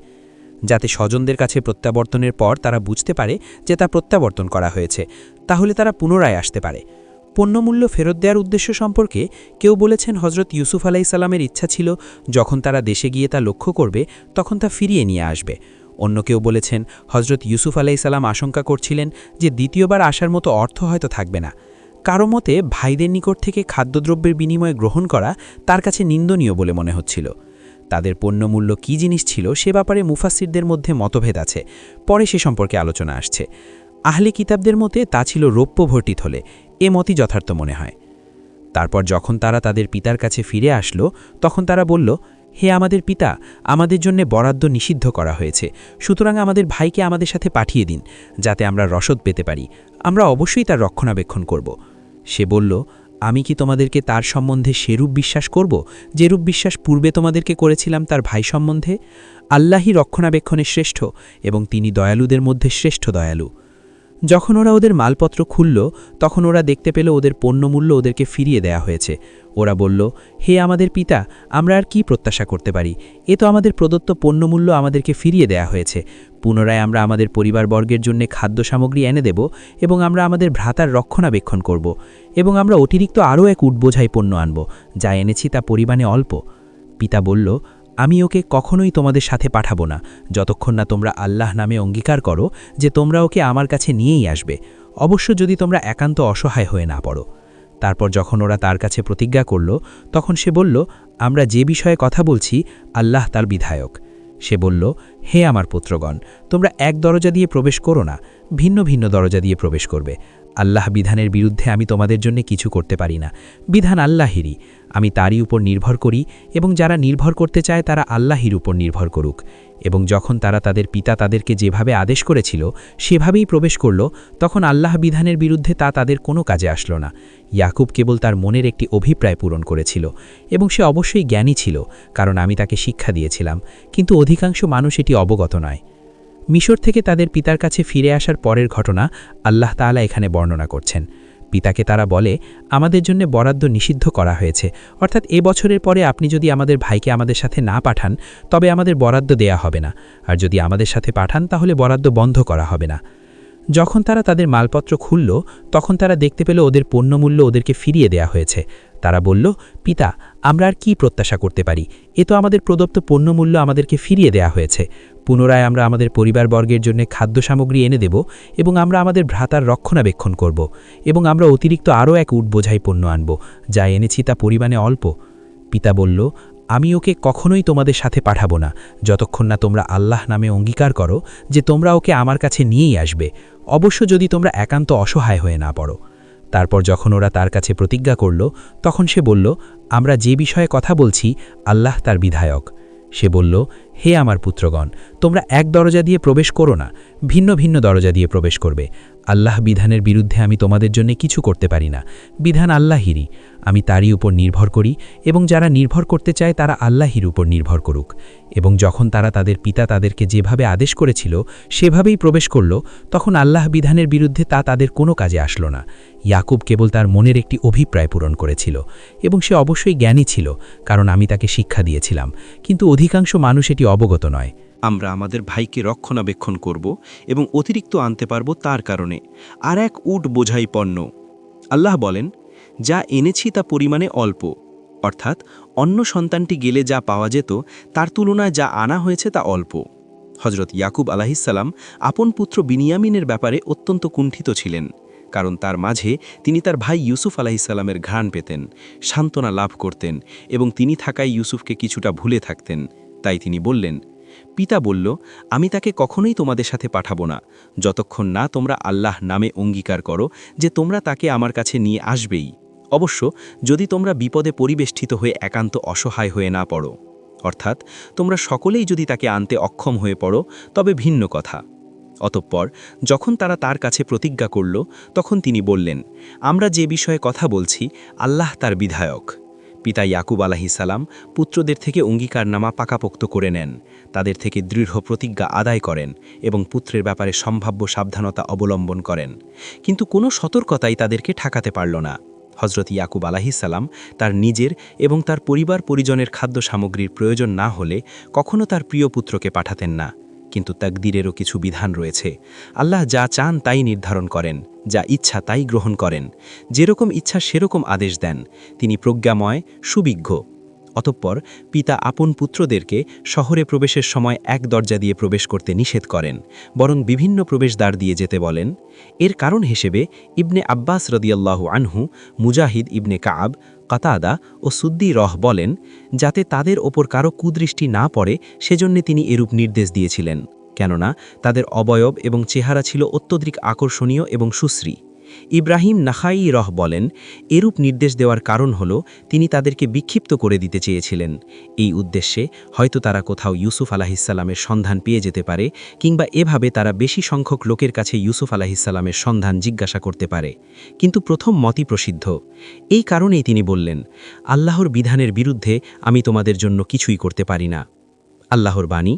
যাতে স্বজনদের কাছে প্রত্যাবর্তনের পর তারা বুঝতে পারে যে তা প্রত্যাবর্তন করা হয়েছে, তাহলে তারা পুনরায় আসতে পারে। পণ্যমূল্য ফেরত দেওয়ার উদ্দেশ্য সম্পর্কে কেউ বলেছেন হজরত ইউসুফ আলাইহিসসালামের ইচ্ছা ছিল যখন তারা দেশে গিয়ে তা লক্ষ্য করবে তখন তা ফিরিয়ে নিয়ে আসবে। অন্য কেউ বলেছেন হজরত ইউসুফ আলাইহিসসালাম আশঙ্কা করছিলেন যে দ্বিতীয়বার আসার মতো অর্থ হয়তো থাকবে না। কারো মতে ভাইদের নিকট থেকে খাদ্যদ্রব্যের বিনিময়ে গ্রহণ করা তার কাছে নিন্দনীয় বলে মনে হচ্ছিল। তাদের পণ্যমূল্য কী জিনিস ছিল সে ব্যাপারে মুফাসসিরদের মধ্যে মতভেদ আছে, পরে সে সম্পর্কে আলোচনা আসছে। আহলে কিতাবদের মতে তা ছিল রৌপ্য ভর্তি থলে, এ মতই যথার্থ মনে হয়। তারপর যখন তারা তাদের পিতার কাছে ফিরে আসলো তখন তারা বলল, হে আমাদের পিতা, আমাদের জন্য বরাদ্দ নিষিদ্ধ করা হয়েছে, সুতরাং আমাদের ভাইকে আমাদের সাথে পাঠিয়ে দিন যাতে আমরা রসদ পেতে পারি, আমরা অবশ্যই তার রক্ষণাবেক্ষণ করব। সে বলল, আমি কি তোমাদেরকে তার সম্বন্ধে সেরূপ বিশ্বাস করব যেরূপ বিশ্বাস পূর্বে তোমাদেরকে করেছিলাম তার ভাই সম্বন্ধে? আল্লাহই রক্ষণাবেক্ষণে শ্রেষ্ঠ এবং তিনি দয়ালুদের মধ্যে শ্রেষ্ঠ দয়ালু। যখন ওরা ওদের মালপত্র খুলল তখন ওরা দেখতে পেল ওদের পণ্যমূল্য ওদেরকে ফিরিয়ে দেয়া হয়েছে। ওরা বলল, হে আমাদের পিতা, আমরা আর কি প্রত্যাশা করতে পারি? এ তো আমাদের প্রদত্ত পণ্যমূল্য আমাদেরকে ফিরিয়ে দেয়া হয়েছে। পুনরায় আমরা আমাদের পরিবারবর্গের জন্য খাদ্য সামগ্রী এনে দেব এবং আমরা আমাদের ভ্রাতার রক্ষণাবেক্ষণ করব এবং আমরা অতিরিক্ত আরও 1 উট বোঝাই পণ্য আনব, যা এনেছি তা পরিমাণে অল্প। পিতা বলল, আমি ওকে কখনোই তোমাদের সাথে পাঠাবো না যতক্ষণ না তোমরা আল্লাহ নামে অঙ্গীকার করো যে তোমরা ওকে আমার কাছে নিয়েই আসবে, অবশ্য যদি তোমরা একান্ত অসহায় হয়ে না পড়ো। তারপর যখন ওরা তার কাছে প্রতিজ্ঞা করল তখন সে বলল, আমরা যে বিষয়ে কথা বলছি আল্লাহ তার বিধায়ক। সে বলল, হে আমার পুত্রগণ, তোমরা এক দরজা দিয়ে প্রবেশ করো না, ভিন্ন ভিন্ন দরজা দিয়ে প্রবেশ করবে। আল্লাহ বিধানের বিরুদ্ধে আমি তোমাদের জন্য কিছু করতে পারি না। বিধান আল্লাহেরই, আমি তারই উপর নির্ভর করি, এবং যারা নির্ভর করতে চায় তারা আল্লাহর উপর নির্ভর করুক। এবং যখন তারা তাদের পিতা তাদেরকে যেভাবে আদেশ করেছিল সেভাবেই প্রবেশ করল, তখন আল্লাহ বিধানের বিরুদ্ধে তা তাদের কোনো কাজে আসলো না। ইয়াকুব কেবল তার মনের একটি অভিপ্রায় পূরণ করেছিল, এবং সে অবশ্যই জ্ঞানী ছিল, কারণ আমি তাকে শিক্ষা দিয়েছিলাম, কিন্তু অধিকাংশ মানুষ এটি অবগত নয়। মিশর থেকে তাদের পিতার কাছে ফিরে আসার পরের ঘটনা আল্লাহ তাআলা এখানে বর্ণনা করছেন। পিতাকে তারা বলে, আমাদের জন্য বরাদ্দ নিষিদ্ধ করা হয়েছে, অর্থাৎ এ বছরের পরে আপনি যদি আমাদের ভাইকে আমাদের সাথে না পাঠান তবে আমাদের বরাদ্দ দেয়া হবে না, আর যদি আমাদের সাথে পাঠান তাহলে বরাদ্দ বন্ধ করা হবে না। যখন তারা তাদের মালপত্র খুলল তখন তারা দেখতে পেল ওদের পণ্যমূল্য ওদেরকে ফিরিয়ে দেয়া হয়েছে। তারা বলল, পিতা, আমরা আর কি প্রত্যাশা করতে পারি? এ তো আমাদের প্রদত্ত পণ্যমূল্য আমাদেরকে ফিরিয়ে দেয়া হয়েছে। পুনরায় আমরা আমাদের পরিবারবর্গের জন্য খাদ্য সামগ্রী এনে দেব, এবং আমরা আমাদের ভ্রাতার রক্ষণাবেক্ষণ করব, এবং আমরা অতিরিক্ত আরও এক উট বোঝাই পণ্য আনব, যা এনেছি তা পরিমাণে অল্প। পিতা বলল, আমি ওকে কখনোই তোমাদের সাথে পাঠাবো না, যতক্ষণ না তোমরা আল্লাহ নামে অঙ্গীকার করো যে তোমরা ওকে আমার কাছে নিয়েই আসবে, অবশ্য যদি তোমরা একান্ত অসহায় হয়ে না পড়ো। তারপর যখন ওরা তার কাছে প্রতিজ্ঞা করল তখন সে বলল, আমরা যে বিষয়ে কথা বলছি আল্লাহ তার বিধায়ক। সে বলল, হে আমার পুত্রগণ, তোমরা এক দরজা দিয়ে প্রবেশ করো না, ভিন্ন ভিন্ন দরজা দিয়ে প্রবেশ করবে। আল্লাহ বিধানের বিরুদ্ধে আমি তোমাদের জন্য কিছু করতে পারি না। বিধান আল্লাহরই, আমি তারই উপর নির্ভর করি, এবং যারা নির্ভর করতে চায় তারা আল্লাহর উপর নির্ভর করুক। এবং যখন তারা তাদের পিতা তাদেরকে যেভাবে আদেশ করেছিল সেভাবেই প্রবেশ করল, তখন আল্লাহ বিধানের বিরুদ্ধে তা তাদের কোনো কাজে আসলো না। ইয়াকুব কেবল তার মনের একটি অভিপ্রায় পূরণ করেছিল, এবং সে অবশ্যই জ্ঞানী ছিল, কারণ আমি তাকে শিক্ষা দিয়েছিলাম, কিন্তু অধিকাংশ মানুষ এটি অবগত নয়। আমরা আমাদের ভাইকে রক্ষণাবেক্ষণ করব এবং অতিরিক্ত আনতে পারব তার কারণে, আর এক উট বোঝাই পণ্য। আল্লাহ বলেন, যা এনেছি তা পরিমাণে অল্প, অর্থাৎ অন্য সন্তানটি গেলে যা পাওয়া যেত তার তুলনায় যা আনা হয়েছে তা অল্প। হজরত ইয়াকুব আলাইহিসসালাম আপন পুত্র বিনিয়ামিনের ব্যাপারে অত্যন্ত কুণ্ঠিত ছিলেন, কারণ তার মাঝে তিনি তার ভাই ইউসুফ আলাইহিসসালামের ঘ্রাণ পেতেন, সান্ত্বনা লাভ করতেন, এবং তিনি থাকায় ইউসুফকে কিছুটা ভুলে থাকতেন। তাই তিনি বললেন, পিতা বলল, আমি তাকে কখনোই তোমাদের সাথে পাঠাবো না, যতক্ষণ না তোমরা আল্লাহ নামে অঙ্গীকার করো যে তোমরা তাকে আমার কাছে নিয়ে আসবেই, অবশ্য যদি তোমরা বিপদে পরিবেষ্টিত হয়ে একান্ত অসহায় হয়ে না পড়ো, অর্থাৎ তোমরা সকলেই যদি তাকে আনতে অক্ষম হয়ে পড়ো তবে ভিন্ন কথা। অতঃপর যখন তারা তার কাছে প্রতিজ্ঞা করল তখন তিনি বললেন, আমরা যে বিষয়ে কথা বলছি আল্লাহ তার বিধায়ক। পিতা ইয়াকুব আলাইহিসসালাম পুত্রদের থেকে অঙ্গীকারনামা পাকাপোক্ত করে নেন, তাদের থেকে দৃঢ় প্রতিজ্ঞা আদায় করেন এবং পুত্রের ব্যাপারে সম্ভাব্য সাবধানতা অবলম্বন করেন, কিন্তু কোনো সতর্কতাই তাদেরকে ঠেকাতে পারল না। হজরত ইয়াকুব আলাইহিসসালাম তার নিজের এবং তার পরিবার পরিজনের খাদ্য সামগ্রীর প্রয়োজন না হলে কখনো তার প্রিয় পুত্রকে পাঠাতেন না, কিন্তু তাকদীরেরও কিছু বিধান রয়েছে। আল্লাহ যা চান তাই নির্ধারণ করেন, যা ইচ্ছা তাই গ্রহণ করেন, যেরকম ইচ্ছা সেরকম আদেশ দেন। তিনি প্রজ্ঞাময়, সুবিজ্ঞ। অতঃপর পিতা আপন পুত্রদেরকে শহরে প্রবেশের সময় এক দরজা দিয়ে প্রবেশ করতে নিষেধ করেন, বরং বিভিন্ন প্রবেশদ্বার দিয়ে যেতে বলেন। এর কারণ হিসেবে ইবনে আব্বাস রাদিয়াল্লাহু আনহু, মুজাহিদ ইবনে কাব, কাতাদা ও সুদ্দি রহ বলেন, যাতে তাদের ওপর কারো কুদৃষ্টি না পড়ে সেজন্য তিনি এরূপ নির্দেশ দিয়েছিলেন, কেননা তাদের অবয়ব এবং চেহারা ছিল অত্যধিক আকর্ষণীয় এবং সুশ্রী। ইব্রাহিম নাখাই রহ বলেন, এরূপ নির্দেশ দেওয়ার কারণ হল তিনি তাদেরকে বিক্ষিপ্ত করে দিতে চেয়েছিলেন। এই উদ্দেশ্যে হয়তো তারা কোথাও ইউসুফ আলাইহিসসালামের সন্ধান পেয়ে যেতে পারে, কিংবা এভাবে তারা বেশি সংখ্যক লোকের কাছে ইউসুফ আলাইহিসসালামের সন্ধান জিজ্ঞাসা করতে পারে। কিন্তু প্রথম মতই প্রসিদ্ধ। এই কারণেই তিনি বললেন, আল্লাহর বিধানের বিরুদ্ধে আমি তোমাদের জন্য কিছুই করতে পারি না। আল্লাহর বাণী,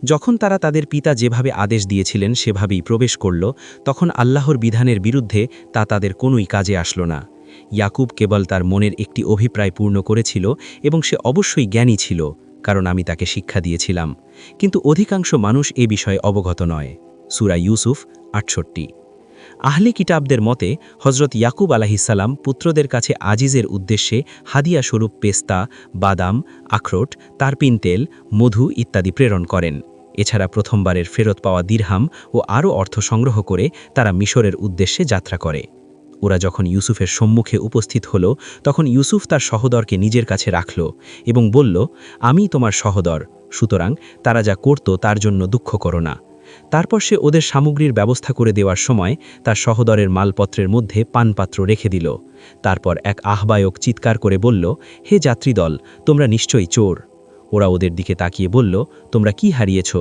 যখন তারা তাদের পিতা যেভাবে আদেশ দিয়েছিলেন সেভাবেই প্রবেশ করল, তখন আল্লাহর বিধানের বিরুদ্ধে তা তাদের কোনোই কাজে আসলো না। ইয়াকুব কেবল তার মনের একটি অভিপ্রায় পূর্ণ করেছিল, এবং সে অবশ্যই জ্ঞানী ছিল, কারণ আমি তাকে শিক্ষা দিয়েছিলাম, কিন্তু অধিকাংশ মানুষ এ বিষয়ে অবগত নয়। সূরা ইউসুফ 68। আহলি কিতাবদের মতে হজরত ইয়াকুব আলাইহিসসালাম পুত্রদের কাছে আজিজের উদ্দেশ্যে হাদিয়া স্বরূপ পেস্তা, বাদাম, আখরোট, তারপিন তেল, মধু ইত্যাদি প্রেরণ করেন। এছাড়া প্রথমবারের ফেরত পাওয়া দিরহাম ও আরও অর্থ সংগ্রহ করে তারা মিশরের উদ্দেশ্যে যাত্রা করে। ওরা যখন ইউসুফের সম্মুখে উপস্থিত হল তখন ইউসুফ তার সহোদরকে নিজের কাছে রাখল এবং বলল, আমি তোমার সহোদর, সুতরাং তারা যা করত তার জন্য দুঃখ করো না। তারপর সে ওদের সামগ্রীর ব্যবস্থা করে দেওয়ার সময় তার সহোদরের মালপত্রের মধ্যে পানপাত্র রেখে দিল। তারপর এক আহ্বায়ক চিৎকার করে বলল, হে যাত্রীদল, তোমরা নিশ্চয়ই চোর। ওরা ওদের দিকে তাকিয়ে বলল, তোমরা কি হারিয়েছ?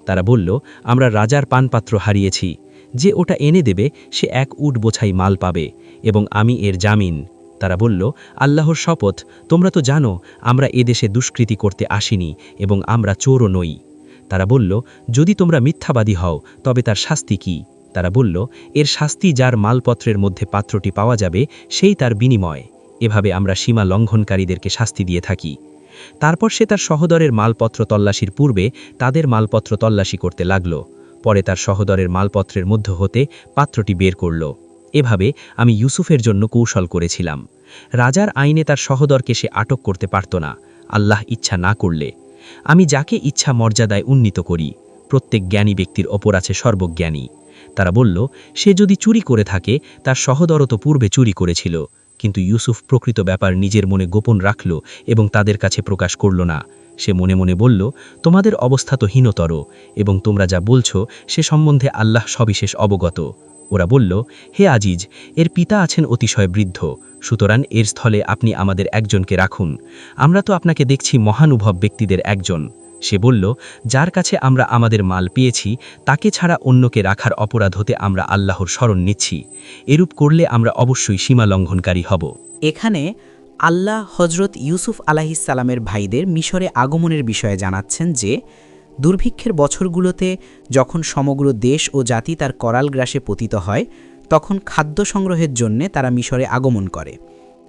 তারা বলল, আমরা রাজার পানপাত্র হারিয়েছি। যে ওটা এনে দেবে সে 1 উট বোঝাই মাল পাবে, এবং আমি এর জামিন। তারা বলল, আল্লাহর শপথ, তোমরা তো জানো আমরা এদেশে দুষ্কৃতি করতে আসিনি এবং আমরা চোরও নই। তারা বলল, যদি তোমরা মিথ্যাবাদী হও তবে তার শাস্তি কি? তারা বলল, এর শাস্তি যার মালপত্রের মধ্যে পাত্রটি পাওয়া যাবে সেই তার বিনিময়। এভাবে আমরা সীমা লঙ্ঘনকারীদেরকে শাস্তি দিয়ে থাকি। তারপর সে তার সহোদরের মালপত্র তল্লাশির পূর্বে তাদের মালপত্র তল্লাশি করতে লাগল। পরে তার সহোদরের মালপত্রের মধ্য হতে পাত্রটি বের করল। এভাবে আমি ইউসুফের জন্য কৌশল করেছিলাম। রাজার আইনে তার সহোদরকে সে আটক করতে পারত না, আল্লাহ ইচ্ছা না করলে। আমি যাকে ইচ্ছা মর্যাদায় উন্নীত করি। প্রত্যেক জ্ঞানী ব্যক্তির ওপর আছে সর্বজ্ঞানী। তারা বলল, সে যদি চুরি করে থাকে তার সহোদরও তো পূর্বে চুরি করেছিল। কিন্তু ইউসুফ প্রকৃত ব্যাপার নিজের মনে গোপন রাখল এবং তাদের কাছে প্রকাশ করল না। সে মনে মনে বলল, তোমাদের অবস্থা তো হীনতর, এবং তোমরা যা বলছ সে সম্বন্ধে আল্লাহ সবিশেষ অবগত। ওরা বলল, হে আজিজ, এর পিতা আছেন অতিশয় বৃদ্ধ, সুতরাং এর স্থলে আপনি আমাদের একজনকে রাখুন। আমরা তো আপনাকে দেখছি মহানুভব ব্যক্তিদের একজন। সে বলল, যার কাছে আমরা আমাদের মাল পেয়েছি তাকে ছাড়া অন্যকে রাখার অপরাধ হতে আমরা আল্লাহর শরণ নিচ্ছি। এরূপ করলে আমরা অবশ্যই সীমা লঙ্ঘনকারী হব। এখানে আল্লাহ হজরত ইউসুফ আলাইহিসসালামের ভাইদের মিশরে আগমনের বিষয়ে জানাচ্ছেন যে, দুর্ভিক্ষের বছরগুলোতে যখন সমগ্র দেশ ও জাতি তার করাল গ্রাসে পতিত হয়, তখন খাদ্য সংগ্রহের জন্যে তারা মিশরে আগমন করে।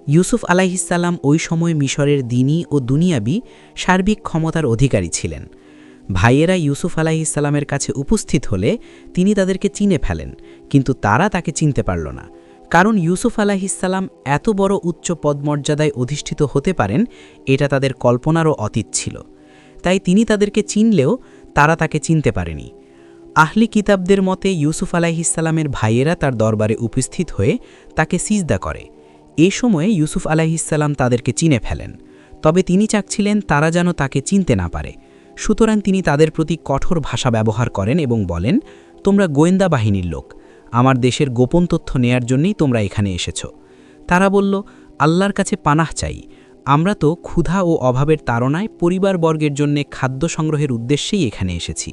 ইউসুফ আলাইহিসসালাম ওই সময় মিশরের দিনী ও দুনিয়াবি সার্বিক ক্ষমতার অধিকারী ছিলেন। ভাইয়েরা ইউসুফ আলাইহিসসালামের কাছে উপস্থিত হলে তিনি তাদেরকে চিনে ফেলেন, কিন্তু তারা তাকে চিনতে পারল না। কারণ ইউসুফ আলাইহিসসালাম এত বড় উচ্চ পদমর্যাদায় অধিষ্ঠিত হতে পারেন এটা তাদের কল্পনারও অতীত ছিল। তাই তিনি তাদেরকে চিনলেও তারা তাকে চিনতে পারেনি। আহলি কিতাবদের মতে ইউসুফ আলাইহিসসালামের ভাইয়েরা তার দরবারে উপস্থিত হয়ে তাকে সিজদা করে। এ সময়ে ইউসুফ আলাইহিসসালাম তাদেরকে চিনে ফেলেন, তবে তিনি চাচ্ছিলেন তারা যেন তাকে চিনতে না পারে। সুতরাং তিনি তাদের প্রতি কঠোর ভাষা ব্যবহার করেন এবং বলেন, তোমরা গোয়েন্দা বাহিনীর লোক, আমার দেশের গোপন তথ্য নেয়ার জন্যই তোমরা এখানে এসেছ। তারা বলল, আল্লাহর কাছে পানাহ চাই, আমরা তো ক্ষুধা ও অভাবের তাড়নায় পরিবারবর্গের জন্য খাদ্য সংগ্রহের উদ্দেশ্যেই এখানে এসেছি।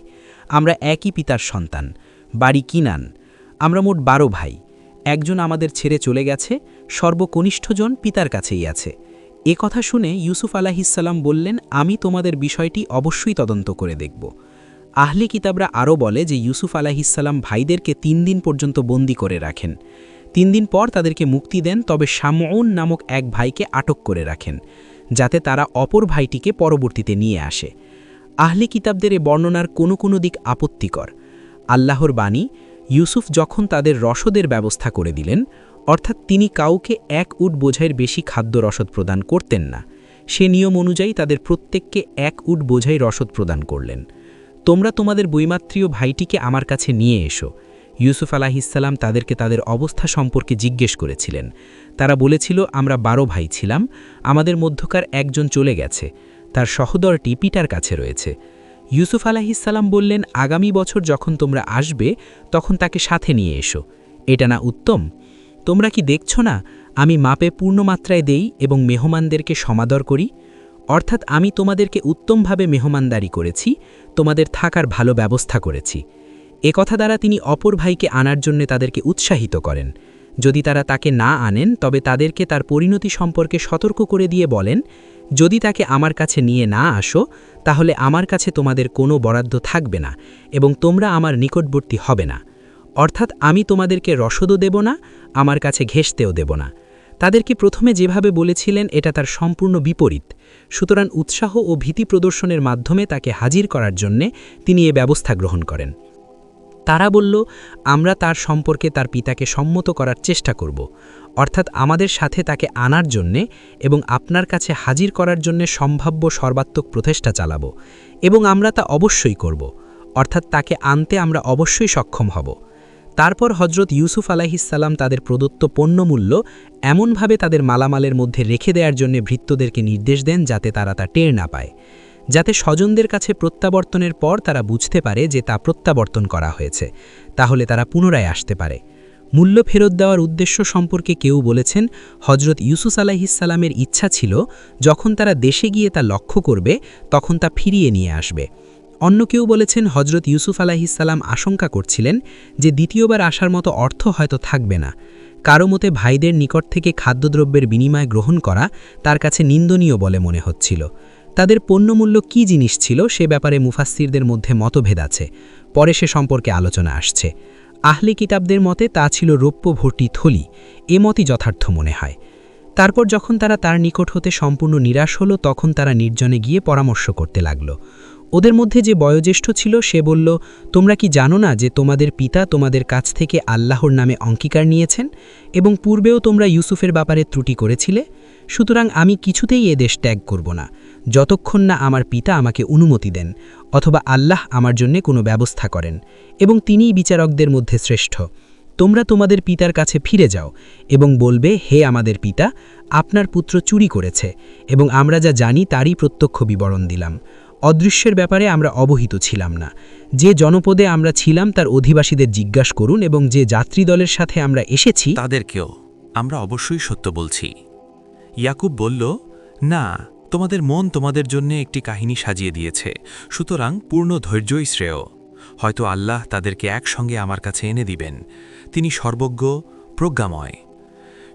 আমরা একই পিতার সন্তান, বাড়ি কিনান। আমরা মোট 12 ভাই। একজন আমাদের ছেড়ে চলে গেছে, সর্বকনিষ্ঠজন পিতার কাছেই আছে। এ কথা শুনে ইউসুফ আলাইহিসসালাম বললেন, আমি তোমাদের বিষয়টি অবশ্যই তদন্ত করে দেখব। আহলি কিতাবরা আরও বলে যে ইউসুফ আলাইহিসসালাম ভাইদেরকে 3 দিন পর্যন্ত বন্দী করে রাখেন। 3 দিন পর তাদেরকে মুক্তি দেন, তবে শামউন নামক এক ভাইকে আটক করে রাখেন, যাতে তারা অপর ভাইটিকে পরবর্তীতে নিয়ে আসে। আহলি কিতাবদের এ বর্ণনার কোনো কোনো দিক আপত্তিকর। আল্লাহর বাণী, ইউসুফ যখন তাদের রসদের ব্যবস্থা করে দিলেন, অর্থাৎ তিনি কাউকে 1 উট বোঝাইয়ের বেশি খাদ্য রসদ প্রদান করতেন না, সে নিয়ম অনুযায়ী তাদের প্রত্যেককে 1 উট বোঝাই রসদ প্রদান করলেন। তোমরা তোমাদের বৈমাত্রীয় ভাইটিকে আমার কাছে নিয়ে এসো। ইউসুফ আলাইহিসসালাম তাদেরকে তাদের অবস্থা সম্পর্কে জিজ্ঞেস করেছিলেন। তারা বলেছিল, আমরা 12 ভাই ছিলাম, আমাদের মধ্যকার একজন চলে গেছে, তার সহোদরটি পিতার কাছে রয়েছে। ইউসুফ আলাইহিসসালাম বললেন, আগামী বছর যখন তোমরা আসবে তখন তাকে সাথে নিয়ে এসো। এটা না উত্তম? তোমরা কি দেখছ না আমি মাপে পূর্ণমাত্রায় দেই এবং মেহমানদেরকে সমাদর করি? অর্থাৎ আমি তোমাদেরকে উত্তমভাবে মেহমানদারি করেছি, তোমাদের থাকার ভালো ব্যবস্থা করেছি। এ কথা দ্বারা তিনি অপর ভাইকে আনার জন্য তাদেরকে উৎসাহিত করেন। যদি তারা তাকে না আনেন তবে তাদেরকে তার পরিণতি সম্পর্কে সতর্ক করে দিয়ে বলেন, যদি তাকে আমার কাছে নিয়ে না আসো তাহলে আমার কাছে তোমাদের কোনো বরাদ্দ থাকবে না এবং তোমরা আমার নিকটবর্তী হবে না। অর্থাৎ আমি তোমাদেরকে রসদও দেব না, আমার কাছে ঘেঁষতেও দেব না। তাদেরকে প্রথমে যেভাবে বলেছিলেন এটা তার সম্পূর্ণ বিপরীত। সুতরাং উৎসাহ ও ভীতি প্রদর্শনের মাধ্যমে তাকে হাজির করার জন্যে তিনি এ ব্যবস্থা গ্রহণ করেন। তারা বলল, আমরা তার সম্পর্কে তার পিতাকে সম্মত করার চেষ্টা করব, অর্থাৎ আমাদের সাথে তাকে আনার জন্যে এবং আপনার কাছে হাজির করার জন্যে সম্ভাব্য সর্বাত্মক প্রচেষ্টা চালাব, এবং আমরা তা অবশ্যই করব, অর্থাৎ তাকে আনতে আমরা অবশ্যই সক্ষম হব। তারপর হজরত ইউসুফ আলাইহিসসালাম তাদের প্রদত্ত পণ্যমূল্য এমনভাবে তাদের মালামালের মধ্যে রেখে দেওয়ার জন্য ভৃত্যদেরকে নির্দেশ দেন যাতে তারা তা টের না পায়। যাতে স্বজনদের কাছে প্রত্যাবর্তনের পর তারা বুঝতে পারে যে তা প্রত্যাবর্তন করা হয়েছে, তাহলে তারা পুনরায় আসতে পারে। মূল্য ফেরত দেওয়ার উদ্দেশ্য সম্পর্কে কেউ বলেছেন, হজরত ইউসুফ আলাইহিসসালামের ইচ্ছা ছিল যখন তারা দেশে গিয়ে তা লক্ষ্য করবে তখন তা ফিরিয়ে নিয়ে আসবে। অন্য কেউ বলেছেন হজরত ইউসুফ আলাইহিসসালাম আশঙ্কা করছিলেন যে দ্বিতীয়বার আসার মতো অর্থ হয়তো থাকবে না। কারো মতে ভাইদের নিকট থেকে খাদ্যদ্রব্যের বিনিময় গ্রহণ করা তার কাছে নিন্দনীয় বলে মনে হচ্ছিল। তাদের পণ্যমূল্য কী জিনিস ছিল সে ব্যাপারে মুফাসসিরদের মধ্যে মতভেদ আছে, পরে সে সম্পর্কে আলোচনা আসছে। আহলি কিতাবদের মতে তা ছিল রৌপ্য ভর্তি থলি, এ মতই যথার্থ মনে হয়। তারপর যখন তারা তার নিকট হতে সম্পূর্ণ নিরাশ হল তখন তারা নির্জনে গিয়ে পরামর্শ করতে লাগল। ওদের মধ্যে যে বয়োজ্যেষ্ঠ ছিল সে বলল, তোমরা কি জানো না যে তোমাদের পিতা তোমাদের কাছ থেকে আল্লাহর নামে অঙ্গীকার নিয়েছেন এবং পূর্বেও তোমরা ইউসুফের ব্যাপারে ত্রুটি করেছিলে? সুতরাং আমি কিছুতেই এ দেশ ত্যাগ করব না, যতক্ষণ না আমার পিতা আমাকে অনুমতি দেন অথবা আল্লাহ আমার জন্য কোনো ব্যবস্থা করেন, এবং তিনিই বিচারকদের মধ্যে শ্রেষ্ঠ। তোমরা তোমাদের পিতার কাছে ফিরে যাও এবং বলবে, হে আমাদের পিতা, আপনার পুত্র চুরি করেছে এবং আমরা যা জানি তারই প্রত্যক্ষ বিবরণ দিলাম। অদৃশ্যের ব্যাপারে আমরা অবহিত ছিলাম না। যে জনপদে আমরা ছিলাম তার অধিবাসীদের জিজ্ঞাসা করুন এবং যে যাত্রী দলের সাথে আমরা এসেছি তাদেরকেও আমরা অবশ্যই সত্য বলছি। ইয়াকুব বলল, না, তোমাদের মন তোমাদের জন্য একটি কাহিনী সাজিয়ে দিয়েছে, সুতরাং পূর্ণ ধৈর্যই শ্রেয়। হয়তো আল্লাহ তাদেরকে একসঙ্গে আমার কাছে এনে দিবেন, তিনি সর্বজ্ঞ, প্রজ্ঞাময়।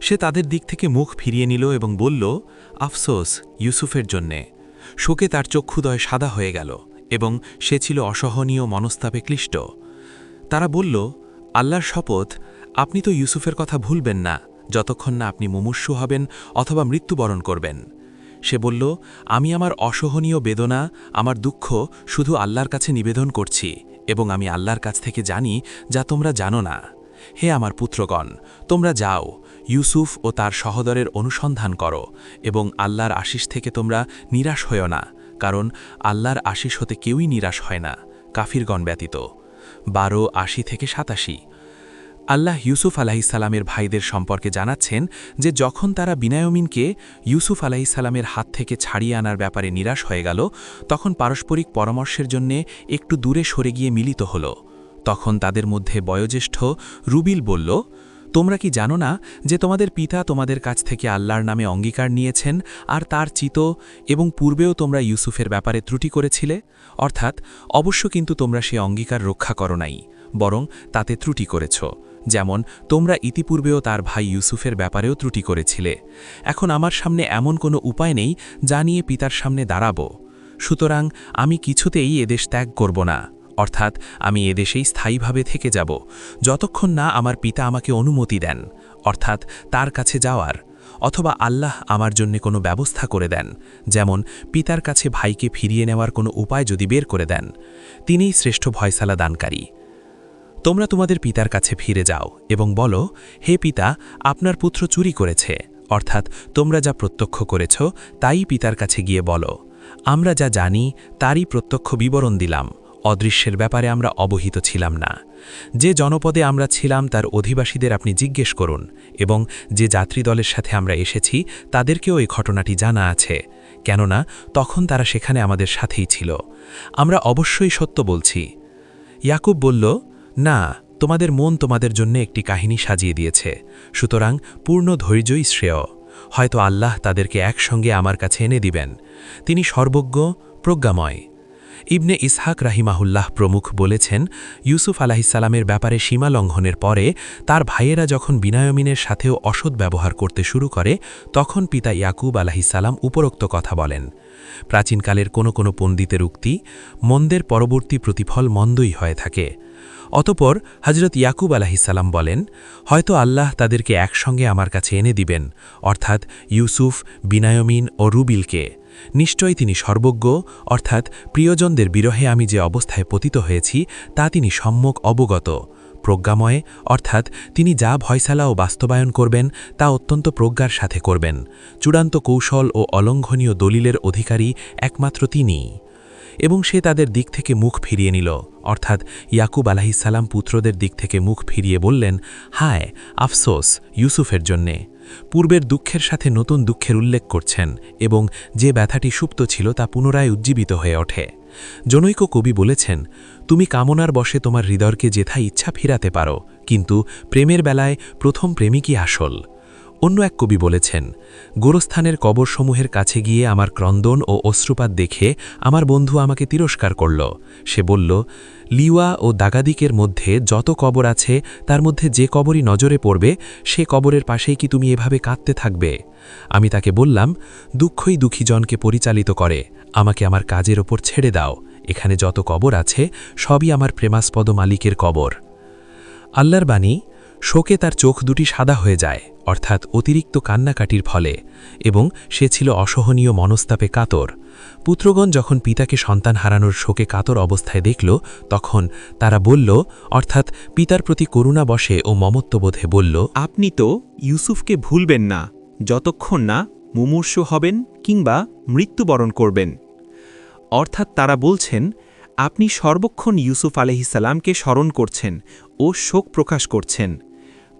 সে তাদের দিক থেকে মুখ ফিরিয়ে নিল এবং বলল, আফসোস ইউসুফের জন্যে। শোকে তার চক্ষুদয় সাদা হয়ে গেল এবং সে ছিল অসহনীয় মনস্তাপে ক্লিষ্ট। তারা বলল, আল্লাহর শপথ, আপনি তো ইউসুফের কথা ভুলবেন না যতক্ষণ না আপনি মুমূর্ষু হবেন অথবা মৃত্যুবরণ করবেন। সে বলল, আমি আমার অসহনীয় বেদনা, আমার দুঃখ শুধু আল্লাহর কাছে নিবেদন করছি এবং আমি আল্লাহর কাছ থেকে জানি যা তোমরা জানো না। হে আমার পুত্রগণ, তোমরা যাও, ইউসুফ ও তার সহোদরের অনুসন্ধান করো এবং আল্লাহর আশিস থেকে তোমরা নিরাশ হয়েও না, কারণ আল্লাহর আশিস হতে কেউই নিরাশ হয় না, কাফিরগণ ব্যতীত। 12:80-87। আল্লাহ ইউসুফ আলাইহিসসালামের ভাইদের সম্পর্কে জানাচ্ছেন যে যখন তারা বিনায়মিনকে ইউসুফ আলাইহিসসালামের হাত থেকে ছাড়িয়ে আনার ব্যাপারে নিরাশ হয়ে গেল, তখন পারস্পরিক পরামর্শের জন্যে একটু দূরে সরে গিয়ে মিলিত হল। তখন তাদের মধ্যে বয়োজ্যেষ্ঠ রুবিল বলল, তোমরা কি জানো না যে তোমাদের পিতা তোমাদের কাছ থেকে আল্লাহর নামে অঙ্গীকার নিয়েছেন আর তার চিত, এবং পূর্বেও তোমরা ইউসুফের ব্যাপারে ত্রুটি করেছিলে? অর্থাৎ অবশ্য কিন্তু তোমরা সে অঙ্গীকার রক্ষা করো নাই, বরং তাতে ত্রুটি করেছ, যেমন তোমরা ইতিপূর্বেও তার ভাই ইউসুফের ব্যাপারেও ত্রুটি করেছিলে। এখন আমার সামনে এমন কোনো উপায় নেই যা নিয়ে পিতার সামনে দাঁড়াব, সুতরাং আমি কিছুতেই এদেশ ত্যাগ করব না, অর্থাৎ আমি এদেশেই স্থায়ীভাবে থেকে যাব যতক্ষণ না আমার পিতা আমাকে অনুমতি দেন, অর্থাৎ তার কাছে যাওয়ার, অথবা আল্লাহ আমার জন্য কোনো ব্যবস্থা করে দেন, যেমন পিতার কাছে ভাইকে ফিরিয়ে নেওয়ার কোনো উপায় যদি বের করে দেন। তিনিই শ্রেষ্ঠ ফয়সালা দানকারী। তোমরা তোমাদের পিতার কাছে ফিরে যাও এবং বলো, হে পিতা, আপনার পুত্র চুরি করেছে, অর্থাৎ তোমরা যা প্রত্যক্ষ করেছ তাই পিতার কাছে গিয়ে বলো। আমরা যা জানি তারই প্রত্যক্ষ বিবরণ দিলাম, অদৃশ্যের ব্যাপারে আমরা অবহিত ছিলাম না। যে জনপদে আমরা ছিলাম তার অধিবাসীদের আপনি জিজ্ঞেস করুন, এবং যে যাত্রী দলের সাথে আমরা এসেছি তাদেরকেও এই ঘটনাটি জানা আছে, কেননা তখন তারা সেখানে আমাদের সাথেই ছিল। আমরা অবশ্যই সত্য বলছি। ইয়াকুব বলল, না, তোমাদের মন তোমাদের জন্য একটি কাহিনী সাজিয়ে দিয়েছে, সুতরাং পূর্ণ ধৈর্যই শ্রেয়। হয়তো আল্লাহ তাদেরকে একসঙ্গে আমার কাছে এনে দিবেন, তিনি সর্বজ্ঞ, প্রজ্ঞাময়। ইবনে ইসহাক রাহিমাহুল্লাহ প্রমুখ বলেছেন, ইউসুফ আলাইহিসসালামের ব্যাপারে সীমা লঙ্ঘনের পরে তার ভাইয়েরা যখন বিনায়মিনের সাথেও অসৎ ব্যবহার করতে শুরু করে, তখন পিতা ইয়াকুব আলাইহিসসালাম উপরোক্ত কথা বলেন। প্রাচীনকালের কোনো কোনো পণ্ডিতের উক্তি, মন্দের পরবর্তী প্রতিফল মন্দই হয়ে থাকে। অতপর হজরত ইয়াকুব আলাইহিসসালাম বলেন, হয়তো আল্লাহ তাদেরকে একসঙ্গে আমার কাছে এনে দিবেন, অর্থাৎ ইউসুফ, বিনায়মিন ও রুবিলকে। নিশ্চয়ই তিনি সর্বজ্ঞ, অর্থাৎ প্রিয়জনদের বিরহে আমি যে অবস্থায় পতিত হয়েছি তা তিনি সম্যক অবগত, প্রজ্ঞাময়, অর্থাৎ তিনি যা ফয়সালা ও বাস্তবায়ন করবেন তা অত্যন্ত প্রজ্ঞার সাথে করবেন। চূড়ান্ত কৌশল ও অলঙ্ঘনীয় দলিলের অধিকারী একমাত্র তিনিই। এবং সে তাদের দিক থেকে মুখ ফিরিয়ে নিল, অর্থাৎ ইয়াকুব আলাইহিসসালাম পুত্রদের দিক থেকে মুখ ফিরিয়ে বললেন, হায় আফসোস ইউসুফের জন্যে। পূর্বের দুঃখের সাথে নতুন দুঃখের উল্লেখ করছেন এবং যে ব্যথাটি সুপ্ত ছিল তা পুনরায় উজ্জীবিত হয়ে ওঠে। জনৈক কবি বলেছেন, তুমি কামনার বশে তোমার হৃদয়কে যেথা ইচ্ছা ফিরাতে পারো, কিন্তু প্রেমের বেলায় প্রথম প্রেমিকই আসল। অন্য এক কবি বলেছেন, গোরস্থানের কবরসমূহের কাছে গিয়ে আমার ক্রন্দন ও অশ্রুপাত দেখে আমার বন্ধু আমাকে তিরস্কার করল। সে বলল, লিওয়া ও দাগাদিকের মধ্যে যত কবর আছে তার মধ্যে যে কবরই নজরে পড়বে সে কবরের পাশেই কি তুমি এভাবে কাঁদতে থাকবে? আমি তাকে বললাম, দুঃখই দুঃখীজনকে পরিচালিত করে, আমাকে আমার কাজের ওপর ছেড়ে দাও। এখানে যত কবর আছে সবই আমার প্রেমাস্পদ মালিকের কবর। আল্লাহর বাণী, শোকে তার চোখ দুটি সাদা হয়ে যায়, অর্থাৎ অতিরিক্ত কান্নাকাটির ফলে, এবং সে ছিল অসহনীয় মনস্তাপে কাতর। পুত্রগণ যখন পিতাকে সন্তান হারানোর শোকে কাতর অবস্থায় দেখল, তখন তারা বলল, অর্থাৎ পিতার প্রতি করুণাবশে ও মমত্ববোধে বলল, আপনি তো ইউসুফকে ভুলবেন না যতক্ষণ না মুমূর্ষু হবেন কিংবা মৃত্যুবরণ করবেন। অর্থাৎ তারা বলছেন, আপনি সর্বক্ষণ ইউসুফ আলাইহিসসালামকে স্মরণ করছেন ও শোক প্রকাশ করছেন,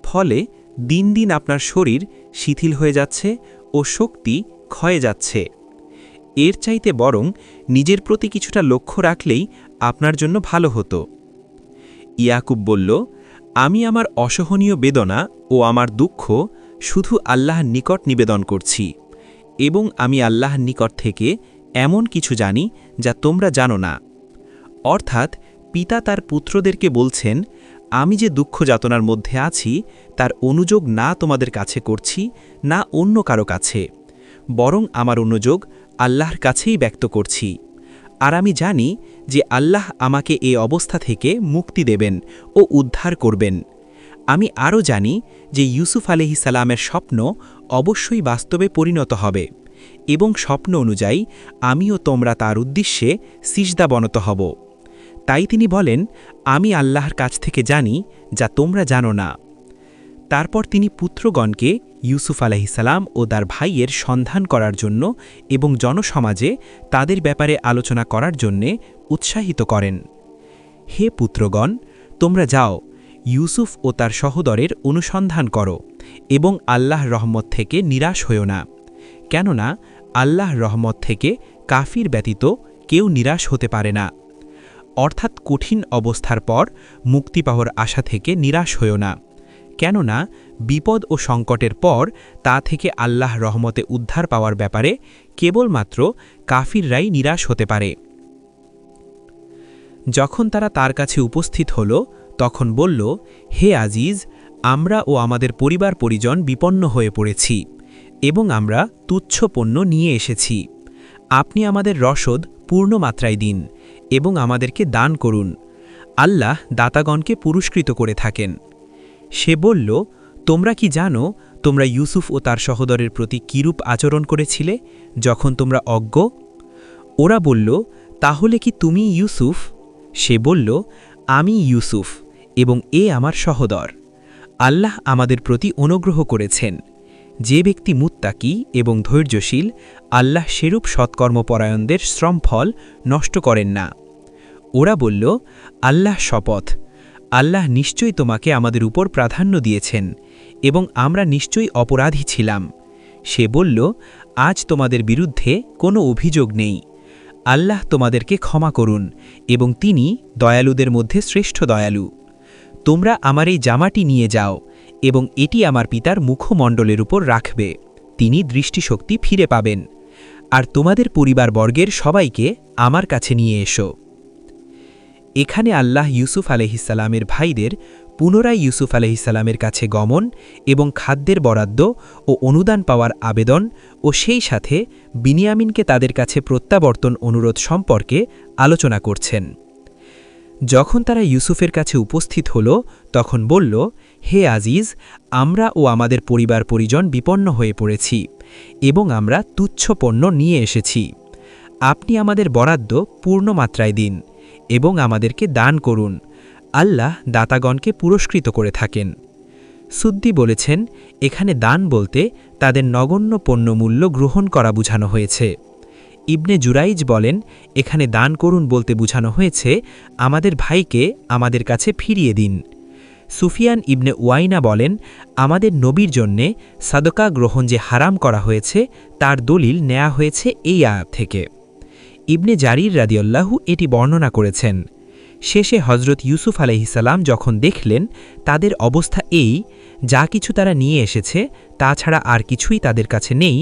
ফলে দিন দিন আপনার শরীর শিথিল হয়ে যাচ্ছে ও শক্তি ক্ষয়ে যাচ্ছে। এর চাইতে বরং নিজের প্রতি কিছুটা লক্ষ্য রাখলেই আপনার জন্য ভালো হতো। ইয়াকুব বলল, আমি আমার অসহনীয় বেদনা ও আমার দুঃখ শুধু আল্লাহর নিকট নিবেদন করছি, এবং আমি আল্লাহর নিকট থেকে এমন কিছু জানি যা তোমরা জানো না। অর্থাৎ পিতা তার পুত্রদেরকে বলছেন, আমি যে দুঃখ যাতনার মধ্যে আছি তার অনুযোগ না তোমাদের কাছে করছি না অন্য কারো কাছে, বরং আমার অনুযোগ আল্লাহর কাছেই ব্যক্ত করছি। আর আমি জানি যে আল্লাহ আমাকে এই অবস্থা থেকে মুক্তি দেবেন ও উদ্ধার করবেন। আমি আরও জানি যে ইউসুফ আলাইহিসসালামের স্বপ্ন অবশ্যই বাস্তবে পরিণত হবে, এবং স্বপ্ন অনুযায়ী আমিও তোমরা তার উদ্দেশ্যে সিজদাবনত হব। তাই তিনি বলেন, আমি আল্লাহর কাছ থেকে জানি যা তোমরা জানো না। তারপর তিনি পুত্রগণকে ইউসুফ আলাইহিসসালাম ও তার ভাইয়ের সন্ধান করার জন্য এবং জনসমাজে তাদের ব্যাপারে আলোচনা করার জন্যে উৎসাহিত করেন। হে পুত্রগণ, তোমরা যাও, ইউসুফ ও তার সহোদরের অনুসন্ধান করো এবং আল্লাহর রহমত থেকে নিরাশ হইও না, কেননা আল্লাহর রহমত থেকে কাফির ব্যতীত কেউ নিরাশ হতে পারে না। অর্থাৎ কঠিন অবস্থার পর মুক্তি পাওয়ার আশা থেকে নিরাশ হইও না, কেননা বিপদ ও সংকটের পর তা থেকে আল্লাহ রহমতে উদ্ধার পাওয়ার ব্যাপারে কেবলমাত্র কাফিররাই নিরাশ হতে পারে। যখন তারা তার কাছে উপস্থিত হল, তখন বলল, হে আজিজ, আমরা ও আমাদের পরিবার পরিজন বিপন্ন হয়ে পড়েছি এবং আমরা তুচ্ছ পণ্য নিয়ে এসেছি। আপনি আমাদের রসদ পূর্ণ মাত্রায় দিন এবং আমাদেরকে দান করুন। আল্লাহ দাতাগণকে পুরস্কৃত করে থাকেন। সে বলল, তোমরা কি জানো তোমরা ইউসুফ ও তার সহোদরের প্রতি কিরূপ আচরণ করেছিলে যখন তোমরা অজ্ঞ? ওরা বলল, তাহলে কি তুমি ইউসুফ? সে বলল, আমি ইউসুফ এবং এ আমার সহোদর। আল্লাহ আমাদের প্রতি অনুগ্রহ করেছেন। যে ব্যক্তি মুত্তাকি এবং ধৈর্যশীল, আল্লাহ সেরূপ সৎকর্মপরায়ণদের শ্রমফল নষ্ট করেন না। ওরা বলল, আল্লাহ শপথ, আল্লাহ নিশ্চয়ই তোমাকে আমাদের উপর প্রাধান্য দিয়েছেন এবং আমরা নিশ্চয়ই অপরাধী ছিলাম। সে বলল, আজ তোমাদের বিরুদ্ধে কোনো অভিযোগ নেই। আল্লাহ তোমাদেরকে ক্ষমা করুন এবং তিনি দয়ালুদের মধ্যে শ্রেষ্ঠ দয়ালু। তোমরা আমার এই জামাটি নিয়ে যাও এবং এটি আমার পিতার মুখমণ্ডলের উপর রাখবে, তিনি দৃষ্টিশক্তি ফিরে পাবেন। আর তোমাদের পরিবারবর্গের সবাইকে আমার কাছে নিয়ে এসো। এখানে আল্লাহ ইউসুফ আলাইহিসসালামের ভাইদের পুনরায় ইউসুফ আলাইহিসসালামের কাছে গমন এবং খাদ্যের বরাদ্দ ও অনুদান পাওয়ার আবেদন ও সেই সাথে বিনিয়ামিনকে তাদের কাছে প্রত্যাবর্তন অনুরোধ সম্পর্কে আলোচনা করছেন। যখন তারা ইউসুফের কাছে উপস্থিত হল, তখন বলল, হে আজিজ, আমরা ও আমাদের পরিবার পরিজন বিপন্ন হয়ে পড়েছি এবং আমরা তুচ্ছ পণ্য নিয়ে এসেছি। আপনি আমাদের বরাদ্দ পূর্ণ মাত্রায় দিন এবং আমাদেরকে দান করুন। আল্লাহ দাতাগণকে পুরস্কৃত করে থাকেন। সুদ্দি বলেছেন, এখানে দান বলতে তাদের নগণ্য পণ্যমূল্য গ্রহণ করা বোঝানো হয়েছে। ইবনে জুরাইজ বলেন, এখানে দান করুন বলতে বোঝানো হয়েছে আমাদের ভাইকে আমাদের কাছে ফিরিয়ে দিন। সুফিয়ান ইবনে ওয়াইনা বলেন, আমাদের নবীর জন্যে সাদকা গ্রহণ যে হারাম করা হয়েছে তার দলিল নেয়া হয়েছে এই আয়াত থেকে। ইবনে জারির রাদিয়াল্লাহু এটি বর্ণনা করেছেন। শেষে হজরত ইউসুফ আলাইহিসসালাম যখন দেখলেন তাদের অবস্থা এই, যা কিছু তারা নিয়ে এসেছে তা ছাড়া আর কিছুই তাদের কাছে নেই,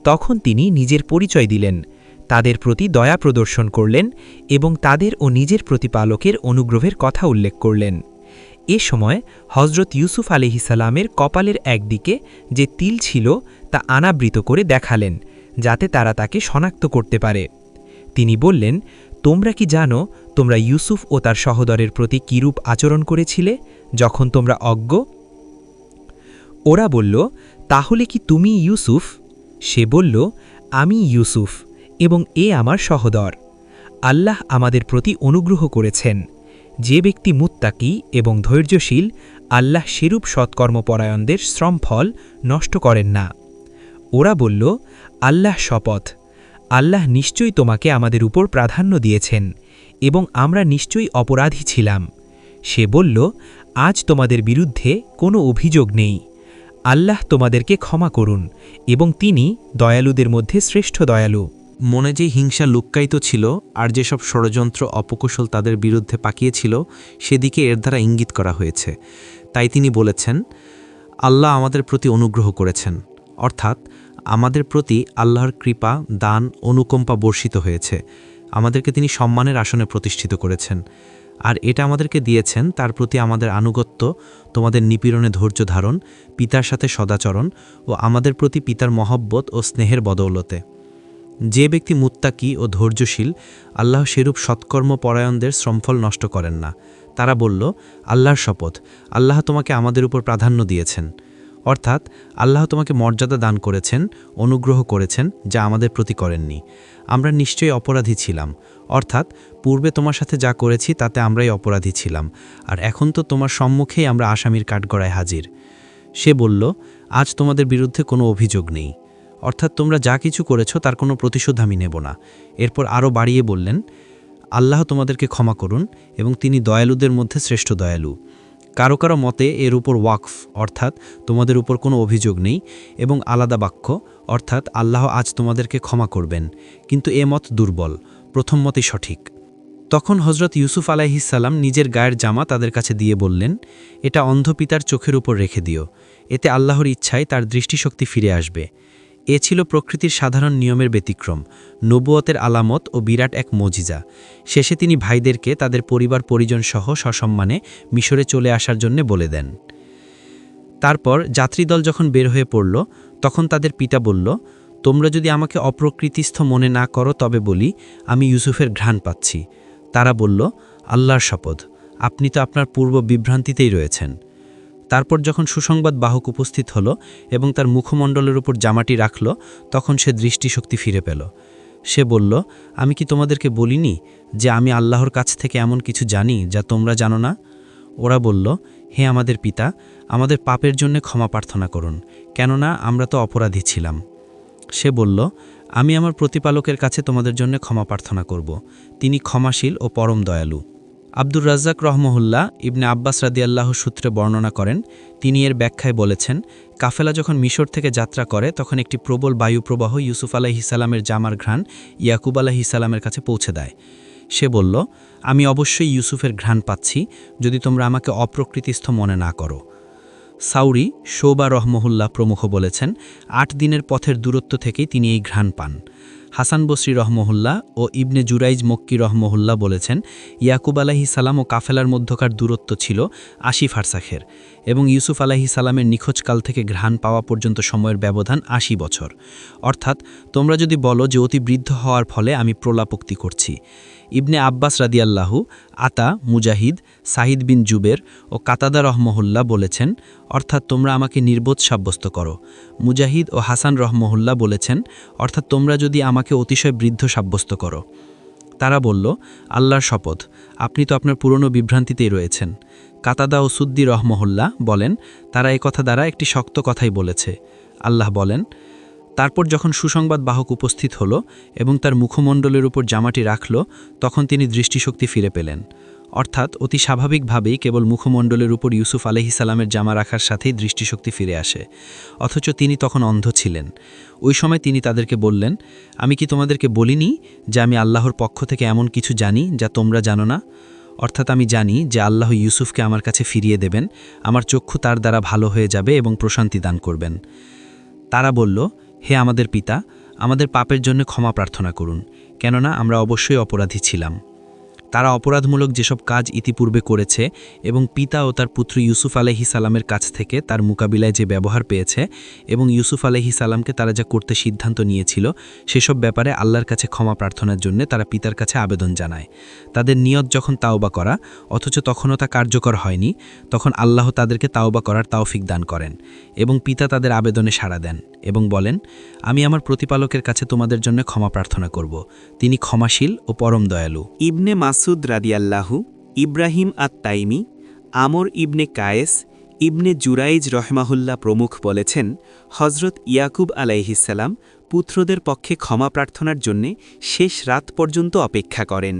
তখন তিনি নিজের পরিচয় দিলেন, তাদের প্রতি দয়া প্রদর্শন করলেন এবং তাদের ও নিজের প্রতিপালকের অনুগ্রহের কথা উল্লেখ করলেন। এ সময় হজরত ইউসুফ আলাইহিসসালামের কপালের একদিকে যে তিল ছিল তা আনাবৃত করে দেখালেন, যাতে তারা তাকে শনাক্ত করতে পারে। তিনি বললেন, তোমরা কি জানো তোমরা ইউসুফ ও তার সহোদরের প্রতি কিরূপ আচরণ করেছিলে যখন তোমরা অজ্ঞ? ওরা বলল, তাহলে কি তুমি ইউসুফ? সে বলল, আমি ইউসুফ এবং এ আমার সহোদর। আল্লাহ আমাদের প্রতি অনুগ্রহ করেছেন। যে ব্যক্তি মুত্তাকি এবং ধৈর্যশীল, আল্লাহ সেরূপ সৎকর্মপরায়ণদের শ্রমফল নষ্ট করেন না। ওরা বলল, আল্লাহ শপথ, আল্লাহ নিশ্চয়ই তোমাকে আমাদের উপর প্রাধান্য দিয়েছেন এবং আমরা নিশ্চয়ই অপরাধী ছিলাম। সে বলল, আজ তোমাদের বিরুদ্ধে কোনো অভিযোগ নেই। আল্লাহ তোমাদেরকে ক্ষমা করুন এবং তিনি দয়ালুদের মধ্যে শ্রেষ্ঠ দয়ালু। মনে যে হিংসা লুক্কায়িত ছিল আর যেসব ষড়যন্ত্র অপকুশল তাদের বিরুদ্ধে পাকিয়েছিল সেদিকে এর দ্বারা ইঙ্গিত করা হয়েছে। তাই তিনি বলেছেন, আল্লাহ আমাদের প্রতি অনুগ্রহ করেছেন, অর্থাৎ আমাদের প্রতি আল্লাহর কৃপা, দান, অনুকম্পা বর্ষিত হয়েছে। আমাদেরকে তিনি সম্মানের আসনে প্রতিষ্ঠিত করেছেন, আর এটা আমাদেরকে দিয়েছেন তার প্রতি আমাদের আনুগত্য, তোমাদের নিপীড়নে ধৈর্য ধারণ, পিতার সাথে সদাচরণ ও আমাদের প্রতি পিতার মহব্বত ও স্নেহের বদৌলতে। যে ব্যক্তি মুত্তাকি ও ধৈর্যশীল, আল্লাহ সেরূপ সৎকর্মপরায়ণদের শ্রমফল নষ্ট করেন না। তারা বলল, আল্লাহর শপথ, আল্লাহ তোমাকে আমাদের উপর প্রাধান্য দিয়েছেন, অর্থাৎ আল্লাহ তোমাকে মর্যাদা দান করেছেন, অনুগ্রহ করেছেন, যা আমাদের প্রতি করেননি। আমরা নিশ্চয়ই অপরাধী ছিলাম, অর্থাৎ পূর্বে তোমার সাথে যা করেছি তাতে আমরাই অপরাধী ছিলাম, আর এখন তো তোমার সম্মুখেই আমরা আসামির কাঠগড়ায় হাজির। সে বলল, আজ তোমাদের বিরুদ্ধে কোনো অভিযোগ নেই, অর্থাৎ তোমরা যা কিছু করেছ তার কোনো প্রতিশোধ আমি নেব না। এরপর আরও বাড়িয়ে বললেন, আল্লাহ তোমাদেরকে ক্ষমা করুন এবং তিনি দয়ালুদের মধ্যে শ্রেষ্ঠ দয়ালু। কারো কারো মতে এর উপর ওয়াকফ, অর্থাৎ তোমাদের উপর কোনো অভিযোগ নেই, এবং আলাদা বাক্য, অর্থাৎ আল্লাহ আজ তোমাদেরকে ক্ষমা করবেন, কিন্তু এ মত দুর্বল, প্রথম মতই সঠিক। তখন হজরত ইউসুফ আলাইহিসসালাম নিজের গায়ের জামা তাদের কাছে দিয়ে বললেন, এটা অন্ধ পিতার চোখের উপর রেখে দিও, এতে আল্লাহর ইচ্ছায় তার দৃষ্টিশক্তি ফিরে আসবে। এ ছিল প্রকৃতির সাধারণ নিয়মের ব্যতিক্রম, নবুয়তের আলামত ও বিরাট এক মজিজা। শেষে তিনি ভাইদেরকে তাদের পরিবার পরিজন সহ সসম্মানে মিশরে চলে আসার জন্য বলে দেন। তারপর যাত্রীদল যখন বের হয়ে পড়ল, তখন তাদের পিতা বলল, তোমরা যদি আমাকে অপ্রকৃতিস্থ মনে না করো তবে বলি, আমি ইউসুফের ঘ্রাণ পাচ্ছি। তারা বলল, আল্লাহর শপথ, আপনি তো আপনার পূর্ব বিভ্রান্তিতেই রয়েছেন। তারপর যখন সুসংবাদ বাহক উপস্থিত হল এবং তার মুখমণ্ডলের উপর জামাটি রাখল, তখন সে দৃষ্টিশক্তি ফিরে পেল। সে বলল, আমি কি তোমাদেরকে বলিনি যে আমি আল্লাহর কাছ থেকে এমন কিছু জানি যা তোমরা জানো না? ওরা বলল, হে আমাদের পিতা, আমাদের পাপের জন্য ক্ষমা প্রার্থনা করুন, কেননা আমরা তো অপরাধী ছিলাম। সে বলল, আমি আমার প্রতিপালকের কাছে তোমাদের জন্য ক্ষমা প্রার্থনা করব, তিনি ক্ষমাশীল ও পরম দয়ালু। আব্দুর রাজ্জাক রহমহুল্লাহ ইবনে আব্বাস রাদিয়াল্লাহু সূত্রে বর্ণনা করেন, তিনি এর ব্যাখ্যায় বলেছেন, কাফেলা যখন মিশর থেকে যাত্রা করে তখন একটি প্রবল বায়ুপ্রবাহ ইউসুফ আলাইহিসসালামের জামার ঘ্রাণ ইয়াকুব আলাইহিসসালামের কাছে পৌঁছে দেয়। সে বলল, আমি অবশ্যই ইউসুফের ঘ্রাণ পাচ্ছি, যদি তোমরা আমাকে অপ্রকৃতিস্থ মনে না করো। সাউরি, শোবা রহমহুল্লাহ প্রমুখ বলেছেন, 8 দিনের পথের দূরত্ব থেকেই তিনি এই ঘ্রাণ পান। হাসান বসরি রহমহুল্লাহ ও ইবনে জুরাইজ মক্কি রহমহুল্লাহ বলেছেন, ইয়াকুব আলাইহিসসালাম ও কাফেলার মধ্যকার দূরত্ব ছিল 80 ফারসাখের এবং ইউসুফ আলাইহিসসালামের নিখোঁজকাল থেকে ঘ্রাণ পাওয়া পর্যন্ত সময়ের ব্যবধান 80 বছর। অর্থাৎ তোমরা যদি বলো যে অতি বৃদ্ধ হওয়ার ফলে আমি প্রলাপোক্তি করছি। ইবনে আব্বাস রাদিয়াল্লাহু, আতা, মুজাহিদ, সাহিদ বিন জুবের ও কাতাদা রহমহুল্লাহ বলেছেন, অর্থাৎ তোমরা আমাকে নির্বোধ সাব্যস্ত করো। মুজাহিদ ও হাসান রহমহুল্লাহ বলেছেন, অর্থাৎ তোমরা যদি আমাকে অতিশয় বৃদ্ধ সাব্যস্ত করো। তারা বলল, আল্লাহর শপথ, আপনি তো আপনার পুরনো বিভ্রান্তিতেই রয়েছেন। কাতাদা ও সুদ্দি রহমহুল্লাহ বলেন, তারা এই কথা দ্বারা একটি শক্ত কথাই বলেছে। আল্লাহ বলেন, তারপর যখন সুসংবাদ বাহক উপস্থিত হল এবং তার মুখমণ্ডলের উপর জামাটি রাখল, তখন তিনি দৃষ্টিশক্তি ফিরে পেলেন। অর্থাৎ অতি স্বাভাবিকভাবেই কেবল মুখমণ্ডলের উপর ইউসুফ আলাইহিসাল্লামের জামা রাখার সাথেই দৃষ্টিশক্তি ফিরে আসে, অথচ তিনি তখন অন্ধ ছিলেন। ওই সময় তিনি তাদেরকে বললেন, আমি কি তোমাদেরকে বলিনি যে আমি আল্লাহর পক্ষ থেকে এমন কিছু জানি যা তোমরা জানো না? অর্থাৎ আমি জানি যে আল্লাহ ইউসুফকে আমার কাছে ফিরিয়ে দেবেন, আমার চক্ষু তার দ্বারা ভালো হয়ে যাবে এবং প্রশান্তি দান করবেন। তারা বলল, হে আমাদের পিতা, আমাদের পাপের জন্য ক্ষমা প্রার্থনা করুন, কেননা আমরা অবশ্যই অপরাধী ছিলাম। তারা অপরাধমূলক যেসব কাজ ইতিপূর্বে করেছে এবং পিতা ও তার পুত্র ইউসুফ আলাইহিসাল্লামের কাছ থেকে তার মোকাবিলায় যে ব্যবহার পেয়েছে এবং ইউসুফ আলাইহিসাল্লামকে তারা যা করতে সিদ্ধান্ত নিয়েছিল সেসব ব্যাপারে আল্লাহর কাছে ক্ষমা প্রার্থনার জন্য তারা পিতার কাছে আবেদন জানায়। তাদের নিয়ত যখন তাওবা করা, অথচ তখনও তা কার্যকর হয়নি, তখন আল্লাহ তাদেরকে তাওবা করার তাওফিক দান করেন এবং পিতা তাদের আবেদনে সাড়া দেন এবং বলেন, আমি আমার প্রতিপালকের কাছে তোমাদের জন্য ক্ষমা প্রার্থনা করব, তিনি ক্ষমাশীল ও পরম দয়ালু। ইবনে মাসুদ রাদিয়াল্লাহু, ইব্রাহিম আত-তাইমি, আমর ইবনে কায়েস, ইবনে জুরাইজ রহমাহুল্লাহ প্রমুখ বলেছেন, হজরত ইয়াকুব আলাইহিসসালাম পুত্রদের পক্ষে ক্ষমা প্রার্থনার জন্যে শেষ রাত পর্যন্ত অপেক্ষা করেন।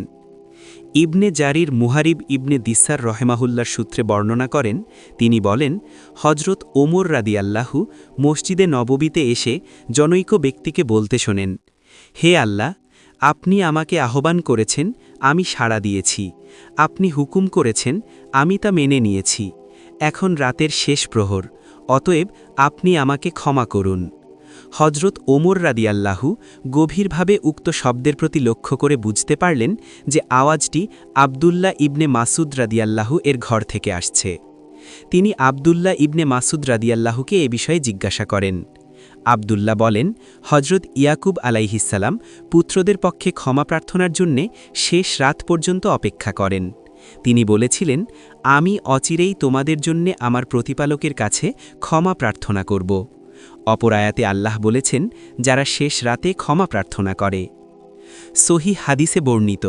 ইবনে জারির মুহারিব ইবনে দিসার রহমাহুল্লার সূত্রে বর্ণনা করেন, তিনি বলেন, হজরত ওমর রাদিয়াল্লাহু মসজিদে নববীতে এসে জনৈক ব্যক্তিকে বলতে শোনেন, হে আল্লাহ, আপনি আমাকে আহ্বান করেছেন, আমি সাড়া দিয়েছি, আপনি হুকুম করেছেন, আমি তা মেনে নিয়েছি, এখন রাতের শেষ প্রহর, অতএব আপনি আমাকে ক্ষমা করুন। হজরত ওমর রাদিয়াল্লাহু গভীরভাবে উক্ত শব্দের প্রতি লক্ষ্য করে বুঝতে পারলেন যে আওয়াজটি আবদুল্লাহ ইবনে মাসুদ রাদিয়াল্লাহু এর ঘর থেকে আসছে। তিনি আবদুল্লাহ ইবনে মাসুদ রাদিয়াল্লাহুকে এ বিষয়ে জিজ্ঞাসা করেন। আবদুল্লাহ বলেন, হজরত ইয়াকুব আলাইহিসসালাম পুত্রদের পক্ষে ক্ষমা প্রার্থনার জন্যে শেষ রাত পর্যন্ত অপেক্ষা করেন। তিনি বলেছিলেন, আমি অচিরেই তোমাদের জন্যে আমার প্রতিপালকের কাছে ক্ষমা প্রার্থনা করব। অপর আয়াতে আল্লাহ বলেছেন, যারা শেষ রাতে ক্ষমা প্রার্থনা করে। সহি হাদিসে বর্ণিত,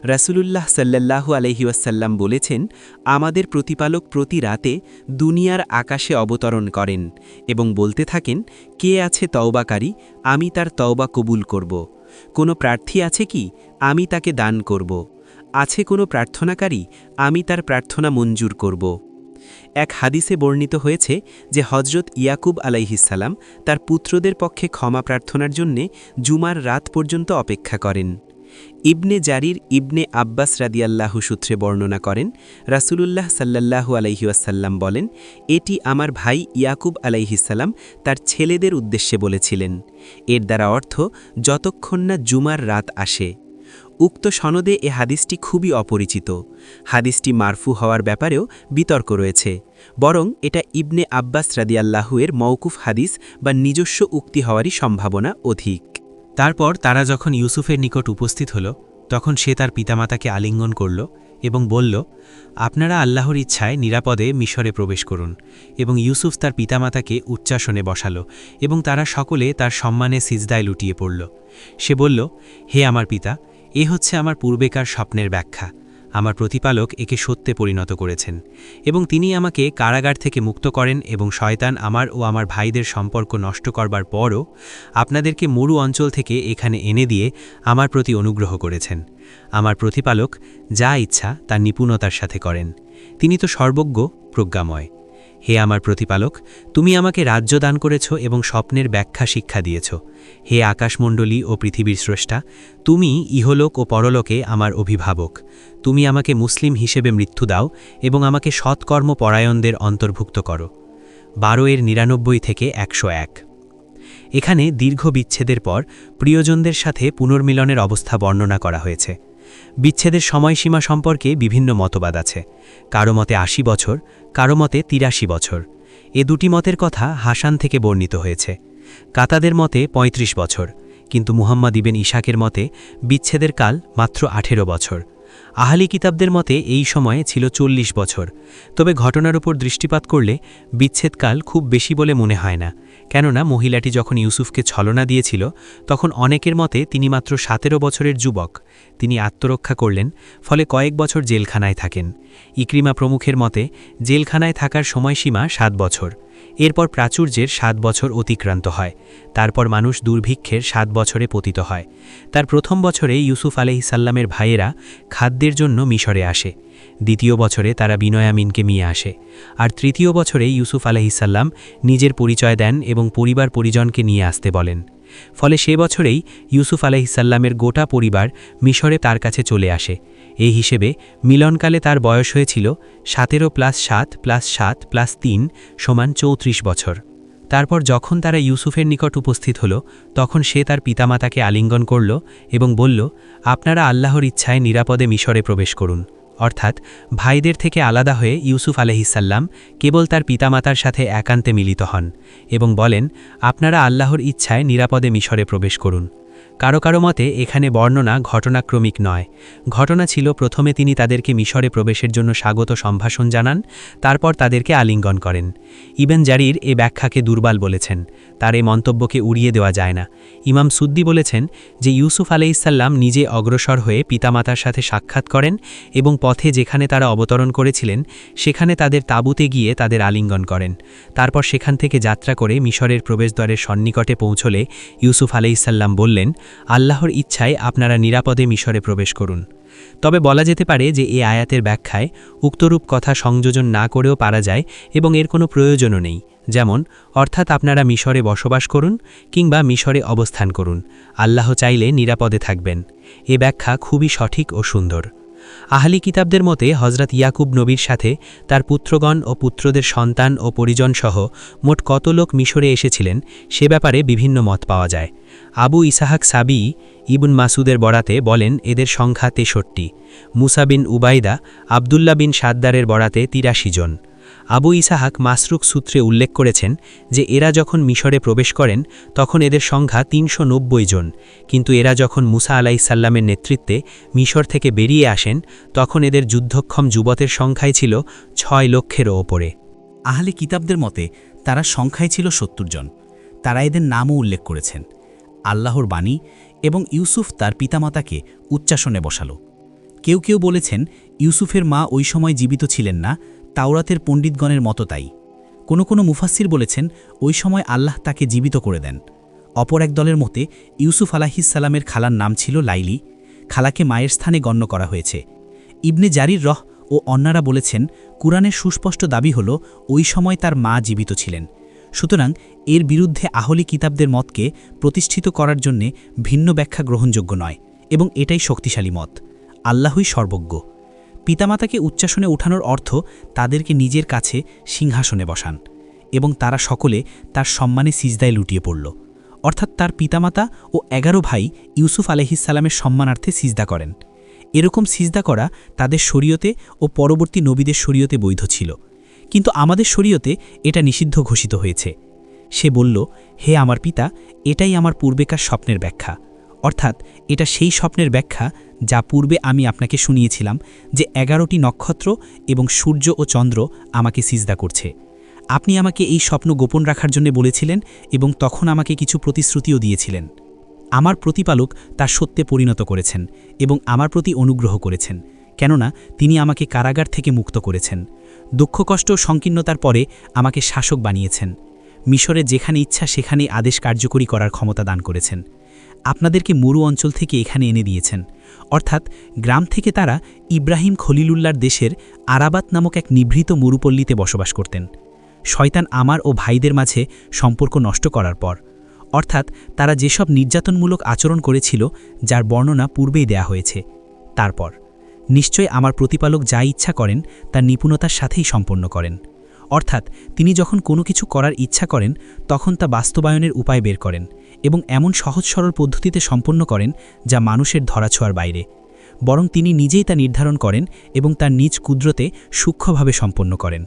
রাসূলুল্লাহ সাল্লাল্লাহু আলাইহি ওয়াসাল্লাম বলেছেন, আমাদের প্রতিপালক প্রতি রাতে দুনিয়ার আকাশে অবতরণ করেন এবং বলতে থাকেন, কে আছে তওবাকারী, আমি তার তওবা কবুল করব। কোনো প্রার্থী আছে কি, আমি তাকে দান করব। আছে কোনো প্রার্থনাকারী, আমি তার প্রার্থনা মঞ্জুর করব। এক হাদিসে বর্ণিত হয়েছে যে হজরত ইয়াকুব আলাইহিসসালাম তার পুত্রদের পক্ষে ক্ষমা প্রার্থনার জন্যে জুমার রাত পর্যন্ত অপেক্ষা করেন। ইবনে জারির ইবনে আব্বাস রাদিয়াল্লাহু সূত্রে বর্ণনা করেন, রাসূলুল্লাহ সাল্লাল্লাহু আলাইহি ওয়াসাল্লাম বলেন, এটি আমার ভাই ইয়াকুব আলাইহিসসালাম তার ছেলেদের উদ্দেশ্যে বলেছিলেন। এর দ্বারা অর্থ, যতক্ষণ না জুমার রাত আসে। উক্ত সনদে এ হাদিসটি খুবই অপরিচিত। হাদিসটি মারফু হওয়ার ব্যাপারেও বিতর্ক রয়েছে, বরং এটা ইবনে আব্বাস রাদিয়াল্লাহু এর মওকুফ হাদিস বা নিজস্ব উক্তি হওয়ারই সম্ভাবনা অধিক। তারপর তারা যখন ইউসুফের নিকট উপস্থিত হল, তখন সে তার পিতামাতাকে আলিঙ্গন করল এবং বলল, আপনারা আল্লাহর ইচ্ছায় নিরাপদে মিশরে প্রবেশ করুন। এবং ইউসুফ তার পিতামাতাকে উচ্চাসনে বসালো এবং তারা সকলে তার সম্মানে সিজদায় লুটিয়ে পড়ল। সে বলল, হে আমার পিতা, এ হচ্ছে আমার পূর্বেকার স্বপ্নের ব্যাখ্যা। আমার প্রতিপালক একে সত্যে পরিণত করেছেন এবং তিনি আমাকে কারাগার থেকে মুক্ত করেন এবং শয়তান আমার ও আমার ভাইদের সম্পর্ক নষ্ট করবার পরও আপনাদেরকে মরু অঞ্চল থেকে এখানে এনে দিয়ে আমার প্রতি অনুগ্রহ করেছেন। আমার প্রতিপালক যা ইচ্ছা তা নিপুণতার সাথে করেন, তিনি তো সর্বজ্ঞ, প্রজ্ঞাময়। হে আমার প্রতিপালক, তুমি আমাকে রাজ্য দান করেছ এবং স্বপ্নের ব্যাখ্যা শিক্ষা দিয়েছ। হে আকাশমণ্ডলী ও পৃথিবীর স্রষ্টা, তুমি ইহলোক ও পরলোকে আমার অভিভাবক। তুমি আমাকে মুসলিম হিসেবে মৃত্যু দাও এবং আমাকে সৎকর্ম পরায়ণদের অন্তর্ভুক্ত করো। 12-99 থেকে 101। এখানে দীর্ঘ বিচ্ছেদের পর প্রিয়জনদের সাথে পুনর্মিলনের অবস্থা বর্ণনা করা হয়েছে। বিচ্ছেদের সময়সীমা সম্পর্কে বিভিন্ন মতবাদ আছে। কারো মতে 80 বছর, কারো মতে 83 বছর। এ দুটি মতের কথা হাসান থেকে বর্ণিত হয়েছে। কাতাদের মতে 35 বছর, কিন্তু মুহাম্মদ ইবেন ইশাকের মতে বিচ্ছেদের কাল মাত্র 18 বছর। আহলি কিতাবদের মতে এই সময়ে ছিল 40 বছর। তবে ঘটনার উপর দৃষ্টিপাত করলে বিচ্ছেদকাল খুব বেশি বলে মনে হয় না, কেননা মহিলাটি যখন ইউসুফকে ছলনা দিয়েছিল তখন অনেকের মতে তিনি মাত্র 17 বছরের যুবক। তিনি আত্মরক্ষা করলেন, ফলে কয়েক বছর জেলখানায় থাকেন। ইকরিমা প্রমুখের মতে জেলখানায় থাকার সময়সীমা 7 বছর। এরপর প্রাচুর্যের 7 বছর অতিক্রান্ত হয়। তারপর মানুষ দুর্ভিক্ষের 7 বছরে পতিত হয়। তার প্রথম বছরে ইউসুফ আলাইহিসসালামের ভাইয়েরা খাদ্যের জন্য মিশরে আসে। দ্বিতীয় বছরে তারা বিনয়ামিনকে নিয়ে আসে আর তৃতীয় বছরে ইউসুফ আলাইহিসাল্লাম নিজের পরিচয় দেন এবং পরিবার পরিজনকে নিয়ে আসতে বলেন। ফলে সে বছরেই ইউসুফ আলাইহিসাল্লামের গোটা পরিবার মিশরে তার কাছে চলে আসে। এই হিসেবে মিলনকালে তার বয়স হয়েছিল 17 + 7 + 7 + 3 = 34 বছর। তারপর যখন তারা ইউসুফের নিকট উপস্থিত হল, তখন সে তার পিতামাতাকে আলিঙ্গন করল এবং বলল, আপনারা আল্লাহর ইচ্ছায় নিরাপদে মিশরে প্রবেশ করুন। অর্থাৎ ভাইদের থেকে আলাদা হয়ে ইউসুফ আলাইহিসাল্লাম কেবল তার পিতামাতার সাথে একান্তে মিলিত হন এবং বলেন, আপনারা আল্লাহর ইচ্ছায় নিরাপদে মিশরে প্রবেশ করুন। কারো কারো মতে এখানে বর্ণনা ঘটনাক্রমিক নয়। ঘটনা ছিল প্রথমে তিনি তাদেরকে মিশরে প্রবেশের জন্য স্বাগত সম্ভাষণ জানান, তারপর তাদেরকে আলিঙ্গন করেন। ইবন জারির এ ব্যাখ্যাকে দুর্বল বলেছেন, তার এই মন্তব্যকে উড়িয়ে দেওয়া যায় না। ইমাম সুদ্দি বলেছেন যে ইউসুফ আলাইহিসসালাম নিজে অগ্রসর হয়ে পিতামাতার সাথে সাক্ষাৎ করেন এবং পথে যেখানে তারা অবতরণ করেছিলেন সেখানে তাদের তাঁবুতে গিয়ে তাদের আলিঙ্গন করেন। তারপর সেখান থেকে যাত্রা করে মিশরের প্রবেশদ্বারের সন্নিকটে পৌঁছলে ইউসুফ আলাইহিসসালাম বললেন, আল্লাহর ইচ্ছায় আপনারা নিরাপদে মিশরে প্রবেশ করুন। তবে বলা যেতে পারে যে এই আয়াতের ব্যাখ্যায় উক্তরূপ কথা সংযোজন না করেও পারা যায় এবং এর কোনো প্রয়োজনও নেই। যেমন অর্থাৎ আপনারা মিশরে বসবাস করুন কিংবা মিশরে অবস্থান করুন, আল্লাহ চাইলে নিরাপদে থাকবেন। এ ব্যাখ্যা খুবই সঠিক ও সুন্দর। আহলি কিতাবদের মতে হজরত ইয়াকুব নবীর সাথে তার পুত্রগণ ও পুত্রদের সন্তান ও পরিজনসহ মোট কত লোক মিশরে এসেছিলেন সে ব্যাপারে বিভিন্ন মত পাওয়া যায়। আবু ইসাহাক সাবি ইবন মাসুদের বরাতে বলেন এদের সংখ্যা 63, মুসা বিন উবাইদা আবদুল্লাহ বিন সাদ্দারের বরাতে 83 জন। আবু ইসাহাক মাসরুক সূত্রে উল্লেখ করেছেন যে এরা যখন মিশরে প্রবেশ করেন তখন এদের সংখ্যা 390 জন, কিন্তু এরা যখন মুসা আলাইহিসসালামের নেতৃত্বে মিশর থেকে বেরিয়ে আসেন তখন এদের যুদ্ধক্ষম যুবতের সংখ্যাই ছিল 6 লক্ষেরও ওপরে। আহলে কিতাবদের মতে তারা সংখ্যায় ছিল 70 জন। তারা এদের নামও উল্লেখ করেছেন। আল্লাহর বাণী এবং ইউসুফ তার পিতামাতাকে উচ্চাসনে বসালো। কেউ কেউ বলেছেন ইউসুফের মা ওই সময় জীবিত ছিলেন না, তাওরাতের পণ্ডিতগণের মতো তাই। কোনো মুফাসসির বলেছেন ওই সময় আল্লাহ তাকে জীবিত করে দেন। অপর এক দলের মতে ইউসুফ আলাইহিসসালামের খালার নাম ছিল লাইলি, খালাকে মায়ের স্থানে গণ্য করা হয়েছে। ইবনে জারির রহ ও অন্যারা বলেছেন কুরআনের সুস্পষ্ট দাবি হল ওই সময় তার মা জীবিত ছিলেন। সুতরাং এর বিরুদ্ধে আহলি কিতাবদের মতকে প্রতিষ্ঠিত করার জন্যে ভিন্ন ব্যাখ্যা গ্রহণযোগ্য নয় এবং এটাই শক্তিশালী মত। আল্লাহই সর্বজ্ঞ। পিতামাতাকে উচ্চাসনে উঠানোর অর্থ তাদেরকে নিজের কাছে সিংহাসনে বসান এবং তারা সকলে তার সম্মানে সিজদায় লুটিয়ে পড়ল। অর্থাৎ তার পিতামাতা ও 11 ভাই ইউসুফ আলাইহিসসালামের সম্মানার্থে সিজদা করেন। এরকম সিজদা করা তাদের শরীয়তে ও পরবর্তী নবীদের শরীয়তে বৈধ ছিল, কিন্তু আমাদের শরীয়তে এটা নিষিদ্ধ ঘোষিত হয়েছে। সে বলল, হে আমার পিতা, এটাই আমার পূর্বেকার স্বপ্নের ব্যাখ্যা। অর্থাৎ এটা সেই স্বপ্নের ব্যাখ্যা যা পূর্বে আমি আপনাকে শুনিয়েছিলাম যে 11টি নক্ষত্র এবং সূর্য ও চন্দ্র আমাকে সিজদা করছে। আপনি আমাকে এই স্বপ্ন গোপন রাখার জন্য বলেছিলেন এবং তখন আমাকে কিছু প্রতিশ্রুতিও দিয়েছিলেন। আমার প্রতিপালক তা সত্যে পরিণত করেছেন এবং আমার প্রতি অনুগ্রহ করেছেন, কেননা তিনি আমাকে কারাগার থেকে মুক্ত করেছেন। দুঃখ কষ্ট ও সংকীর্ণতার পরে আমাকে শাসক বানিয়েছেন। মিশরে যেখানে ইচ্ছা সেখানেই আদেশ কার্যকরী করার ক্ষমতা দান করেছেন। আপনাদেরকে মরু অঞ্চল থেকে এখানে এনে দিয়েছেন, অর্থাৎ গ্রাম থেকে তারা ইব্রাহিম খলিলুল্লাহর দেশের আরাবাত নামক এক নিভৃত মরুপল্লীতে বসবাস করতেন। শয়তান আমার ও ভাইদের মাঝে সম্পর্ক নষ্ট করার পর, অর্থাৎ তারা যেসব নির্যাতনমূলক আচরণ করেছিল যার বর্ণনা পূর্বেই দেয়া হয়েছে, তারপর নিশ্চয় আমার প্রতিপালক যা ইচ্ছা করেন তা নিপুণতার সাথেই সম্পন্ন করেন। অর্থাৎ তিনি যখন কোনো কিছু করার ইচ্ছা করেন তখন তা বাস্তবায়নের উপায় বের করেন এবং এমন সহজ সরল পদ্ধতিতে সম্পন্ন করেন যা মানুষের ধরাছোঁয়ার বাইরে, বরং তিনি নিজেই তা নির্ধারণ করেন এবং তার নিজ কুদরতে সূক্ষ্মভাবে সম্পন্ন করেন।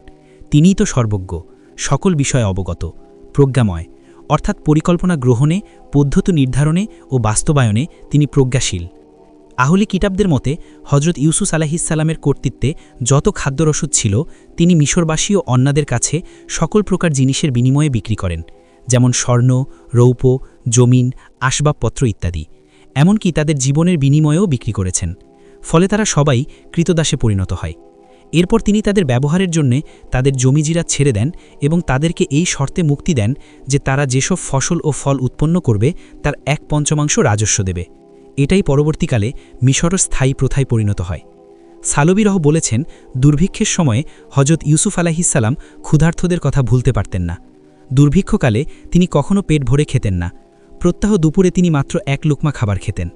তিনিই তো সর্বজ্ঞ, সকল বিষয়ে অবগত, প্রজ্ঞাময়, অর্থাৎ পরিকল্পনা গ্রহণে, পদ্ধতি নির্ধারণে ও বাস্তবায়নে তিনি প্রজ্ঞাশীল। আহলি কিতাবদের মতে হজরত ইউসুফ আলাইহিসসালামের কর্তৃত্বে যত খাদ্যরসদ ছিল তিনি মিশরবাসী ও অন্যদের কাছে সকল প্রকার জিনিসের বিনিময়ে বিক্রি করেন, যেমন স্বর্ণ, রৌপ্য, জমিন, আসবাবপত্র ইত্যাদি। এমনকি তাদের জীবনের বিনিময়েও বিক্রি করেছেন। ফলে তারা সবাই কৃতদাসে পরিণত হয়। এরপর তিনি তাদের ব্যবহারের জন্য তাদের জমিজিরা ছেড়ে দেন এবং তাদেরকে এই শর্তে মুক্তি দেন যে তারা যেসব ফসল ও ফল উৎপন্ন করবে তার 1/5 রাজস্ব দেবে। এটাই পরবর্তীকালে মিশর স্থায়ী প্রথায় পরিণত হয়। সালবিরহ বলেছেন, দুর্ভিক্ষের সময়ে হজরত ইউসুফ আলাইহিসসালাম ক্ষুধার্তদের কথা ভুলতে পারতেন না। দুর্ভিক্ষকালে তিনি কখনো পেট ভরে খেতেন না। প্রত্যহ দুপুরে তিনি মাত্র এক লুকমা খাবার খেতেন।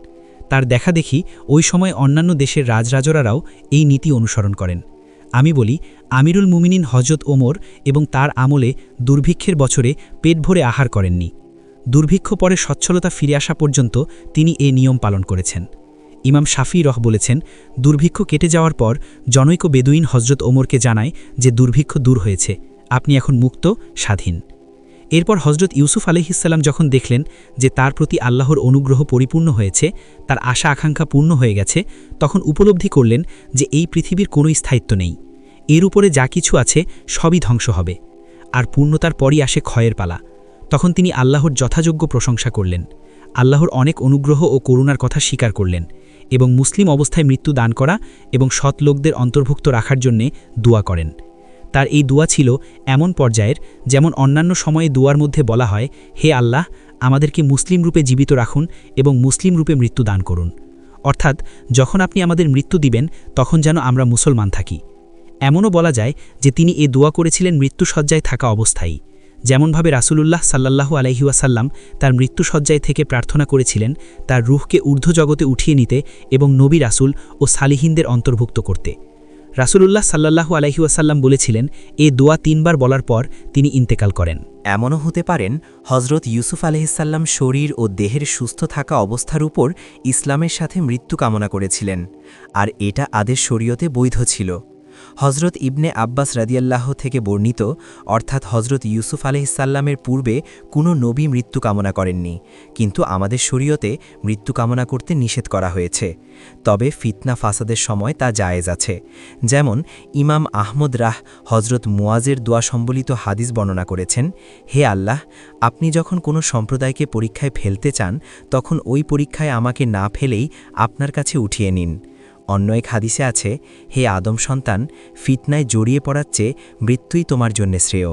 তার দেখা দেখি ওই সময় অন্যান্য দেশের রাজরাজরাও এই নীতি অনুসরণ করেন। আমি বলি, আমিরুল মুমিনিন হজরত ওমর এবং তার আমলে দুর্ভিক্ষের বছরে পেট ভরে আহার করেননি। দুর্ভিক্ষ পরে সচ্ছলতা ফিরে আসা পর্যন্ত তিনি এ নিয়ম পালন করেছেন। ইমাম শাফি রহ বলেছেন, দুর্ভিক্ষ কেটে যাওয়ার পর জনৈক বেদুইন হজরত ওমরকে জানায় যে দুর্ভিক্ষ দূর হয়েছে, আপনি এখন মুক্ত, স্বাধীন। এরপর হজরত ইউসুফ আলাইহিসসালাম যখন দেখলেন যে তার প্রতি আল্লাহর অনুগ্রহ পরিপূর্ণ হয়েছে, তার আশা আকাঙ্ক্ষা পূর্ণ হয়ে গেছে, তখন উপলব্ধি করলেন যে এই পৃথিবীর কোনো স্থায়িত্ব নেই, এর উপরে যা কিছু আছে সবই ধ্বংস হবে, আর পূর্ণতার পরই আসে ক্ষয়ের পালা। তখন তিনি আল্লাহর যথাযোগ্য প্রশংসা করলেন, আল্লাহর অনেক অনুগ্রহ ও করুণার কথা স্বীকার করলেন এবং মুসলিম অবস্থায় মৃত্যু দান করা এবং সৎ লোকদের অন্তর্ভুক্ত রাখার জন্যে দোয়া করেন। তার এই দোয়া ছিল এমন পর্যায়ের যেমন অন্যান্য সময়ে দোয়ার মধ্যে বলা হয়, হে আল্লাহ, আমাদেরকে মুসলিম রূপে জীবিত রাখুন এবং মুসলিম রূপে মৃত্যু দান করুন। অর্থাৎ যখন আপনি আমাদের মৃত্যু দিবেন তখন যেন আমরা মুসলমান থাকি। এমনও বলা যায় যে তিনি এ দোয়া করেছিলেন মৃত্যুসজ্জায় থাকা অবস্থায়, যেমনভাবে রাসূলুল্লাহ সাল্লাল্লাহু আলাইহি ওয়াসাল্লাম তার মৃত্যুসজ্জায় থেকে প্রার্থনা করেছিলেন তার রূহকে ঊর্ধ্ব জগতে উঠিয়ে নিতে এবং নবী রাসূল ও সালিহিনদের অন্তর্ভুক্ত করতে। রাসূলুল্লাহ সাল্লাল্লাহু আলাইহি ওয়াসাল্লাম বলেছিলেন, এ দোয়া 3 বার বলার পর তিনি ইন্তেকাল করেন। এমনও হতে পারেন হজরত ইউসুফ আলাইহিসসালাম শরীর ও দেহের সুস্থ থাকা অবস্থার উপর ইসলামের সাথে মৃত্যু কামনা করেছিলেন, আর এটা আদের শরীয়তে বৈধ ছিল। হজরত ইবনে আব্বাস রাদিয়াল্লাহ থেকে বর্ণিত, অর্থাৎ হজরত ইউসুফ আলাইহিসসালামের পূর্বে কোনো নবী মৃত্যু কামনা করেননি, কিন্তু আমাদের শরীয়তে মৃত্যু কামনা করতে নিষেধ করা হয়েছে। তবে ফিতনা ফাসাদের সময় তা জায়েজ আছে। যেমন ইমাম আহমদ রাহ হজরত মুয়াজের দোয়া সম্বলিত হাদিস বর্ণনা করেছেন, হে আল্লাহ, আপনি যখন কোনো সম্প্রদায়কে পরীক্ষায় ফেলতে চান তখন ওই পরীক্ষায় আমাকে না ফেলেই আপনার কাছে উঠিয়ে নিন। অন্য এক হাদিসে আছে, হে আদম সন্তান, ফিতনায় জড়িয়ে পড়ার চেয়ে মৃত্যুই তোমার জন্যে শ্রেয়।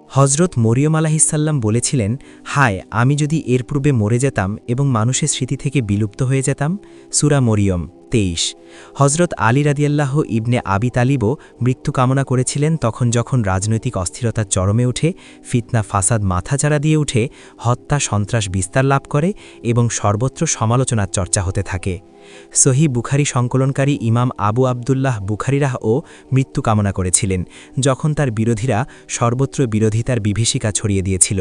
হজরত মরিয়ম আলাইহিসসালাম বলেছিলেন, হায়, আমি যদি এর পূর্বে মরে যেতাম এবং মানুষের স্মৃতি থেকে বিলুপ্ত হয়ে যেতাম। সূরা মরিয়ম 23। হজরত আলী রাদিয়াল্লাহ ইবনে আবি তালিবও মৃত্যু কামনা করেছিলেন যখন রাজনৈতিক অস্থিরতার চরমে উঠে, ফিতনা ফাসাদ মাথাচাড়া দিয়ে উঠে, হত্যা সন্ত্রাস বিস্তার লাভ করে এবং সর্বত্র সমালোচনার চর্চা হতে থাকে। সহিহ বুখারী সংকলনকারী ইমাম আবু আবদুল্লাহ বুখারীরাও মৃত্যু কামনা করেছিলেন যখন তার বিরোধীরা সর্বত্র বিরোধিতার বিভীষিকা ছড়িয়ে দিয়েছিল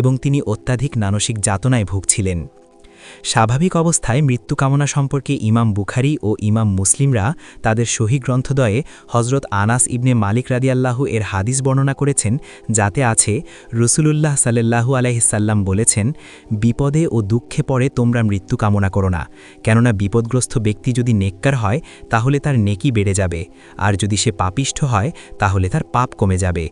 এবং তিনি অত্যাধিক মানসিক যাতনায় ভুগছিলেন। স্বাভাবিক অবস্থায় মৃত্যু কামনা সম্পর্কে ইমাম বুখারী ও ইমাম মুসলিমরা তাদের সহিহ গ্রন্থদ্বয়ে হজরত আনাস ইবনে মালিক রাদিয়াল্লাহু এর হাদিস বর্ণনা করেছেন, যাতে আছে, রাসূলুল্লাহ সাল্লাল্লাহু আলাইহিসসাল্লাম বলেছেন, বিপদে ও দুঃখে পড়ে তোমরা মৃত্যু কামনা করো না, কেননা বিপদগ্রস্ত ব্যক্তি যদি নেককার হয় তাহলে তার নেকি বেড়ে যাবে, আর যদি সে পাপিষ্ঠ হয় তাহলে তার পাপ কমে যাবে।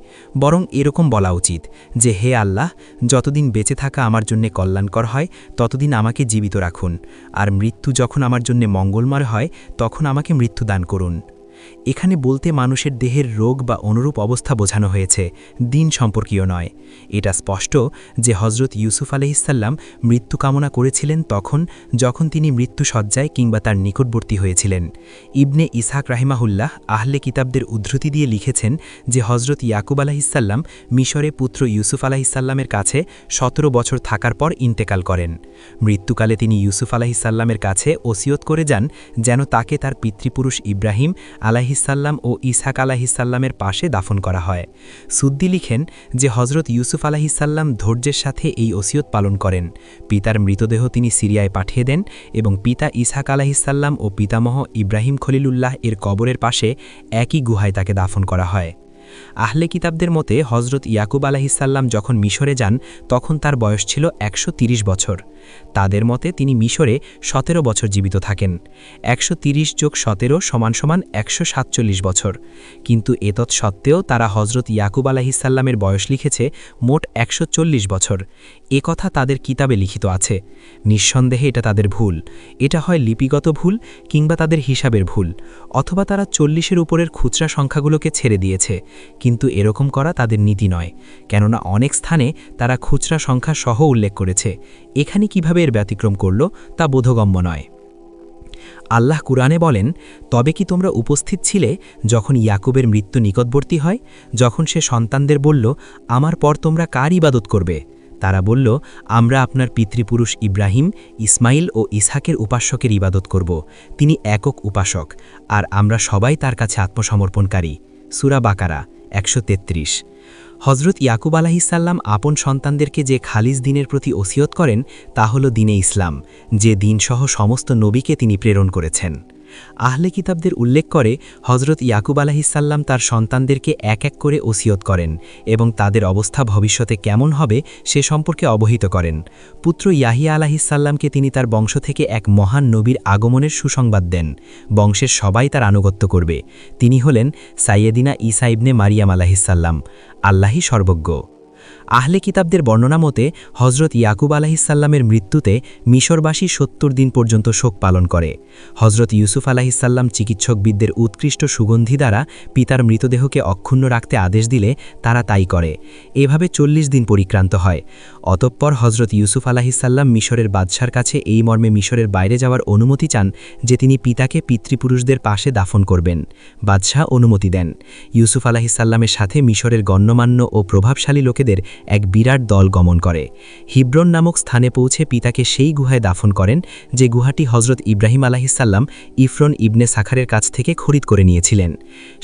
বরং এরকম বলা উচিত যে, হে আল্লাহ, যতদিন বেঁচে থাকা আমার জন্য কল্যাণকর হয় ততদিন আমাকে জীবিত রাখুন, আর মৃত্যু যখন আমার জন্য মঙ্গলময় হয় তখন আমাকে মৃত্যু দান করুন। এখানে বলতে মানুষের দেহের রোগ বা অনুরূপ অবস্থা বোঝানো হয়েছে, দিন সম্পর্কীয় নয়। এটা স্পষ্ট যে হজরত ইউসুফ আলাইহিসসালাম মৃত্যু কামনা করেছিলেন যখন তিনি মৃত্যুসজ্জায় কিংবা তার নিকটবর্তী হয়েছিলেন। ইবনে ইসহাক রাহিমাহুল্লাহ আহলে কিতাবদের উদ্ধৃতি দিয়ে লিখেছেন যে হজরত ইয়াকুব আলাইহিসসালাম মিশরে পুত্র ইউসুফ আলাইহিসসালামের কাছে 17 বছর থাকার পর ইন্তেকাল করেন। মৃত্যুকালে তিনি ইউসুফ আলাইহিসসালামের কাছে ওসিয়ত করে যান যেন তাকে তার পিতৃপুরুষ ইব্রাহিম আলাইহিসসালাম ও ইসহাক আলাইহিসসালামের পাশে দাফন করা হয়। সুদ্দি লিখেন যে হজরত ইউসুফ আলাইহিসসালাম ধৈর্যের সাথে এই ওসিয়ত পালন করেন। পিতার মৃতদেহ তিনি সিরিয়ায় পাঠিয়ে দেন এবং পিতা ইসহাক আলাইহিসসালাম ও পিতামহ ইব্রাহিম খলিলুল্লাহ এর কবরের পাশে একই গুহায় তাকে দাফন করা হয়। আহলে কিতাবদের মতে হজরত ইয়াকুব আলাইহিসসালাম যখন মিশরে যান তখন তার বয়স ছিল 130 বছর। তাদের মতে তিনি মিশরে 17 বছর জীবিত থাকেন। 130 যোগ 17 = 147 বছর। কিন্তু এতৎ সত্ত্বেও তারা হজরত ইয়াকুব আলাইহিসসালামের বয়স লিখেছে মোট 140 বছর। এ কথা তাদের কিতাবে লিখিত আছে। নিঃসন্দেহে এটা তাদের ভুল। এটা হয় লিপিগত ভুল কিংবা তাদের হিসাবের ভুল, অথবা তারা 40-এর উপরের খুচরা সংখ্যাগুলোকে ছেড়ে দিয়েছে। কিন্তু এরকম করা তাদের নীতি নয়, কেননা অনেক স্থানে তারা খুচরা সংখ্যা সহ উল্লেখ করেছে। এখানে কিভাবে এর ব্যতিক্রম করল তা বোধগম্য নয়। আল্লাহ কুরআনে বলেন, তবে কি তোমরা উপস্থিত ছিলে যখন ইয়াকুবের মৃত্যু নিকটবর্তী হয়, যখন সে সন্তানদের বলল, আমার পর তোমরা কার ইবাদত করবে? তারা বলল, আমরা আপনার পিতৃপুরুষ ইব্রাহিম, ইসমাইল ও ইসহাকের উপাসকের ইবাদত করব। তিনি একক উপাসক, আর আমরা সবাই তার কাছে আত্মসমর্পণকারী। সূরা বাকারা 133। হজরত ইয়াকুব আলাহিসাল্লাম আপন সন্তানদেরকে যে খালিস দিনের প্রতি ওসিয়ত করেন তা হল দ্বীনে ইসলাম, যে দিনসহ সমস্ত নবীকে তিনি প্রেরণ করেছেন। আহলে কিতাবদের উল্লেখ করে হজরত ইয়াকুব আলাহিসাল্লাম তার সন্তানদেরকে এক এক করে ওসিয়ত করেন এবং তাদের অবস্থা ভবিষ্যতে কেমন হবে সে সম্পর্কে অবহিত করেন। পুত্র ইয়াহিয়া আলাহিসাল্লামকে তিনি তার বংশ থেকে এক মহান নবীর আগমনের সুসংবাদ দেন। বংশের সবাই তার আনুগত্য করবে। তিনি হলেন সাইয়েদিনা ঈসা ইবনে মারিয়াম আলাহিসাল্লাম। আল্লাহই সর্বজ্ঞ। আহলে কিতাবদের বর্ণনা মতে হজরত ইয়াকুব আলাহিসাল্লামের মৃত্যুতে মিশরবাসী ৭০ দিন পর্যন্ত শোক পালন করে। হজরত ইউসুফ আলাহিসাল্লাম চিকিৎসকবিদদের উৎকৃষ্ট সুগন্ধি দ্বারা পিতার মৃতদেহকে অক্ষুণ্ণ রাখতে আদেশ দিলে তারা তাই করে। এভাবে ৪০ দিন পরিক্রান্ত হয়। অতঃপর হজরত ইউসুফ আলাহিসাল্লাম মিশরের বাদশার কাছে এই মর্মে মিশরের বাইরে যাওয়ার অনুমতি চান যে তিনি পিতাকে পিতৃপুরুষদের পাশে দাফন করবেন। বাদশাহ অনুমতি দেন। ইউসুফ আলাহিসাল্লামের সাথে মিশরের গণ্যমান্য ও প্রভাবশালী লোকেদের এক বিরাট দল গমন করে। হিব্রন নামক স্থানে পৌঁছে পিতাকে সেই গুহায় দাফন করেন যে গুহাটি হজরত ইব্রাহিম আলাহিসাল্লাম ইফরন ইবনে সাখারের কাছ থেকে খরিদ করে নিয়েছিলেন।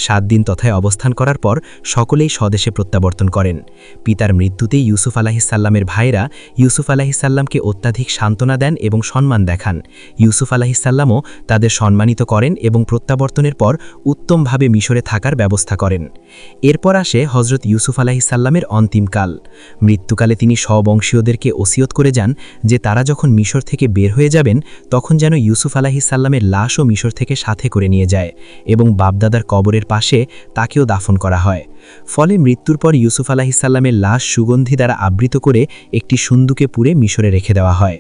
৭ দিন তথায় অবস্থান করার পর সকলেই স্বদেশে প্রত্যাবর্তন করেন। পিতার মৃত্যুতে ইউসুফ আলাহিসাল্লামের ভাইরা ইউসুফ আলাহিসাল্লামকে অত্যাধিক সান্ত্বনা দেন এবং সম্মান দেখান। ইউসুফ আলাহিসাল্লামও তাদের সম্মানিত করেন এবং প্রত্যাবর্তনের পর উত্তমভাবে মিশরে থাকার ব্যবস্থা করেন। এরপর আসে হজরত ইউসুফ আলাহিসাল্লামের অন্তিমকাল। মৃত্যুকালে তিনি স্ববংশীয়দেরকে ওসিয়ত করে যান যে তারা যখন মিশর থেকে বের হয়ে যাবেন তখন যেন ইউসুফ আলাহিসাল্লামের লাশও মিশর থেকে সাথে করে নিয়ে যায় এবং বাপদাদার কবরের পাশে তাকেও দাফন করা হয়। ফলে মৃত্যুর পর ইউসুফ আলাহিসাল্লামের লাশ সুগন্ধি দ্বারা আবৃত করে একটি সুন্দুকে পুরে মিশরে রেখে দেওয়া হয়।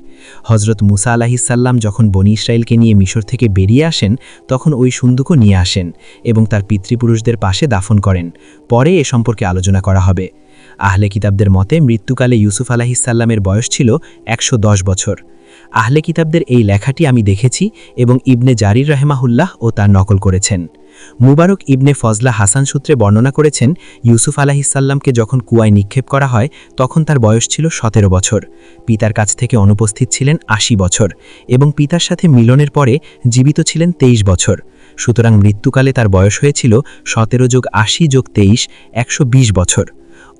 হজরত মুসা আলাহিসাল্লাম যখন বনি ইসরায়েলকে নিয়ে মিশর থেকে বেরিয়ে আসেন তখন ওই সুন্দুকও নিয়ে আসেন এবং তার পিতৃপুরুষদের পাশে দাফন করেন। পরে এ সম্পর্কে আলোচনা করা হবে। আহলে কিতাবদের মতে মৃত্যুকালে ইউসুফ আলাহিসাল্লামের বয়স ছিল ১১০ বছর। আহলে কিতাবদের এই লেখাটি আমি দেখেছি এবং ইবনে জারির রাহেমাহুল্লাহ ও তার নকল করেছেন। মুবারক ইবনে ফজলা হাসান সূত্রে বর্ণনা করেছেন ইউসুফ আলাহিসাল্লামকে যখন কুয়ায় নিক্ষেপ করা হয় তখন তার বয়স ছিল ১৭ বছর। পিতার কাছ থেকে অনুপস্থিত ছিলেন ৮০ বছর এবং পিতার সাথে মিলনের পরে জীবিত ছিলেন ২৩ বছর। সুতরাং মৃত্যুকালে তার বয়স হয়েছিল ১৭+৮০+২৩ ১২০ বছর।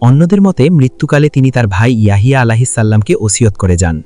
অন্যদের মতে মৃত্যুকালে তিনি তার ভাই ইয়াহিয়া আলাহিসাল্লামকে ওসিয়ত করে যান।